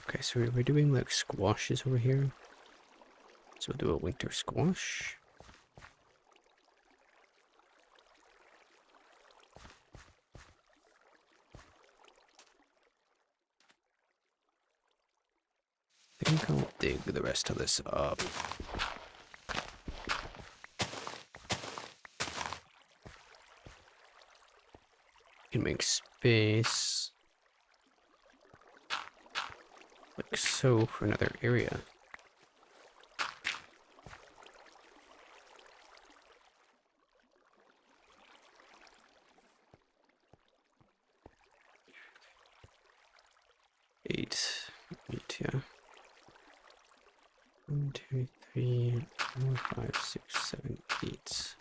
Okay, so we're doing like squashes over here. So we'll do a winter squash. I think I'll dig the rest of this up. Can make space like so for another area. Eight, yeah. 1, 2, 3, 4, 5, 6, 7, 8.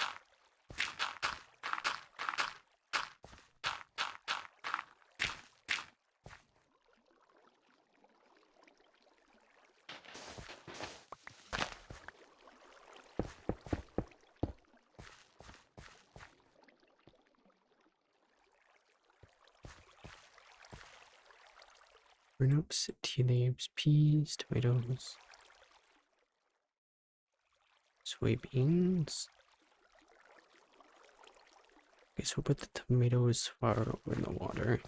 Turnips, tea leaves, peas, tomatoes, soybeans. Okay, so we'll put the tomatoes far over in the water.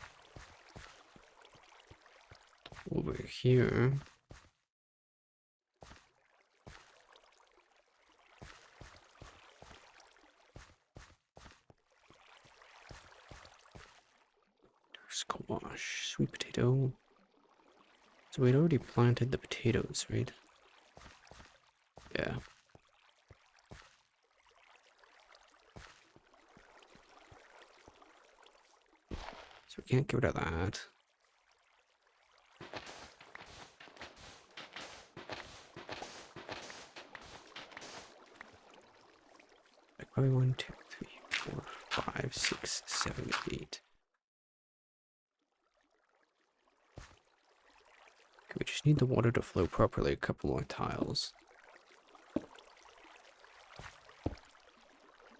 Over here. Squash, sweet potato. So we'd already planted the potatoes, right? Yeah. So we can't get rid of that. Like probably 1, 2, 3, 4, 5, 6, 7, 8. Okay, we just need the water to flow properly. A couple more tiles.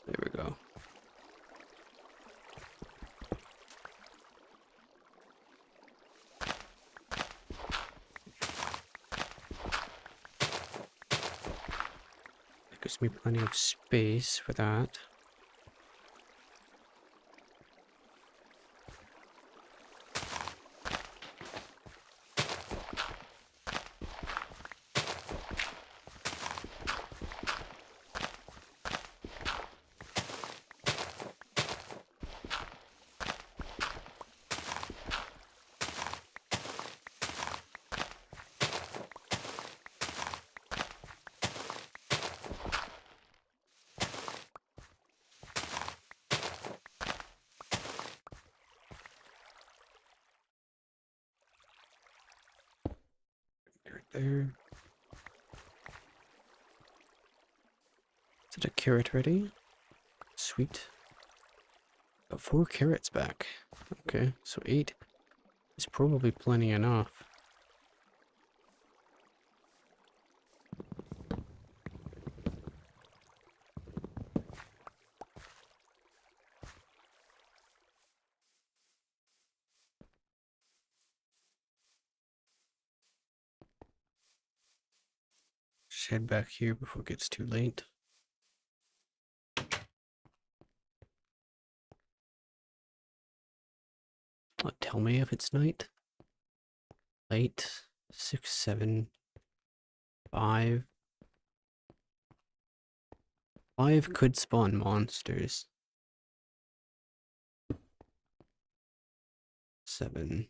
There we go. That gives me plenty of space for that. Right there. Is it a carrot ready? Sweet. Got 4 carrots back. Okay, so 8 is probably plenty enough. Just head back here before it gets too late. Tell me if it's night. Late. 6, 7, 5. 5 could spawn monsters. 7.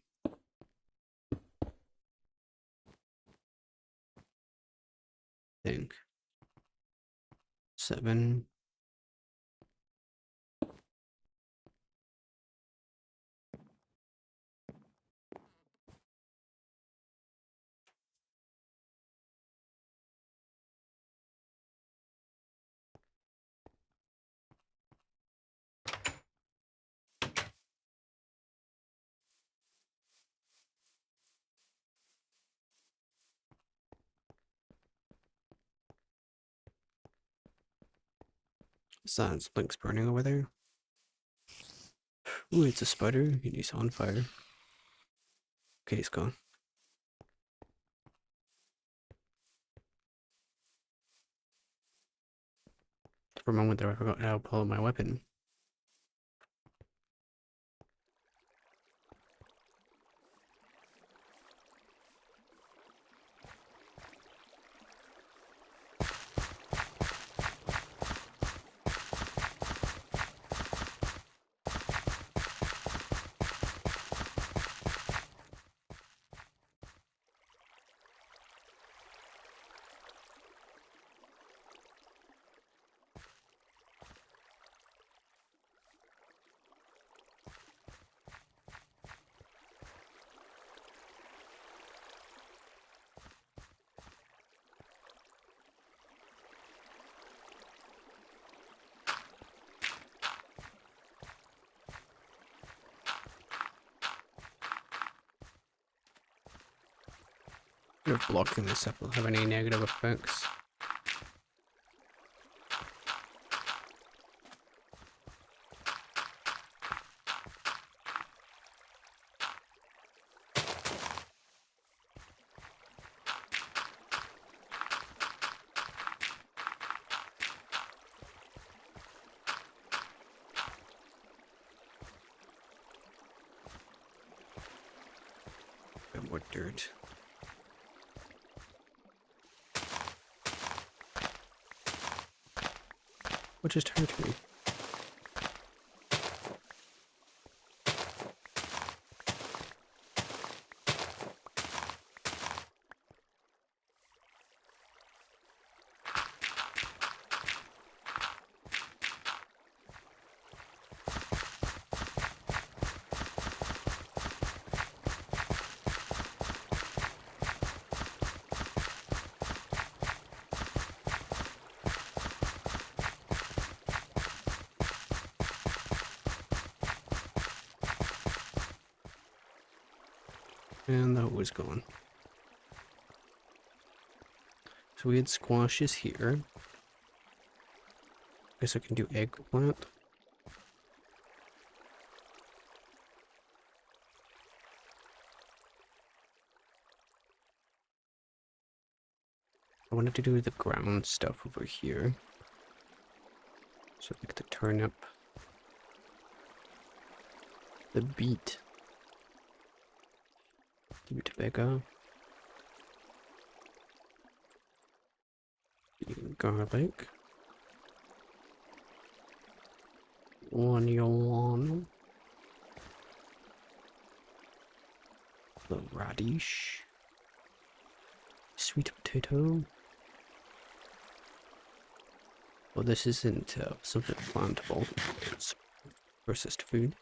Think. 7. Something's burning over there. Ooh, it's a spider and he's on fire. Okay, he's gone. For a moment there, I forgot how to pull out my weapon. If blocking this up will have any negative effects. Bit more dirt. What just hurt me? And that was gone. So we had squashes here. Guess I can do eggplant. I wanted to do the ground stuff over here. So like the turnip. The beet. The rutabaga. Garlic. Onion. The radish. Sweet potato. Well, this isn't something plantable. It's processed food.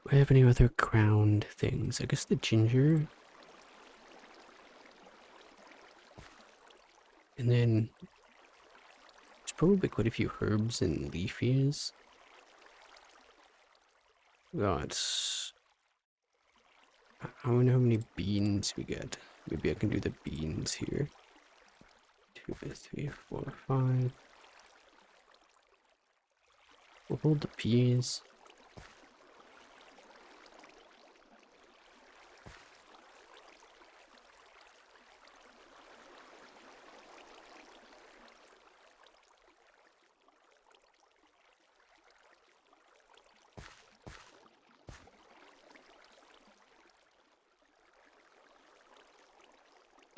Do I have any other ground things? I guess the ginger. And then there's probably quite a few herbs and leafies. God, I don't know how many beans we get. Maybe I can do the beans here. 2, 3, 4, 5. We'll hold the peas.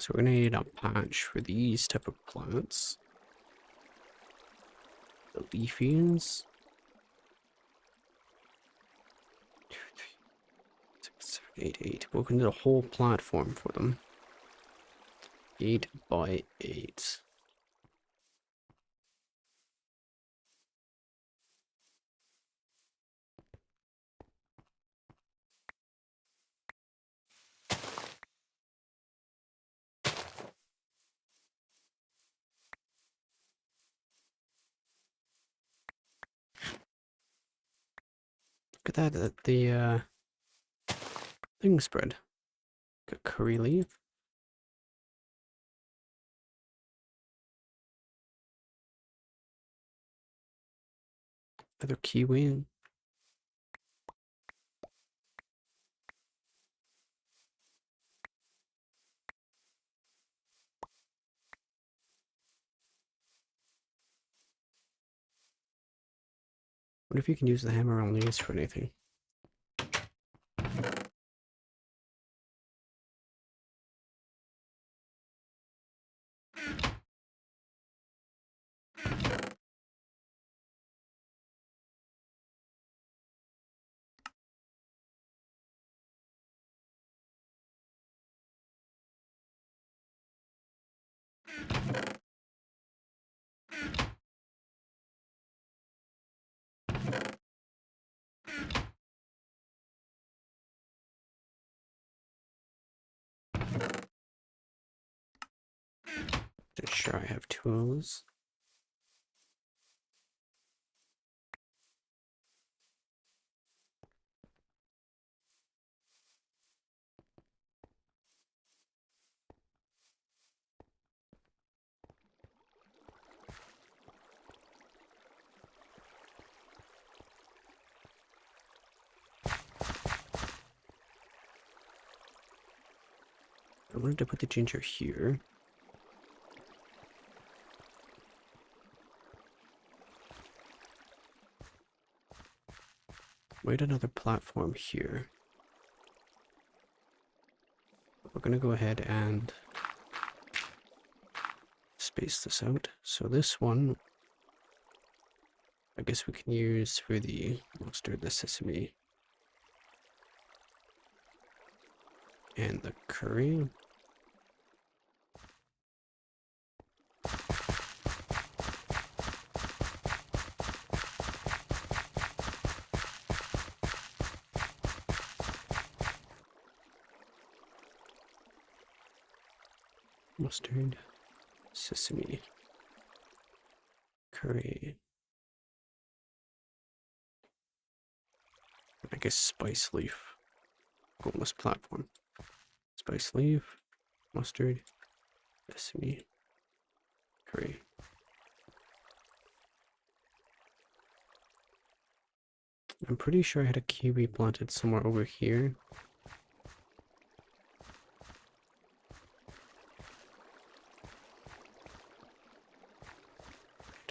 So we're gonna need a patch for these type of plants. The leafies. 2, 3, 6, 7, 8, 8. We're gonna need a whole platform for them. 8 by 8. Look at that, the thing spread. Got curry leaf. Another kiwi. What if you can use the hammer on these for anything? Just sure I have tools. I wanted to put the ginger here. Wait, another platform here. We're gonna go ahead and space this out. So this one, I guess we can use for the mustard, the sesame, and the curry. Mustard, sesame, curry. I guess spice leaf. Go on this platform. Spice leaf, mustard, sesame, curry. I'm pretty sure I had a kiwi planted somewhere over here.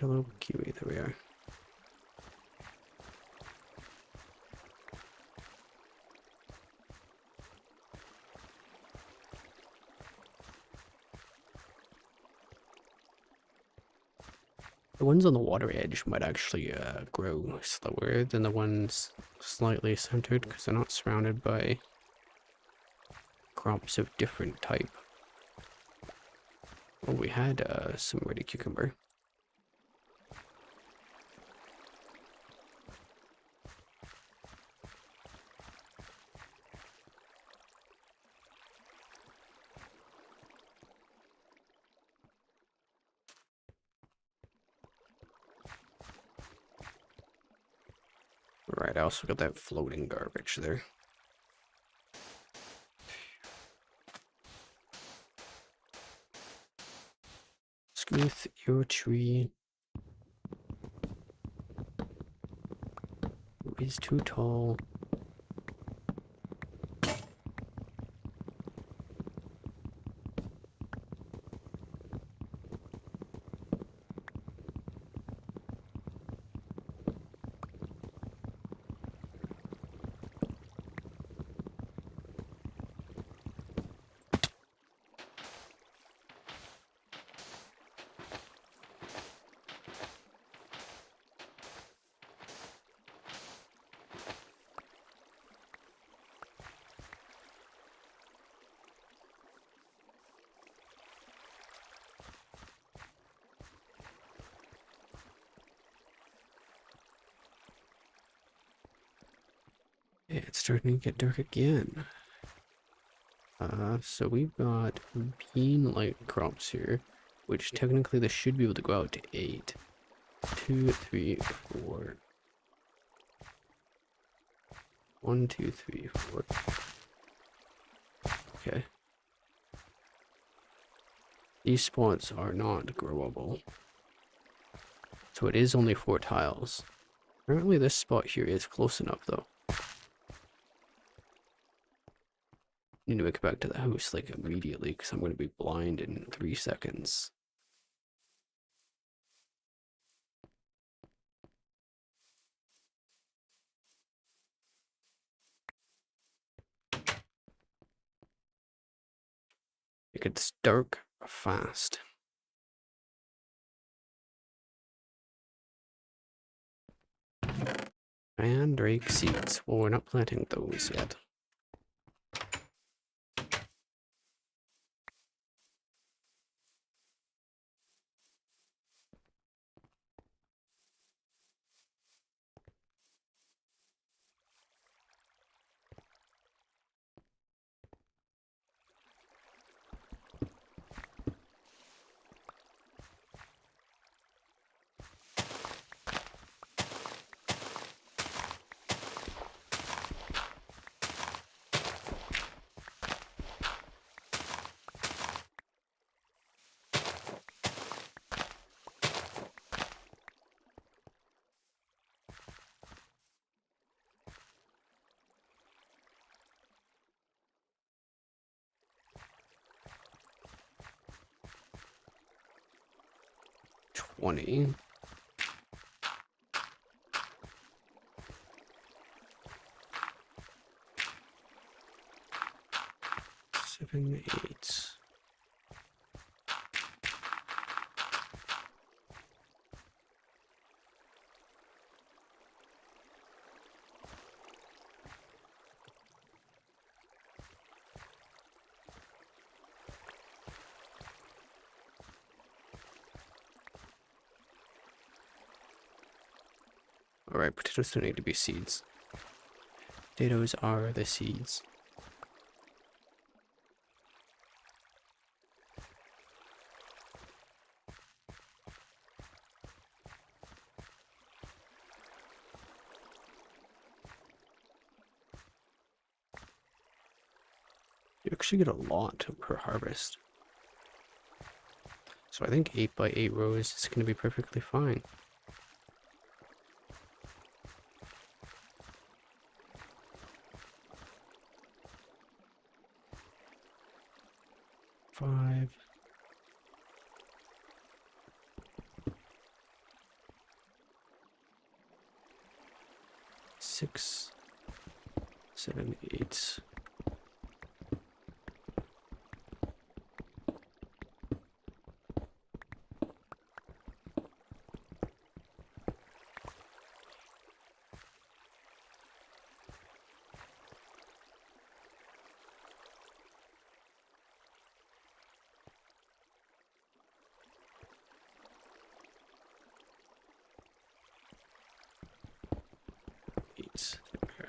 Hello, kiwi, there we are. The ones on the water edge might actually grow slower than the ones slightly centered because they're not surrounded by crops of different type. Well, we had some ready cucumber. Right, I also got that floating garbage there. Smooth your tree. Is too tall. Yeah, it's starting to get dark again. So we've got bean-like crops here, which technically this should be able to go out to 8. 2, 3, 4. 1, 2, 3, 4. Okay. These spots are not growable. So it is only 4 tiles. Apparently this spot here is close enough though. Need to make it back to the house like immediately because I'm going to be blind in 3 seconds. It gets dark fast. Mandrake seeds. Well, we're not planting those yet. $20. 7, 8. Alright, potatoes don't need to be seeds. Potatoes are the seeds. You actually get a lot per harvest. So I think 8 by 8 rows is going to be perfectly fine. Five. 6, 7, 8. There.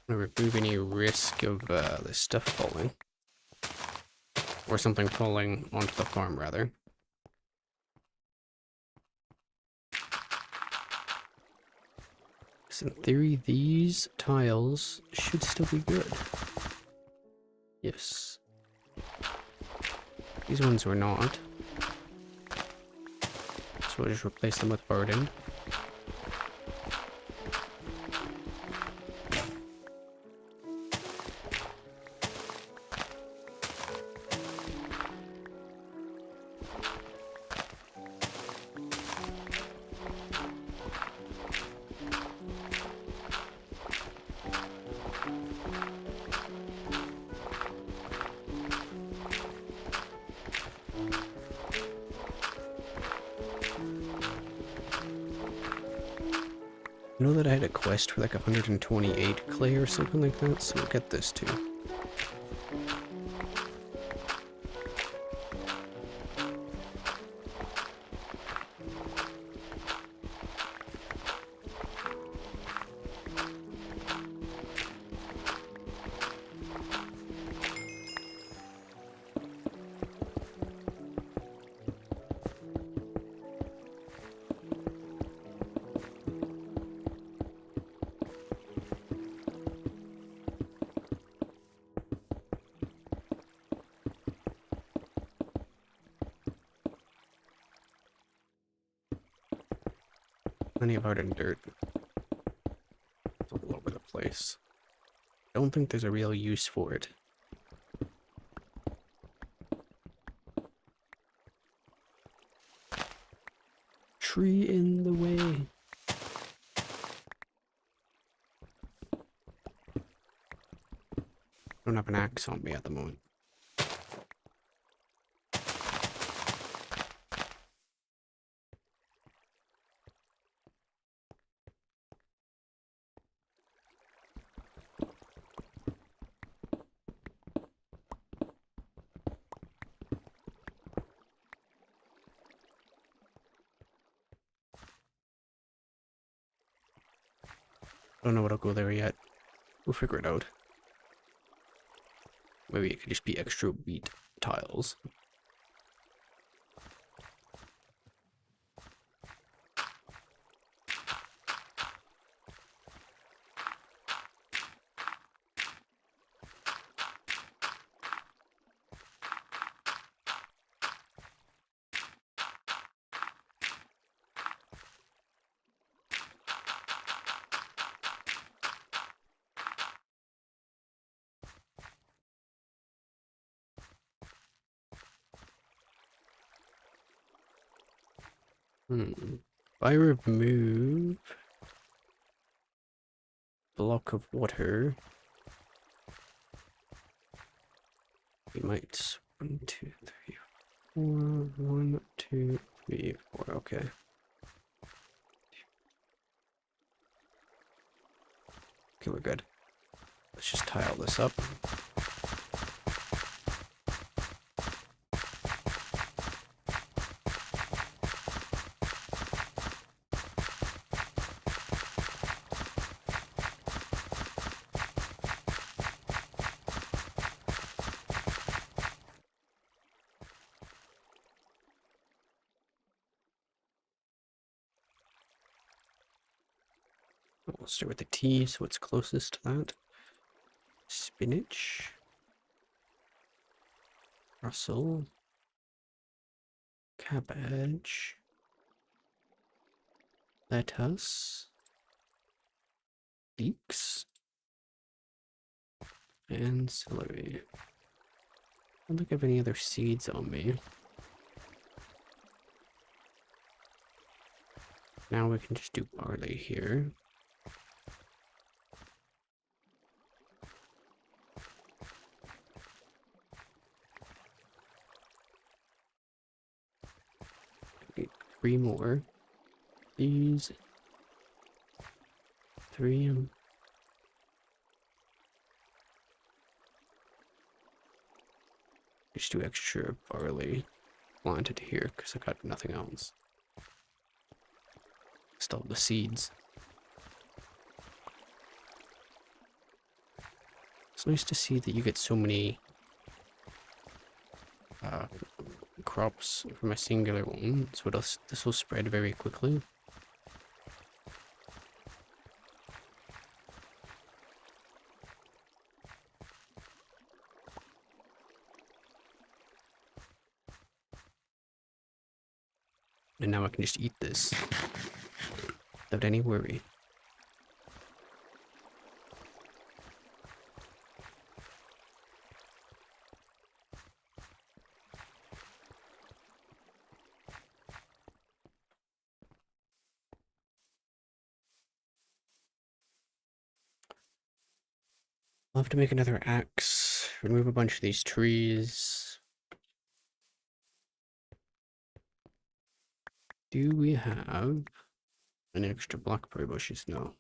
I'm gonna remove any risk of this stuff falling. Or something falling onto the farm, rather. So in theory, these tiles should still be good. Yes. These ones were not. So we'll just replace them with burdened. I know that I had a quest for like 128 clay or something like that, so we'll get this too. Plenty of hardened dirt. It's all over the place. Don't think there's a real use for it. Tree in the way. I don't have an axe on me at the moment. I don't know what'll go there yet. We'll figure it out. Maybe it could just be extra wheat tiles. If I remove block of water, we might 1, 2, 3, 4. 1, 2, 3, 4. Okay. Okay, we're good. Let's just tile this up. We'll start with the T, so it's closest to that. Spinach. Brussels. Cabbage. Lettuce. Leeks. And celery. I don't think I have any other seeds on me. Now we can just do barley here. Get 3 more. These 3. Just do extra barley planted here because I got nothing else. Still have the seeds. It's nice to see that you get so many crops from a singular one, so this will spread very quickly. And now I can just eat this without any worry. I'll have to make another axe, remove a bunch of these trees. Do we have an extra blackberry bushes? No.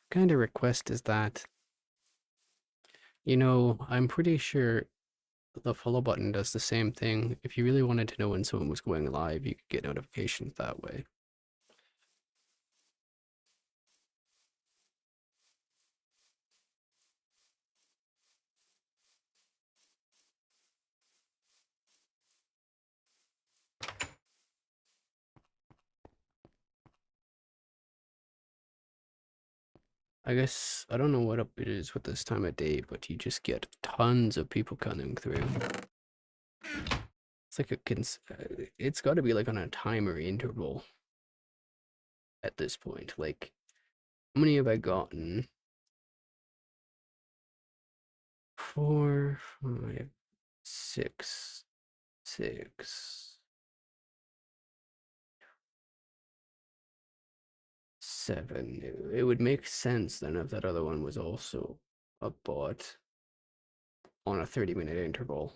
Kind of request is that, you know, I'm pretty sure the follow button does the same thing. If you really wanted to know when someone was going live, you could get notifications that way. I guess I don't know what up it is with this time of day, but you just get tons of people coming through. It's like it's got to be like on a timer interval at this point. Like, how many have I gotten? 4, 5, 6, 6, 7. It would make sense then if that other one was also a bot on a 30-minute interval.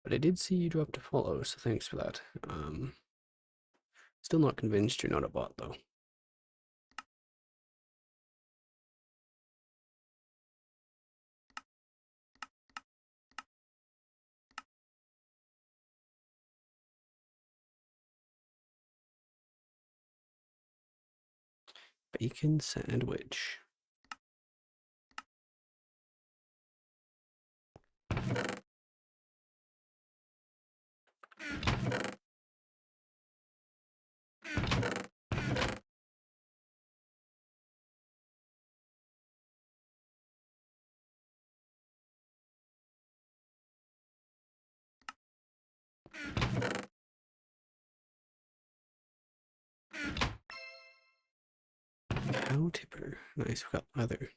But I did see you drop to follow, so thanks for that. Still not convinced you're not a bot though. Bacon sandwich. Cow tipper. Nice, we got leather.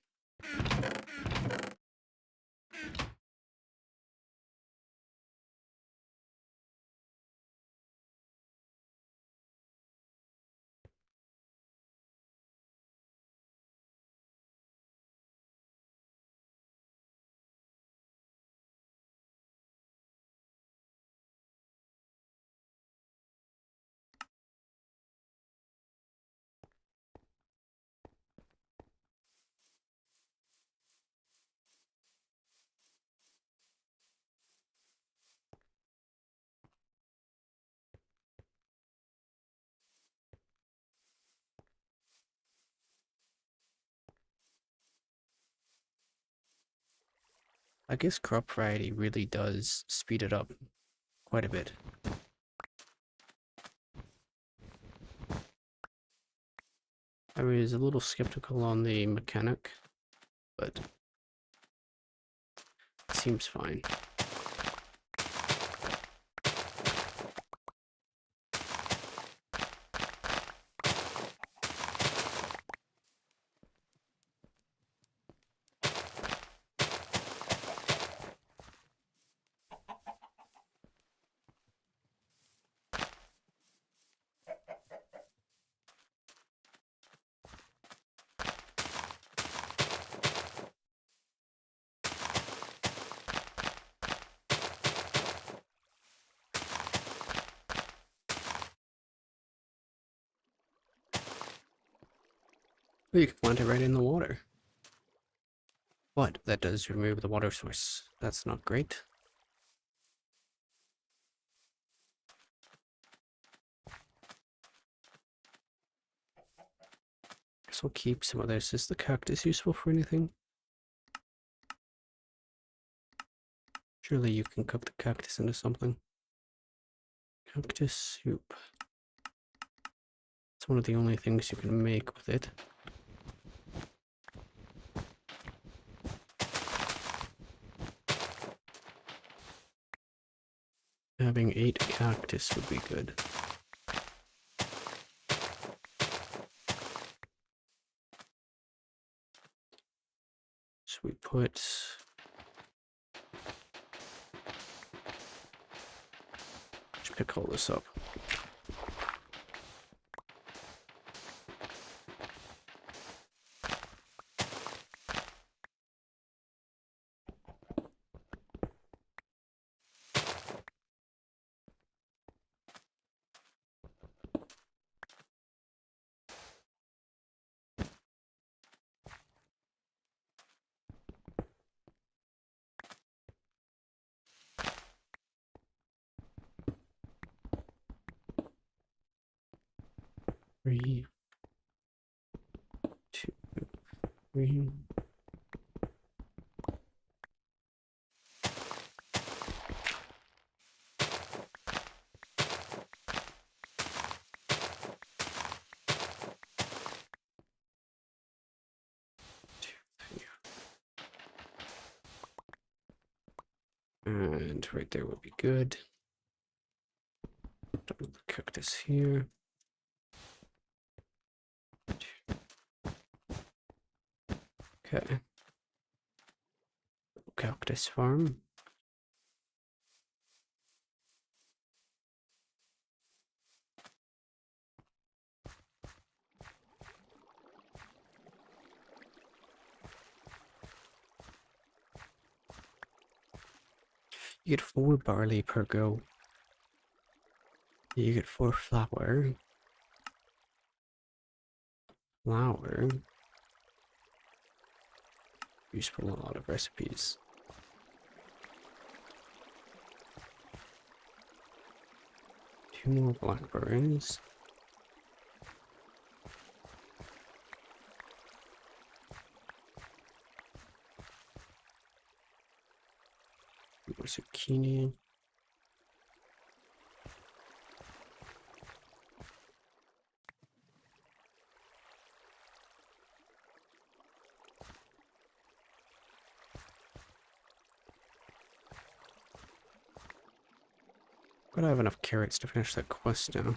I guess crop variety really does speed it up quite a bit. I was a little skeptical on the mechanic, but it seems fine. Oh, you can plant it right in the water. But that does remove the water source. That's not great. Guess we'll keep some of this. Is the cactus useful for anything? Surely you can cook the cactus into something. Cactus soup. It's one of the only things you can make with it. Having 8 cactus would be good. So we put... Let's pick all this up. 3, 2, 3. And right there would be good. Double cook this here. Okay. Cactus farm. You get 4 barley per go. You get 4 flour. Flour. Useful in a lot of recipes. Two more blackberries. More zucchini. Gotta have enough carrots to finish that quest now.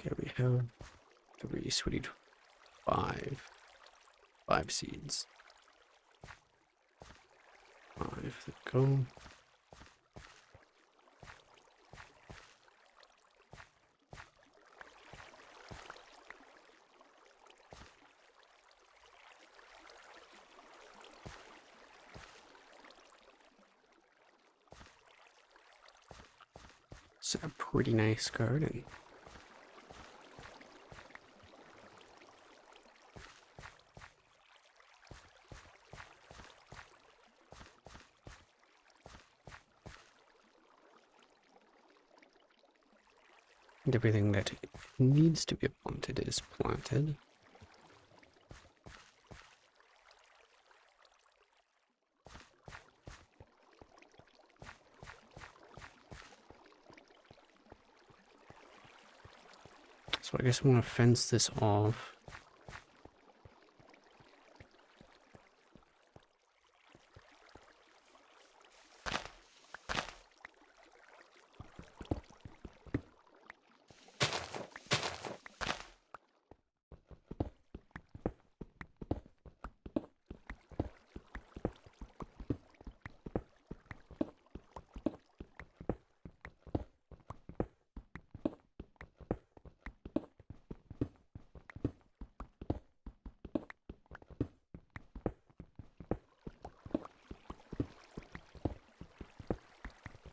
Okay, we have 3, so we need 5. 5 seeds. 5, there we go. It's a pretty nice garden. And everything that needs to be planted is planted. So I guess I'm gonna fence this off.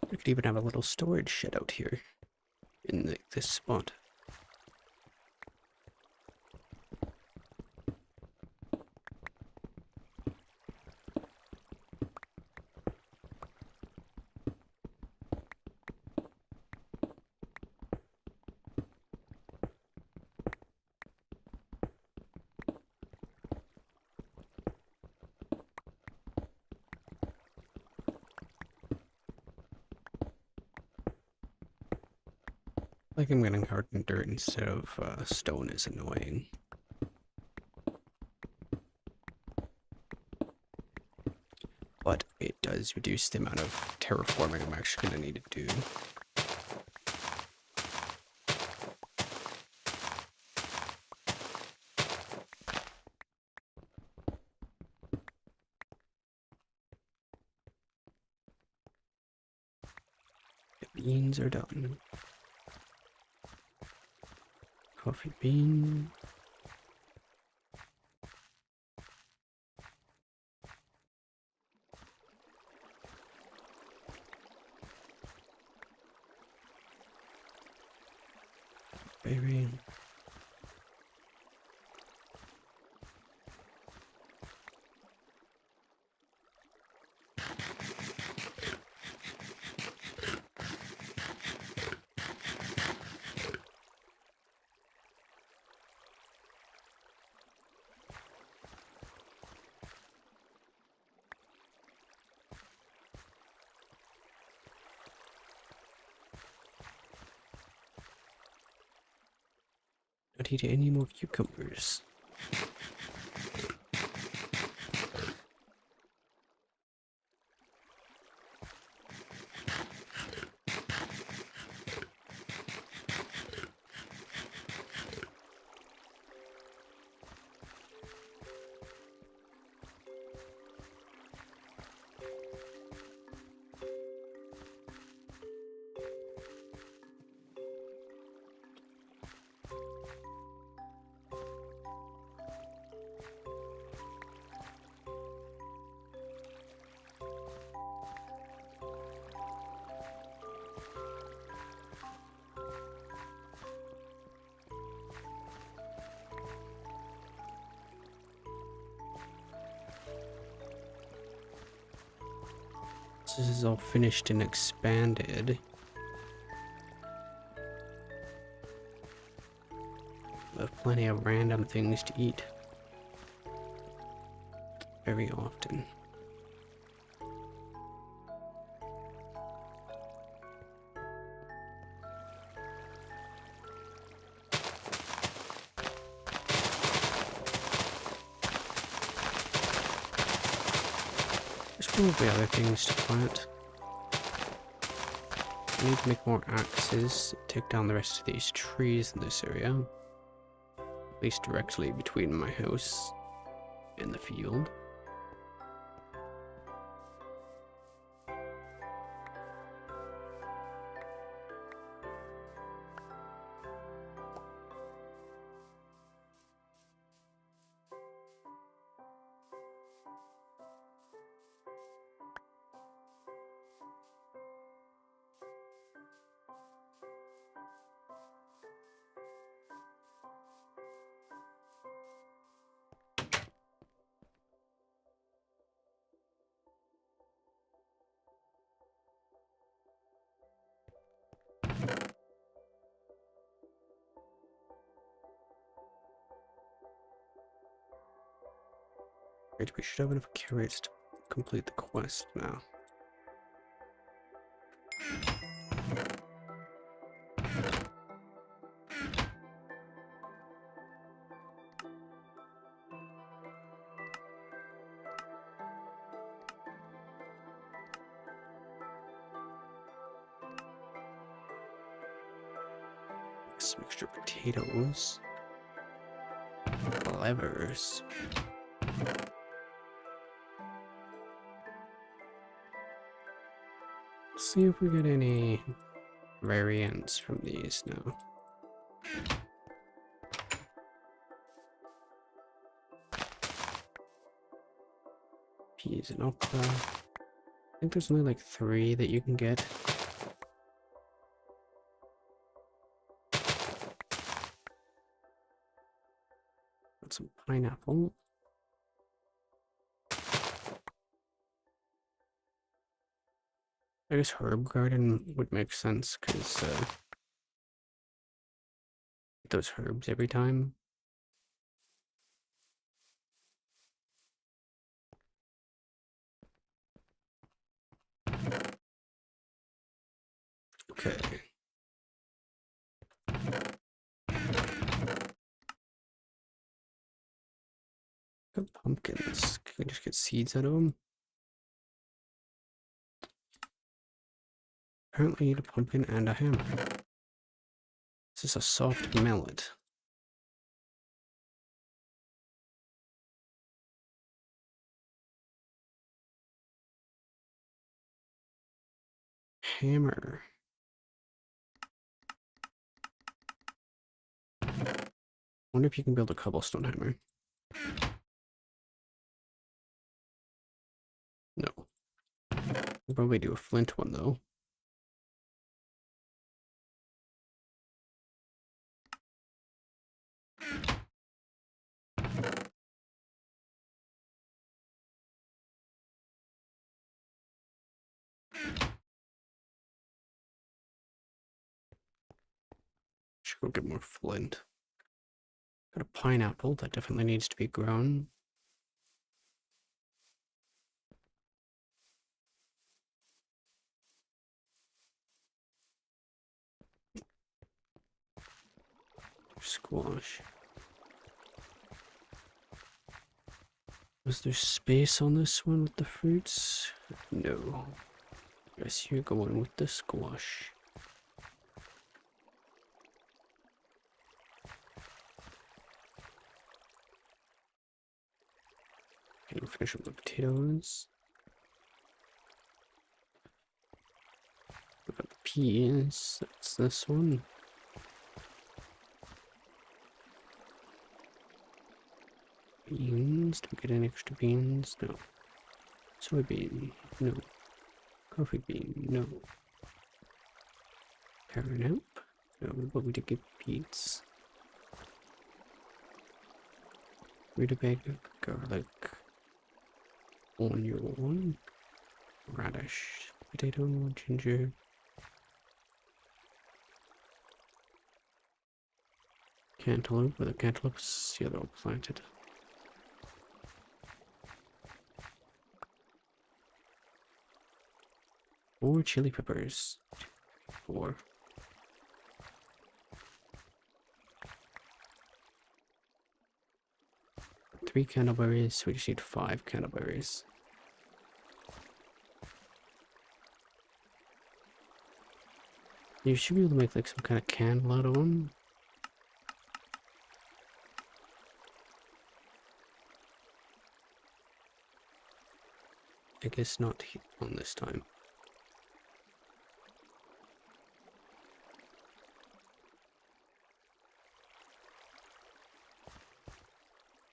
We could even have a little storage shed out here in this spot. Like I'm getting hardened dirt instead of stone is annoying. But it does reduce the amount of terraforming I'm actually going to need to do. The beans are done. Coffee bean. Berry. Don't eat any more cucumbers. This is all finished and expanded. I have plenty of random things to eat. Very often. There's probably other things to plant. I need to make more axes, take down the rest of these trees in this area. At least directly between my house and the field. Right, we should have enough carrots to complete the quest now. Some extra potatoes. Levers. Let's see if we get any variants from these now. Peas and okra. I think there's only like 3 that you can get. Got some pineapple. I guess herb garden would make sense because those herbs every time. Okay. Got pumpkins. Can we just get seeds out of them? Apparently need a pumpkin and a hammer. This is a soft mallet. Hammer. Wonder if you can build a cobblestone hammer. No. I'll probably do a flint one though. Should go get more flint. Got a pineapple that definitely needs to be grown. Squash. Was there space on this one with the fruits? No. Guess you're going with the squash. Okay, we'll finish up the potatoes. What about the peas? That's this one. Beans? Do we get any extra beans? No. Soybean? No. Coffee bean? No. Paranap? No, but we did get beets. Rutabaga, garlic, onion, radish, potato, ginger. Cantaloupe, but the cantaloupes, yeah, they're all planted. Four chili peppers. 4. Three candleberries, we just need 5 candleberries. You should be able to make like some kind of candle out of them. I guess not on this time.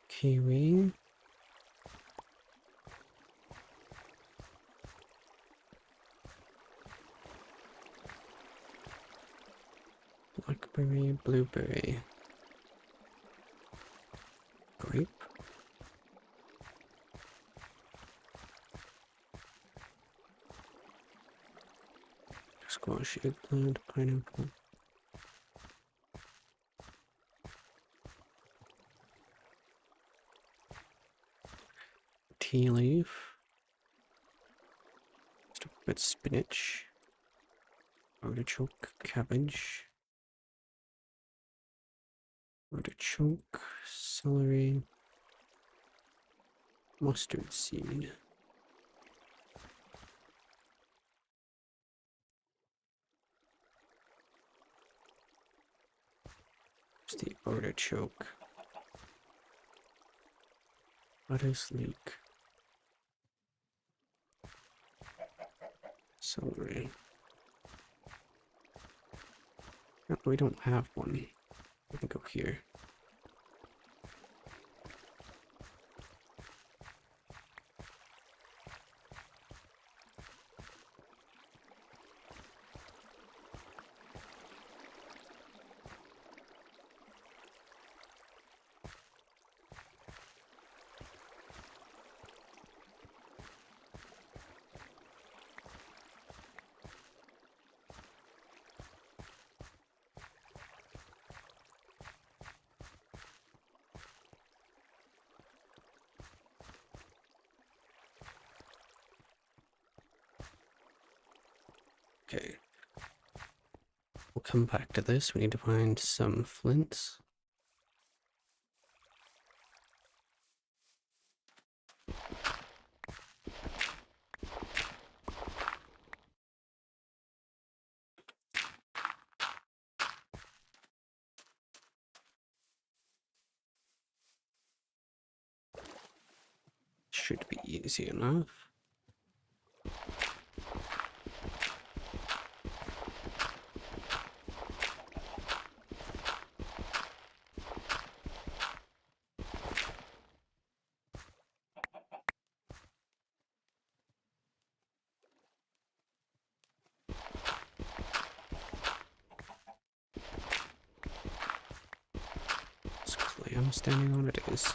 Kiwi. Blackberry, blueberry. Grape. Squash, eggplant, pineapple. Tea leaf. Stuff with spinach. Artichoke, cabbage. Artichoke, celery. Mustard seed. It's the artichoke. Lettuce leek. Celery. No, we don't have one. We can go here. Okay. We'll come back to this. We need to find some flints. Should be easy enough. This clay I'm standing on, it is.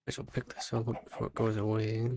I shall pick this up before it goes away.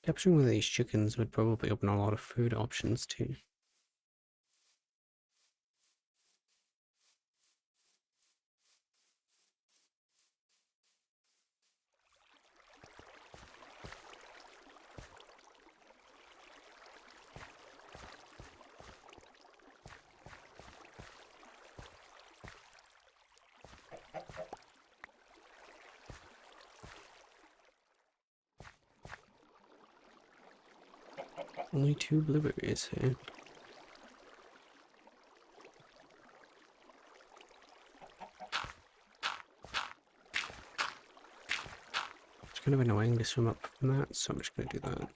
Capturing one of these chickens would probably open a lot of food options too. Only 2 blueberries here. It's kind of annoying to swim up from that, so I'm just gonna do that.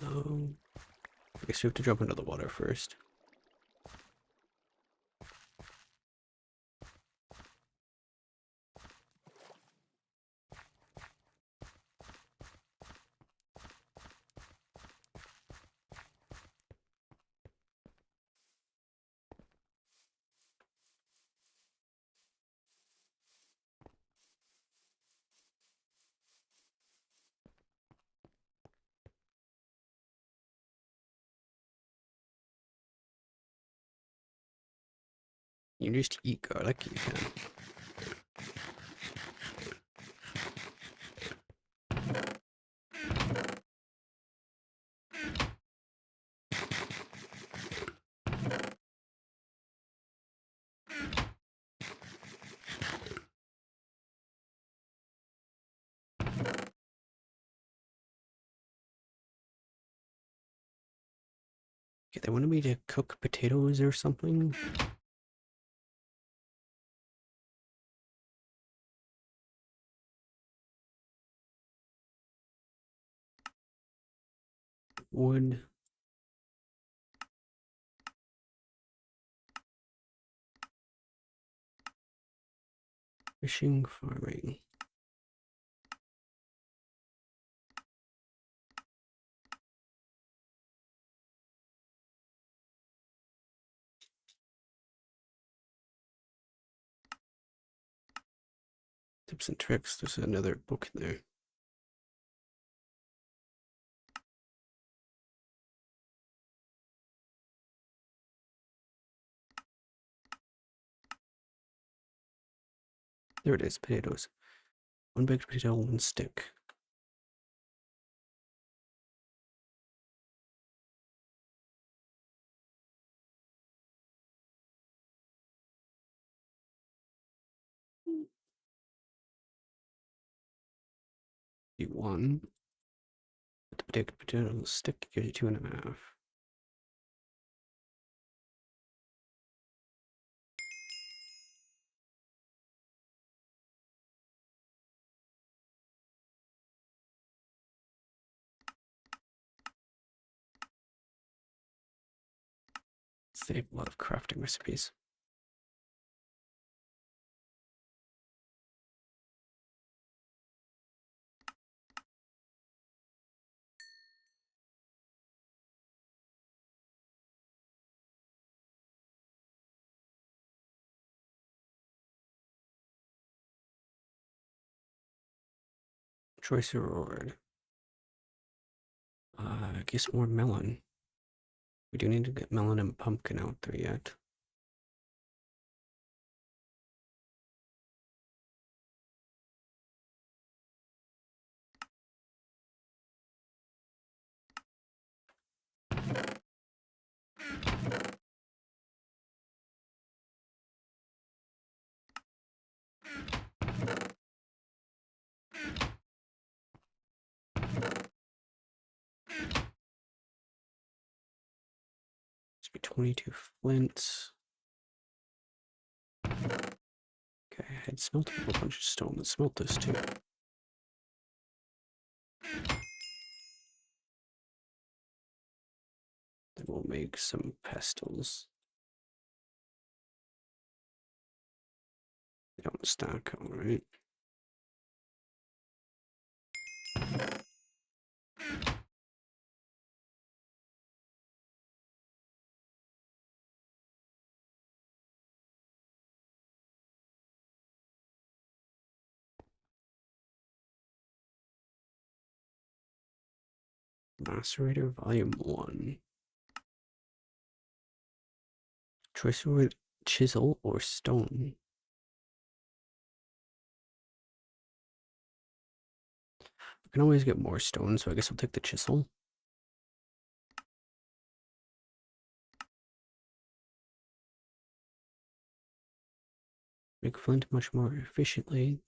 No. I guess we have to jump into the water first. You just eat garlic, you can. Okay, they wanted me to cook potatoes or something. Wood. Fishing, farming. Tips and tricks. There's another book in there. There it is, potatoes. 1 baked potato, 1 stick. You 1. The baked potato stick gives you 2.5. Save a lot of crafting recipes. Choice reward. I guess more melon. We do need to get melon and pumpkin out there yet. Must be 22 flint. Okay, I had smelted a whole bunch of stone. Let's smelt this too. Then we'll make some pestles. They don't stack, alright. Macerator Volume 1. Choice with chisel or stone. I can always get more stone, so I guess I'll take the chisel. Make flint much more efficiently.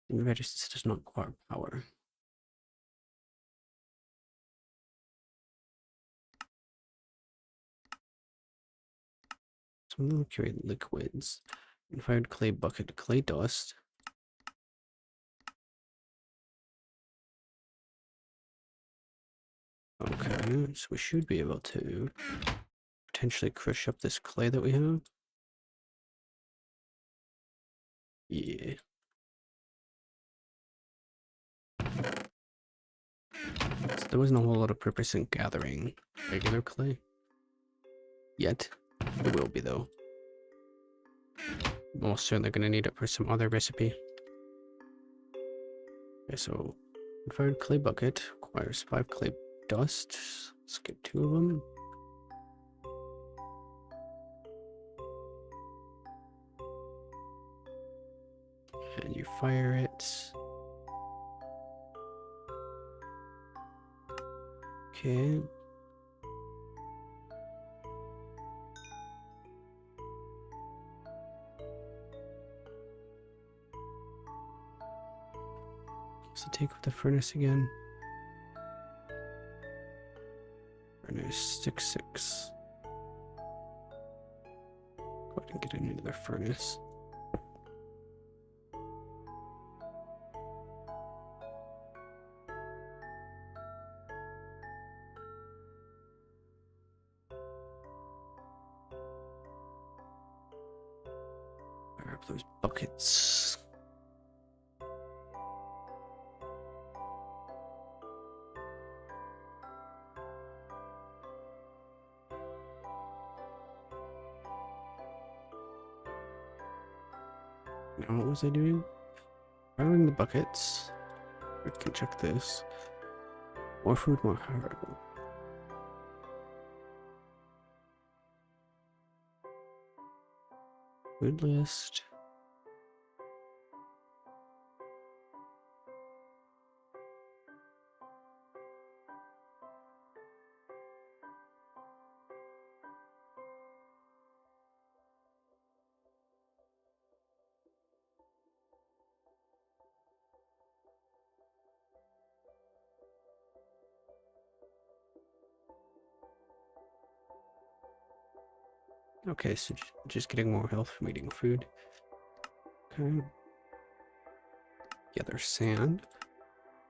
The resistance does not require power. Some of them carry liquids. Fired clay bucket, clay dust. Okay, so we should be able to potentially crush up this clay that we have. Yeah. So there wasn't a whole lot of purpose in gathering regular clay. Yet. It will be though. Most certainly gonna need it for some other recipe. Okay, so fired clay bucket requires 5 clay dust. Let's get 2 of them. And you fire it. Okay. So take up the furnace again. Furnace 6-6. Go ahead and get into the furnace. Fire up those buckets. Now what was I doing? Firing the buckets. We can check this. More food, more hard. Food list. Okay, so just getting more health from eating food. Okay. Gather sand.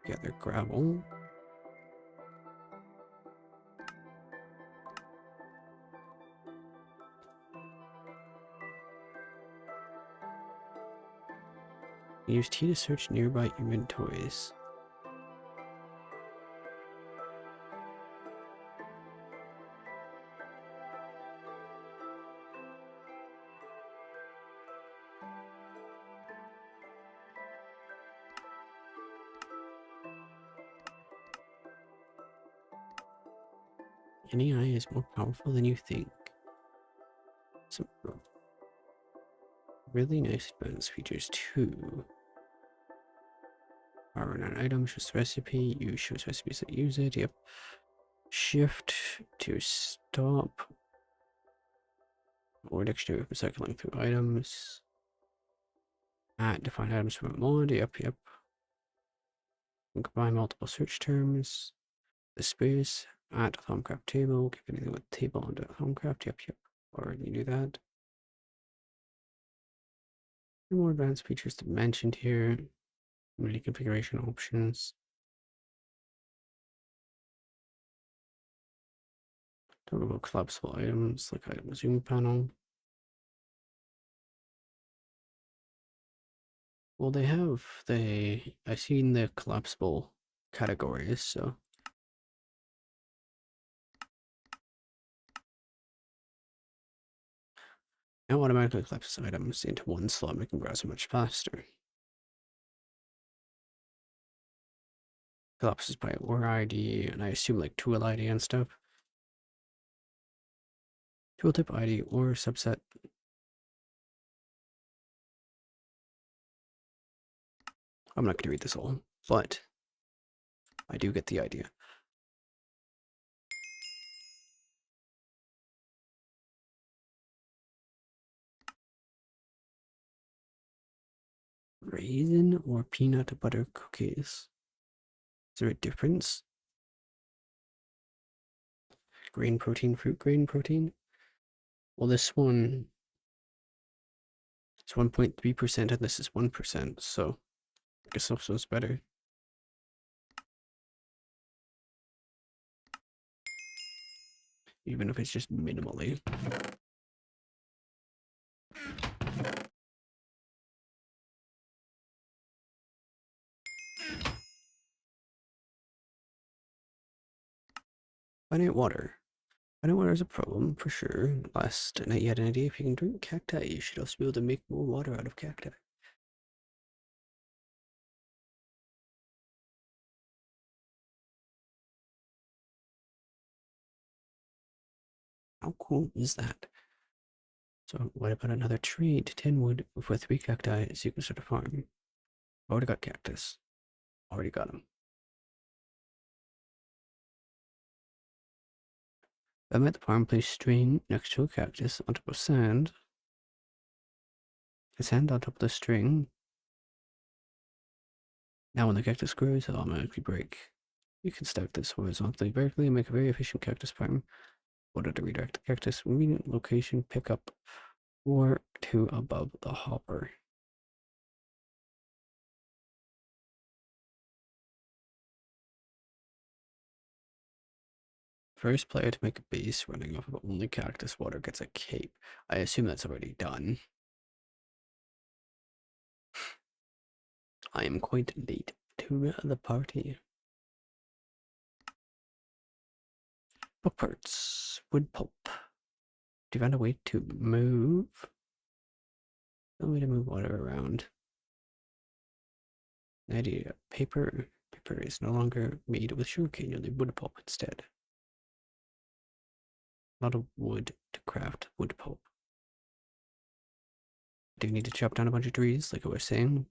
Gather gravel. Use T to search nearby inventories. Any eye is more powerful than you think. Some really nice advanced features too. Power on items, shows recipe, use shows recipes that use it, yep. Shift to stop. Or dictionary for cycling through items. Define items from a mod. Yep. Combine multiple search terms. The space. Thumbcraft table. Give anything with table under Thumbcraft. Yep. Already knew that. More advanced features to mention here. Many configuration options. Talk about collapsible items like item zoom panel. Well, I've seen the collapsible categories, so. Now automatically collapses items into one slot, making browsing much faster. Collapses by OR ID, and I assume like tool ID and stuff. Tooltip ID or subset. I'm not going to read this all, but I do get the idea. Raisin or peanut butter cookies? Is there a difference? Grain protein, fruit grain protein? Well, this one is 1.3% and this is 1%, so I guess this one's better. Even if it's just minimally. Finite water. Finite water is a problem, for sure. Last night you had an idea, if you can drink cacti, you should also be able to make more water out of cacti. How cool is that? So what about another trade? 10 wood for 3 cacti so you can start a farm. Already got cactus. Already got them. I'm at the farm, place string next to a cactus on top of sand. The sand on top of the string. Now when the cactus grows, it'll automatically break. You can stack this horizontally, vertically, and make a very efficient cactus farm. Order to redirect the cactus convenient location, pick up, or to above the hopper. First player to make a base running off of only cactus water gets a cape. I assume that's already done. I am quite late to the party. Book parts, wood pulp. Do you find a way to move? No way to move water around. Idea. Paper. Paper is no longer made with sugarcane, only wood pulp instead. A lot of wood to craft wood pulp. Do you need to chop down a bunch of trees, like I was saying?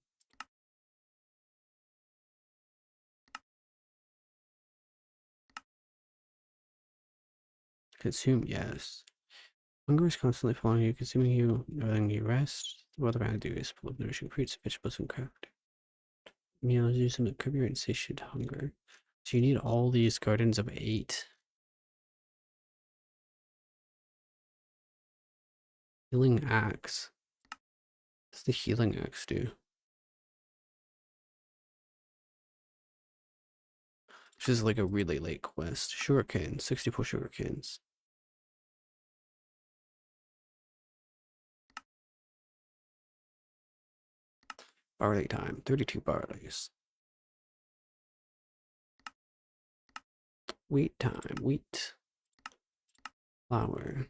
Consume, yes. Hunger is constantly following you, consuming you, letting you rest. The world around you is full of nourishing fruits, vegetables, and craft. Meals use them to curb your insatiate hunger. So you need all these gardens of 8. Healing axe. What does the healing axe do? This is like a really late quest. Sugarcane, 64 sugarcanes. Barley time, 32 barleys. Wheat time, wheat. Flour.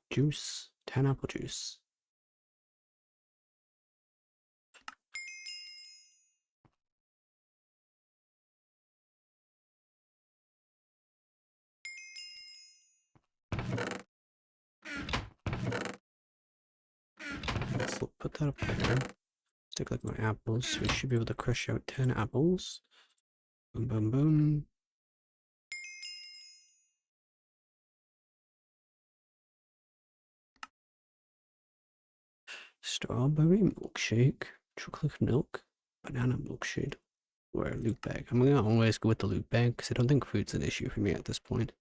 Juice, 10 apple juice. Let's put that up there. Take like my apples. We should be able to crush out 10 apples. Boom, boom, boom. Strawberry milkshake, chocolate milk, banana milkshake, or a loot bag. I'm gonna always go with the loot bag because I don't think food's an issue for me at this point.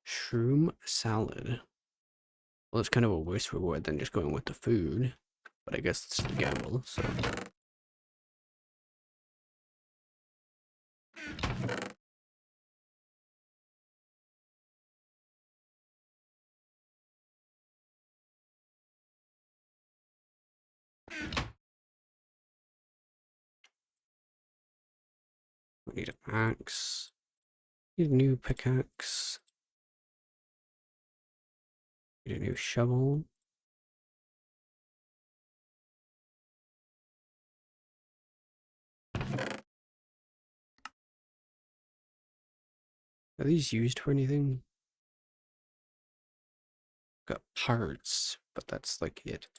Shroom salad. Well, it's kind of a worse reward than just going with the food, but I guess it's the gamble, so. We need an axe. Need a new pickaxe. Need a new shovel. Are these used for anything? Got parts, but that's like it.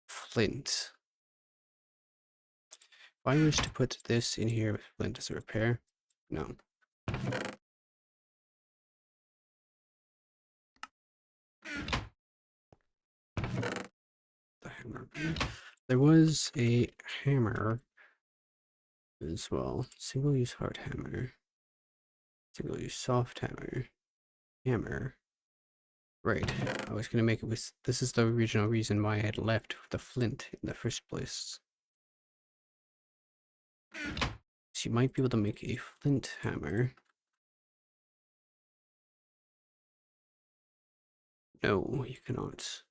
Flint. If I wish to put this in here with flint as a repair, no. The hammer. There was a hammer as well. Single-use hard hammer. Single-use soft hammer. Hammer. Right. I was gonna make it with. This is the original reason why I had left the flint in the first place. So you might be able to make a flint hammer. No, you cannot.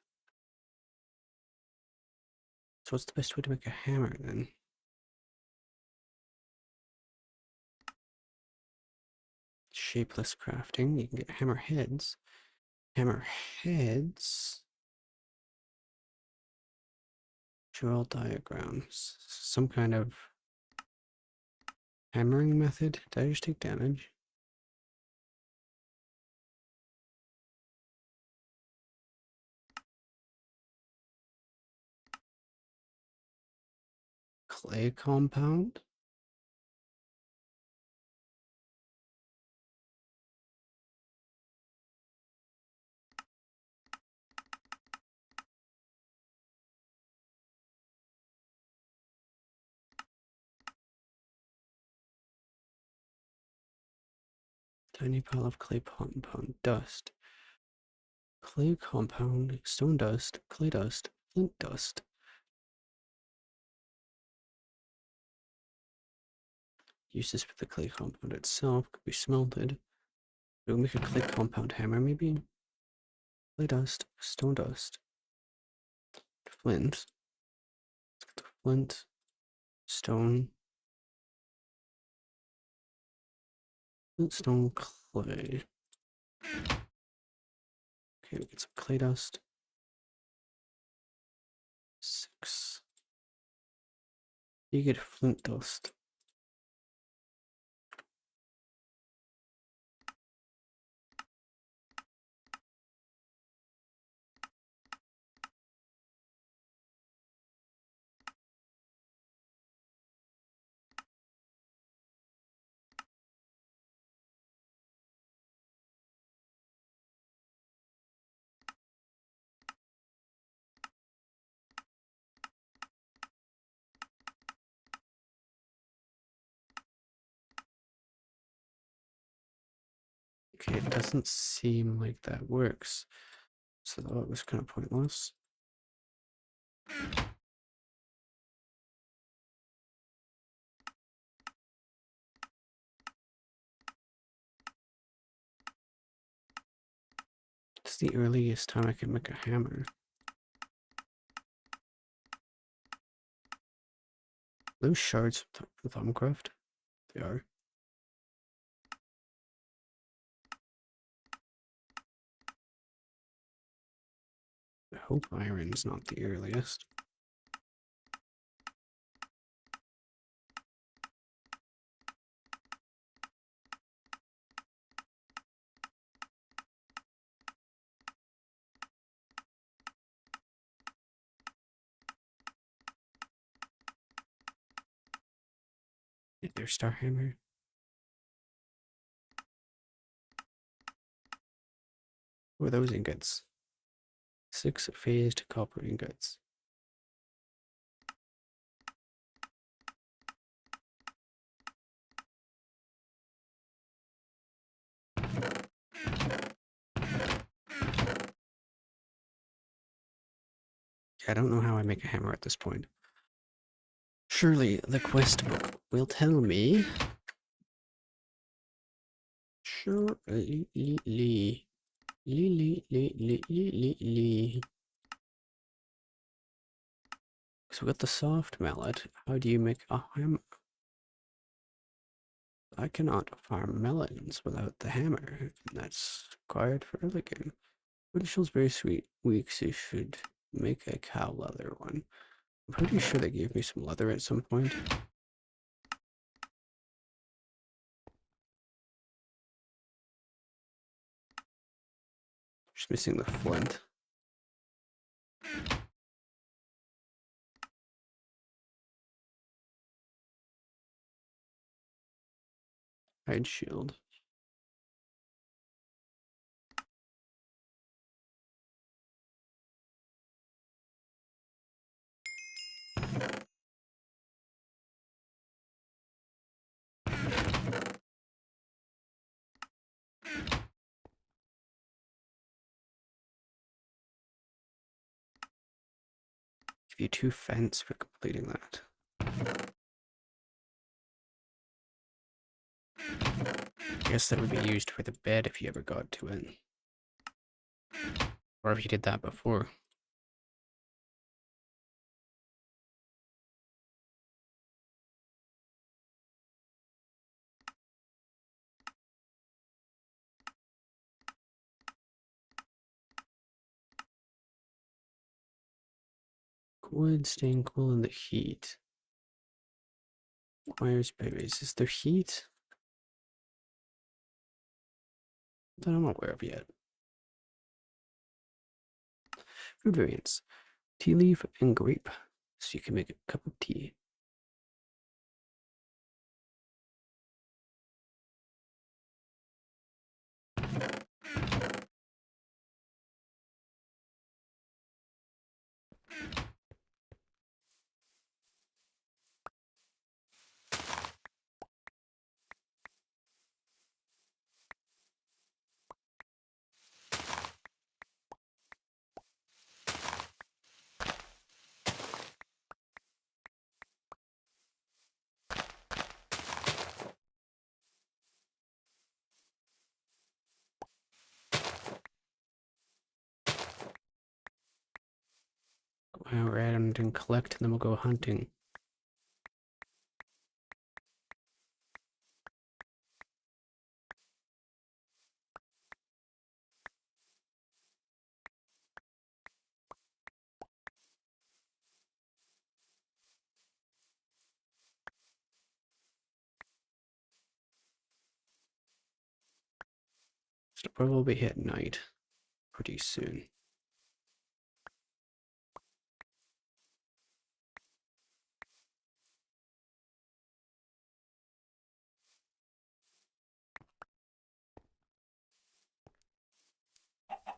So what's the best way to make a hammer then? Shapeless crafting. You can get hammer heads. Hammer heads. Drill diagrams. Some kind of hammering method. Did I just take damage? Clay compound. Tiny pile of clay compound dust. Clay compound, stone dust, clay dust, flint dust. Uses for the clay compound itself could be smelted. We'll make a clay compound hammer, maybe? Clay dust, stone dust, flint. Flint, stone, flint, stone, clay. Okay, we get some clay dust. 6. You get flint dust. Okay, it doesn't seem like that works. So that was kind of pointless. It's the earliest time I can make a hammer. Those shards of Thumbcraft? They are. I hope iron's not the earliest. their star hammer. What are those ingots? 6 phased copper ingots. I don't know how I make a hammer at this point. Surely the quest book will tell me. Surely. So we got the soft mallet. How do you make a hammer? I cannot farm melons without the hammer. That's required for early game. Winchell's very sweet. Weak, so you should make a cow leather one. I'm pretty sure they gave me some leather at some point. Just missing the flint. Hide shield. Give you 2 fence for completing that. I guess that would be used for the bed if you ever got to it. Or if you did that before. Wood staying cool in the heat. Requires berries. Is there heat? That I'm not aware of yet. Food variants. Tea leaf and grape. So you can make a cup of tea. Go around and collect, and then we'll go hunting. So we'll be hit night pretty soon.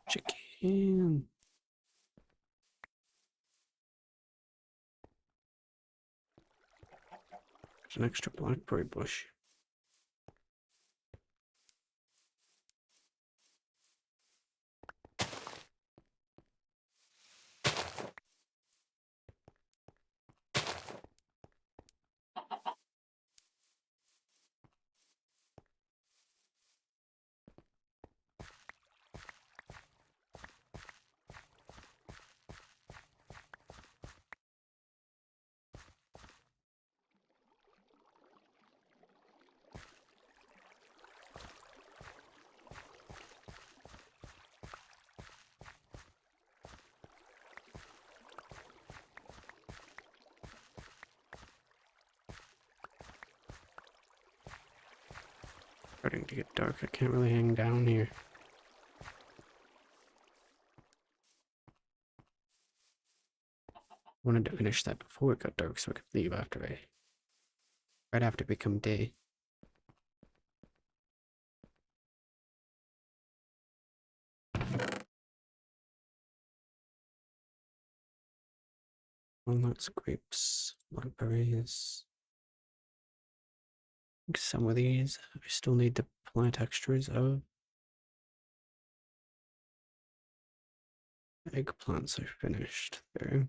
Chicken. There's an extra blackberry bush. Starting to get dark. I can't really hang down here. Wanted to finish that before it got dark so I could leave after I right after it become day. Walnuts, grapes, blackberries. I think some of these I still need to plant extras of. Eggplants are finished there.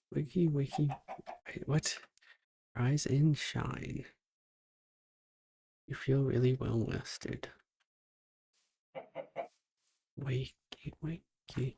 Wiki. Wait, what? Rise and shine. You feel really well rested. Wakey.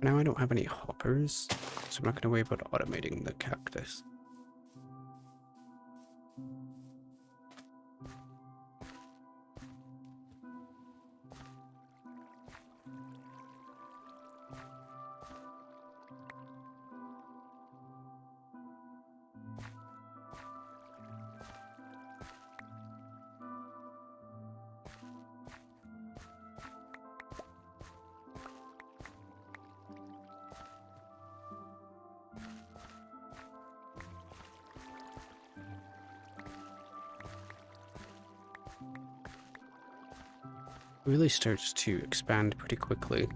Now I don't have any hoppers, so I'm not going to worry about automating the cactus. It really starts to expand pretty quickly.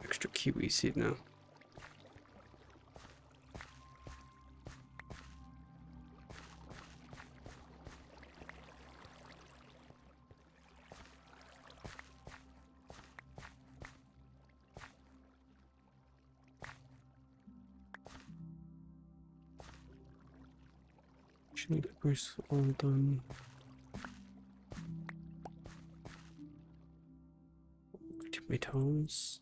Extra kiwi seed now. Chili peppers all done. Tomatoes.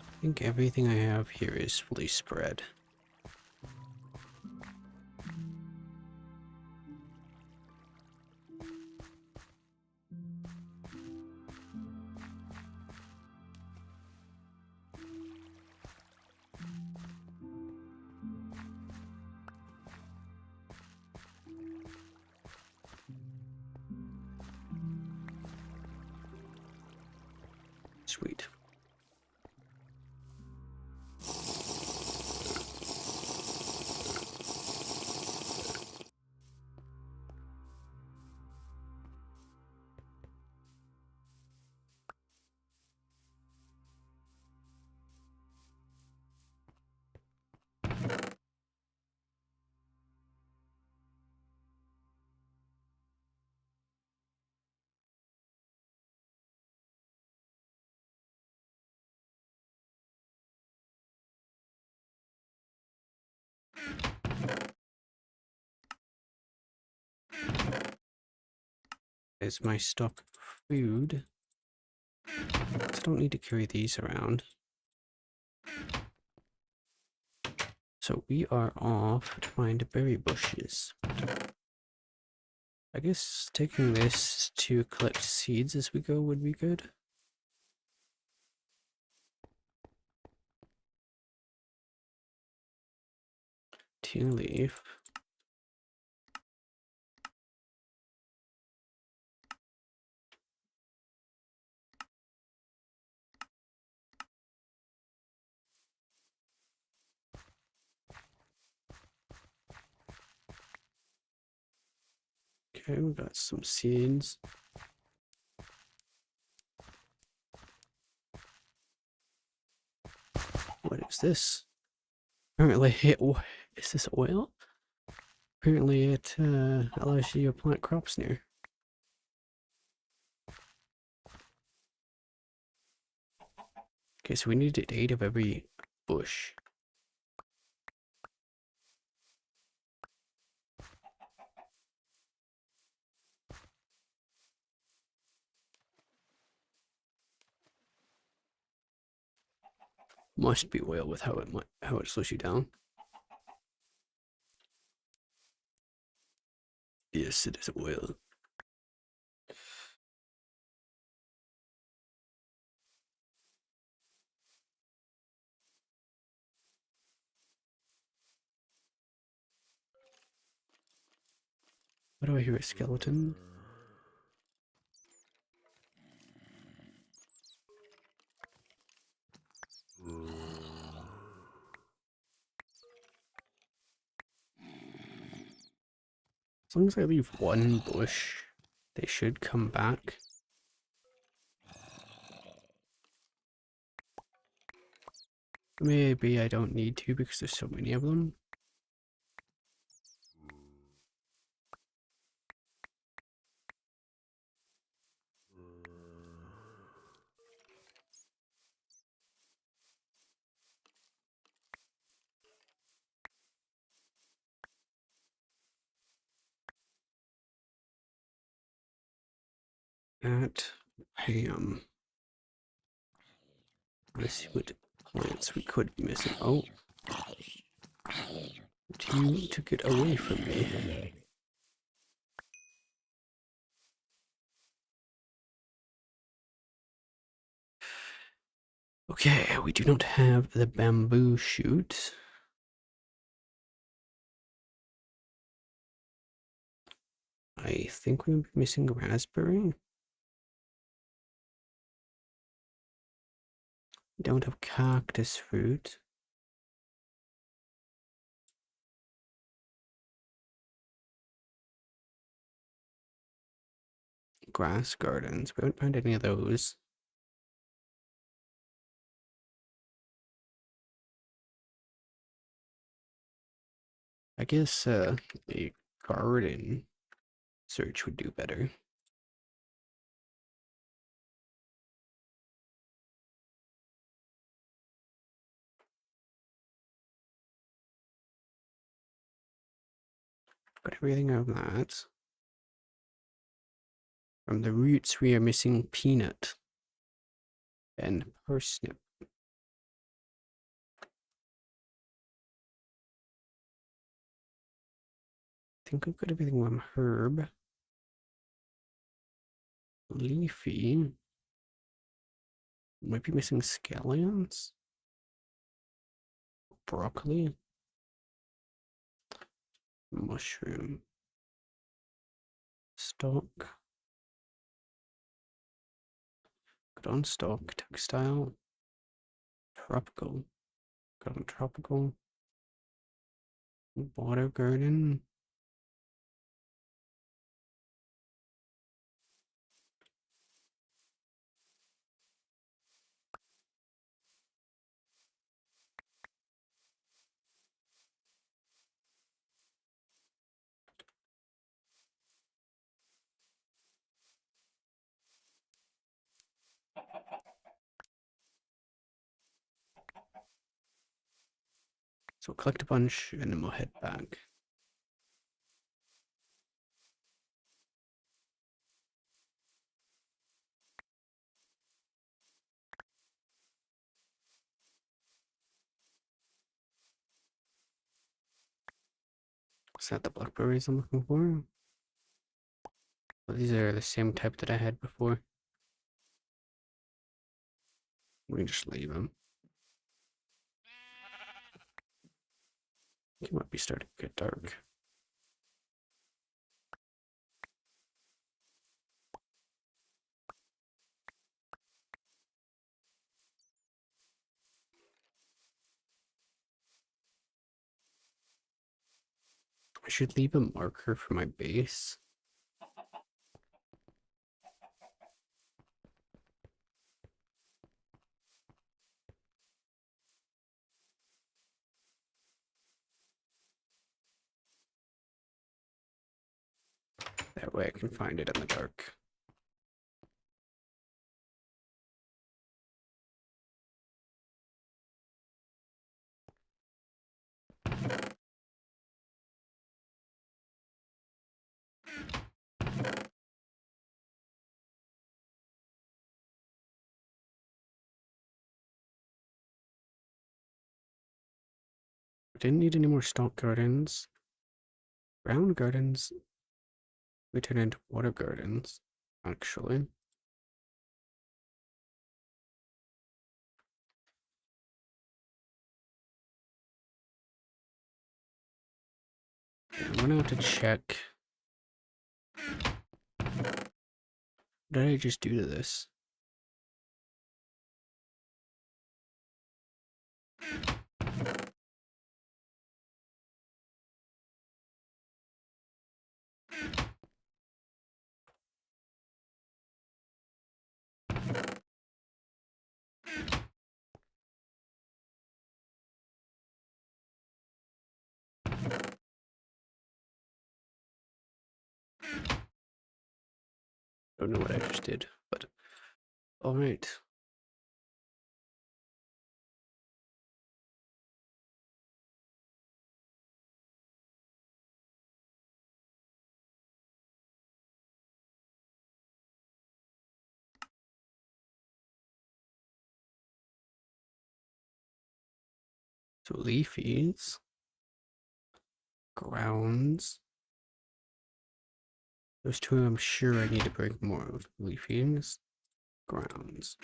I think everything I have here is fully spread. Sweet. is my stock of food. So I don't need to carry these around. So we are off to find berry bushes. I guess taking this to collect seeds as we go would be good. Tea leaf. Okay, we got some seeds. What is this? Apparently, is this oil? Apparently, it allows you to plant crops near. Okay, so we needed 8 of every bush. Must be oil with how it slows you down. Yes, it is oil. Why do I hear a skeleton? As long as I leave one bush, they should come back. Maybe I don't need to because there's so many of them. At Ham. Let's see what plants we could be missing. Oh, you took it away from me. Okay, we do not have the bamboo shoot. I think we're missing raspberry. Don't have cactus fruit. Grass gardens. We haven't found any of those. I guess a garden search would do better. Got everything of that. From the roots, we are missing peanut and parsnip. I think we've got everything from herb. Leafy. Might be missing scallions. Broccoli. Mushroom. Stock. Good on stock. Textile. Tropical. Good on tropical. Water garden. So we'll collect a bunch and then we'll head back. Is that the blackberries I'm looking for? Well, these are the same type that I had before. We can just leave them. It might be starting to get dark. I should leave a marker for my base. That way I can find it in the dark. I didn't need any more stock gardens. Brown gardens, we turn into water gardens, actually. I'm gonna have to check. What did I just do to this? Don't know what I just did, but all right. So leafies, grounds. Those two I'm sure I need to break more of. Leafies, grounds.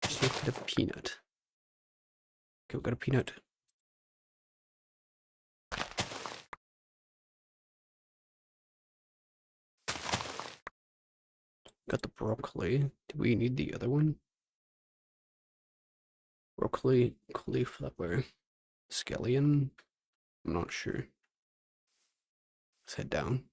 Just need to get a peanut. Okay, we got a peanut. Got the broccoli. Do we need the other one? Broccoli, cauliflower, scallion. I'm not sure. Let's head down.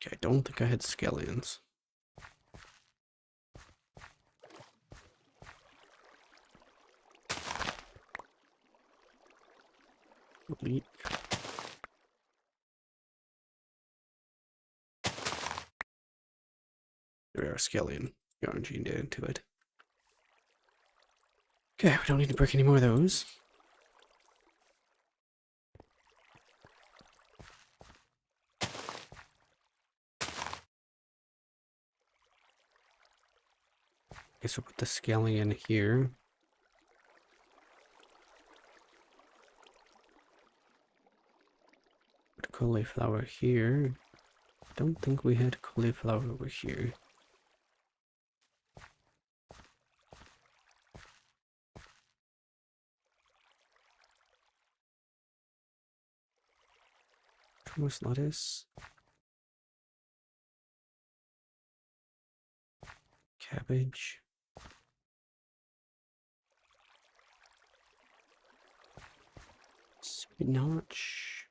Okay, I don't think I had scallions. Leek. There we are, scallion. Yarn did into it. Okay, we don't need to break any more of those. Guess we'll put the scallion here. Put cauliflower here. Don't think we had cauliflower over here. Thomas lettuce. Cabbage. Spinach.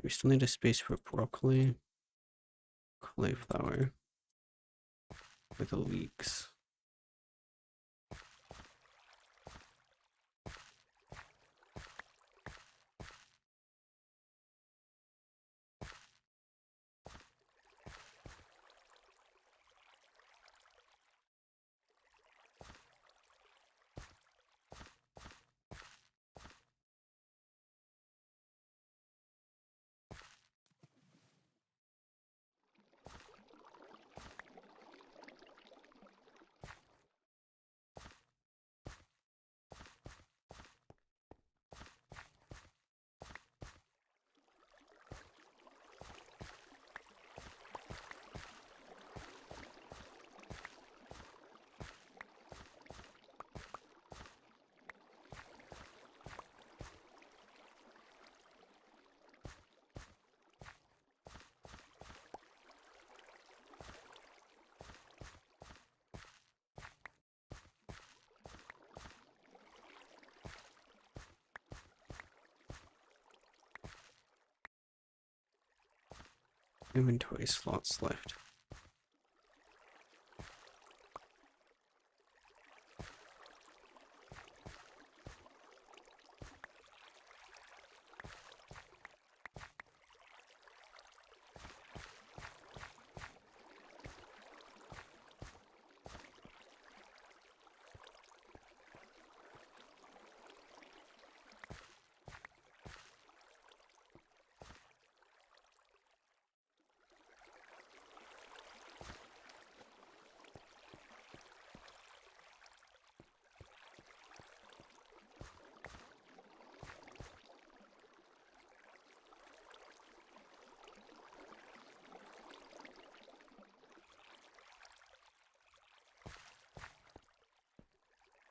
We still need a space for broccoli. cauliflower with the leeks. Inventory slots left.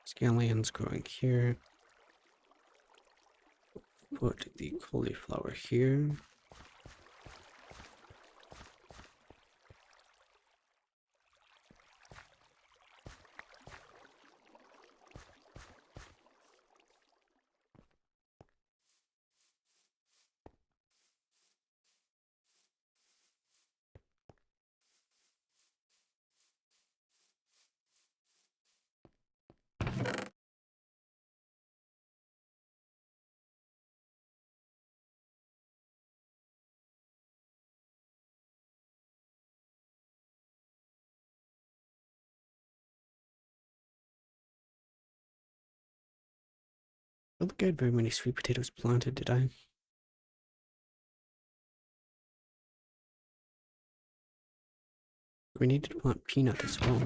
Scallions growing here. Put the cauliflower here. I don't think I had very many sweet potatoes planted, did I? We needed to plant peanut as well.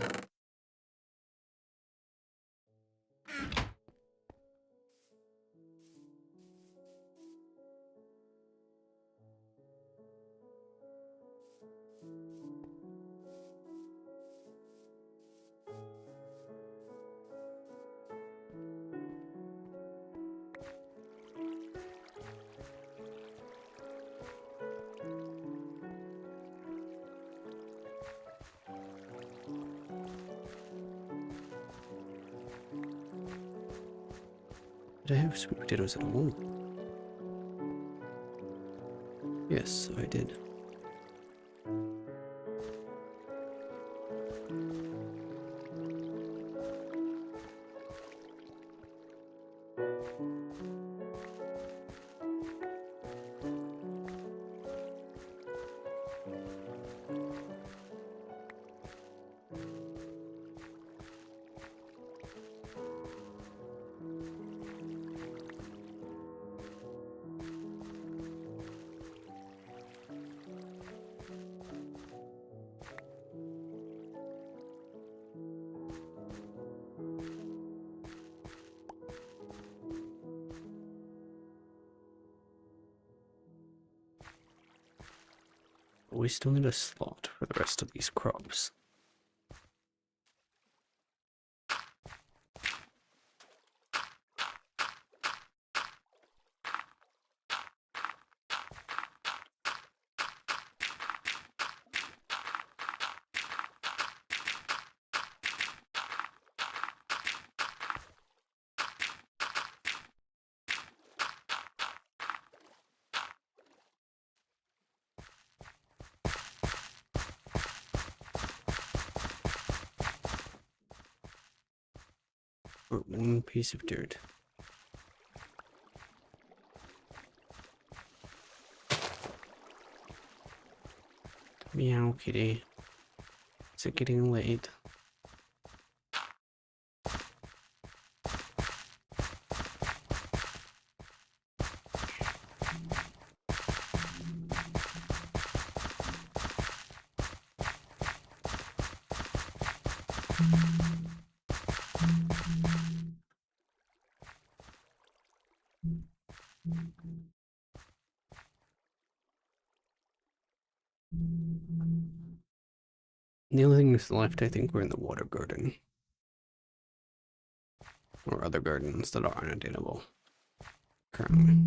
Did I have sweet potatoes at all? Yes, I did. But we still need a slot for the rest of these crops. Or one piece of dirt. Meow kitty. Is it getting late? The only thing that's left, I think, we're in the water garden. Or other gardens that are unattainable currently.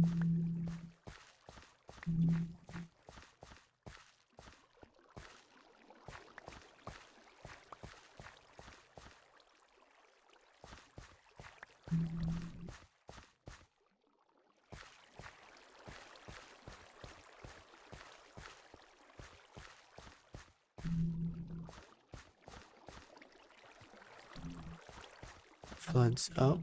Floods up.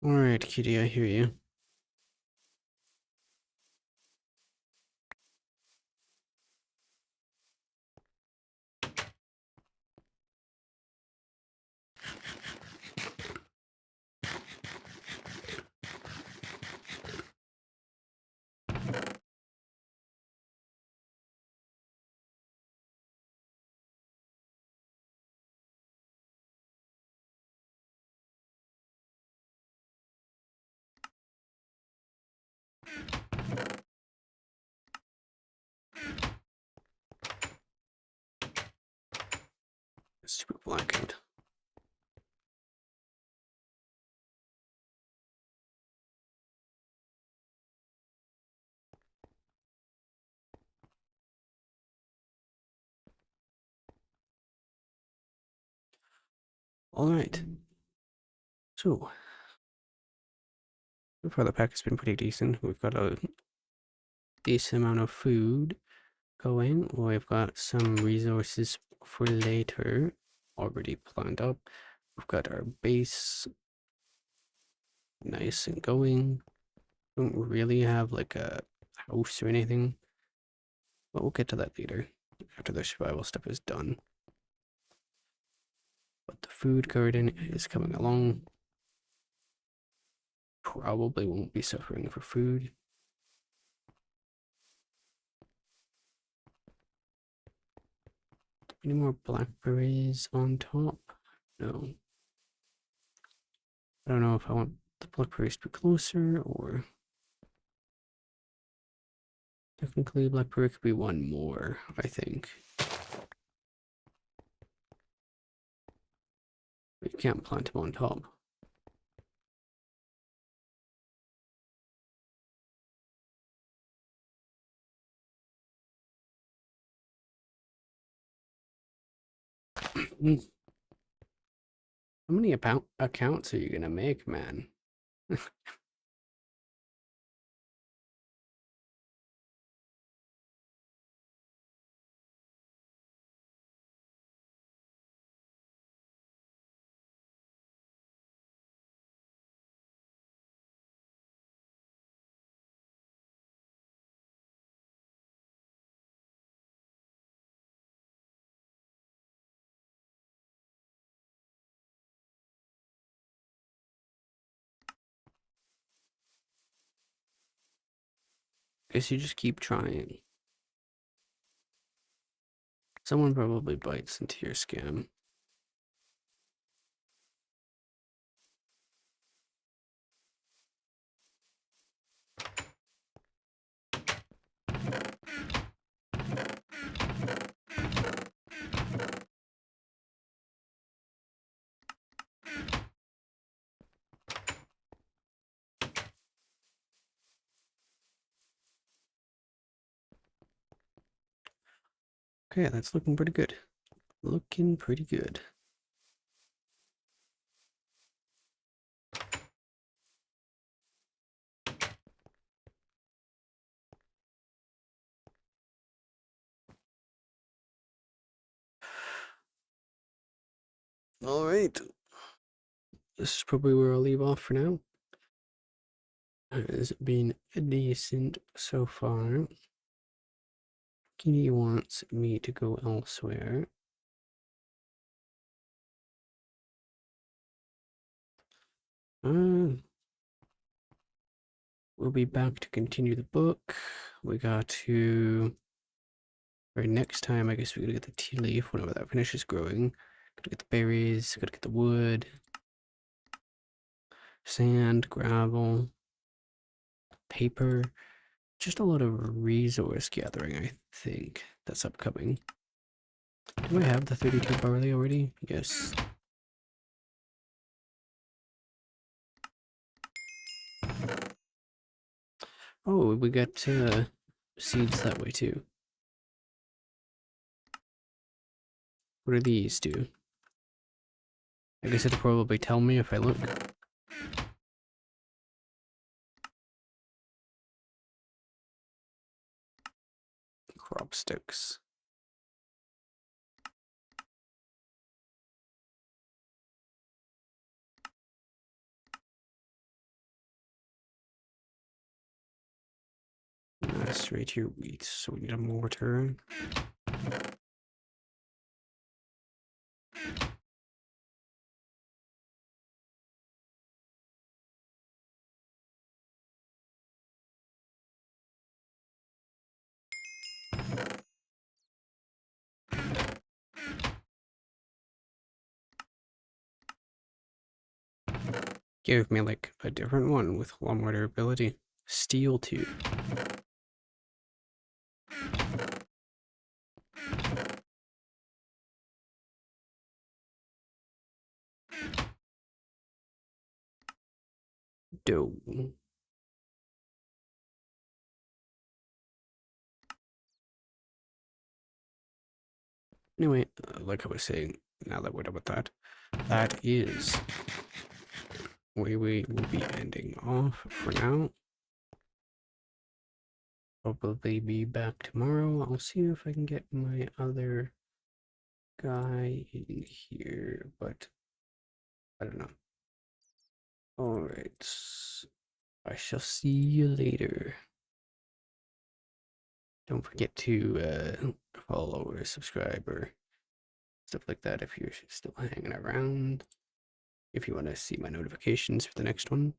Alright, kitty, I hear you. Stupid blackout. Alright. So, so far the pack has been pretty decent. We've got a decent amount of food going. We've got some resources for later already planned up. We've got our base nice and going. Don't really have like a house or anything, but we'll get to that later after the survival stuff is done. But the food garden is coming along. Probably won't be suffering for food. Any more blackberries on top? No. I don't know if I want the blackberries to be closer or... Technically, blackberry could be one more, I think. But you can't plant them on top. How many accounts are you gonna make, man? Guess you just keep trying. Someone probably bites into your scam. Okay, that's looking pretty good. Looking pretty good. All right. This is probably where I'll leave off for now. It's been decent so far. He wants me to go elsewhere. We'll be back to continue the book. We got to... Right, next time, I guess we gotta get the tea leaf whenever that finishes growing. Gotta get the berries, gotta get the wood. Sand, gravel, paper. Just a lot of resource gathering, I think, that's upcoming. Do I have the 32 barley already? Yes. Oh, we got seeds that way too. What do these do? I guess it'll probably tell me if I look. Crop sticks. Macerate your wheat, so we need a mortar. Give me like a different one with a lot more durability. Steel tube. Dough. Anyway, like I was saying, now that we're done with that, that is where we will be ending off for now. Probably be back tomorrow. I'll see if I can get my other guy in here, but I don't know. Alright. I shall see you later. Don't forget to follow or subscribe or stuff like that if you're still hanging around. If you want to see my notifications for the next one.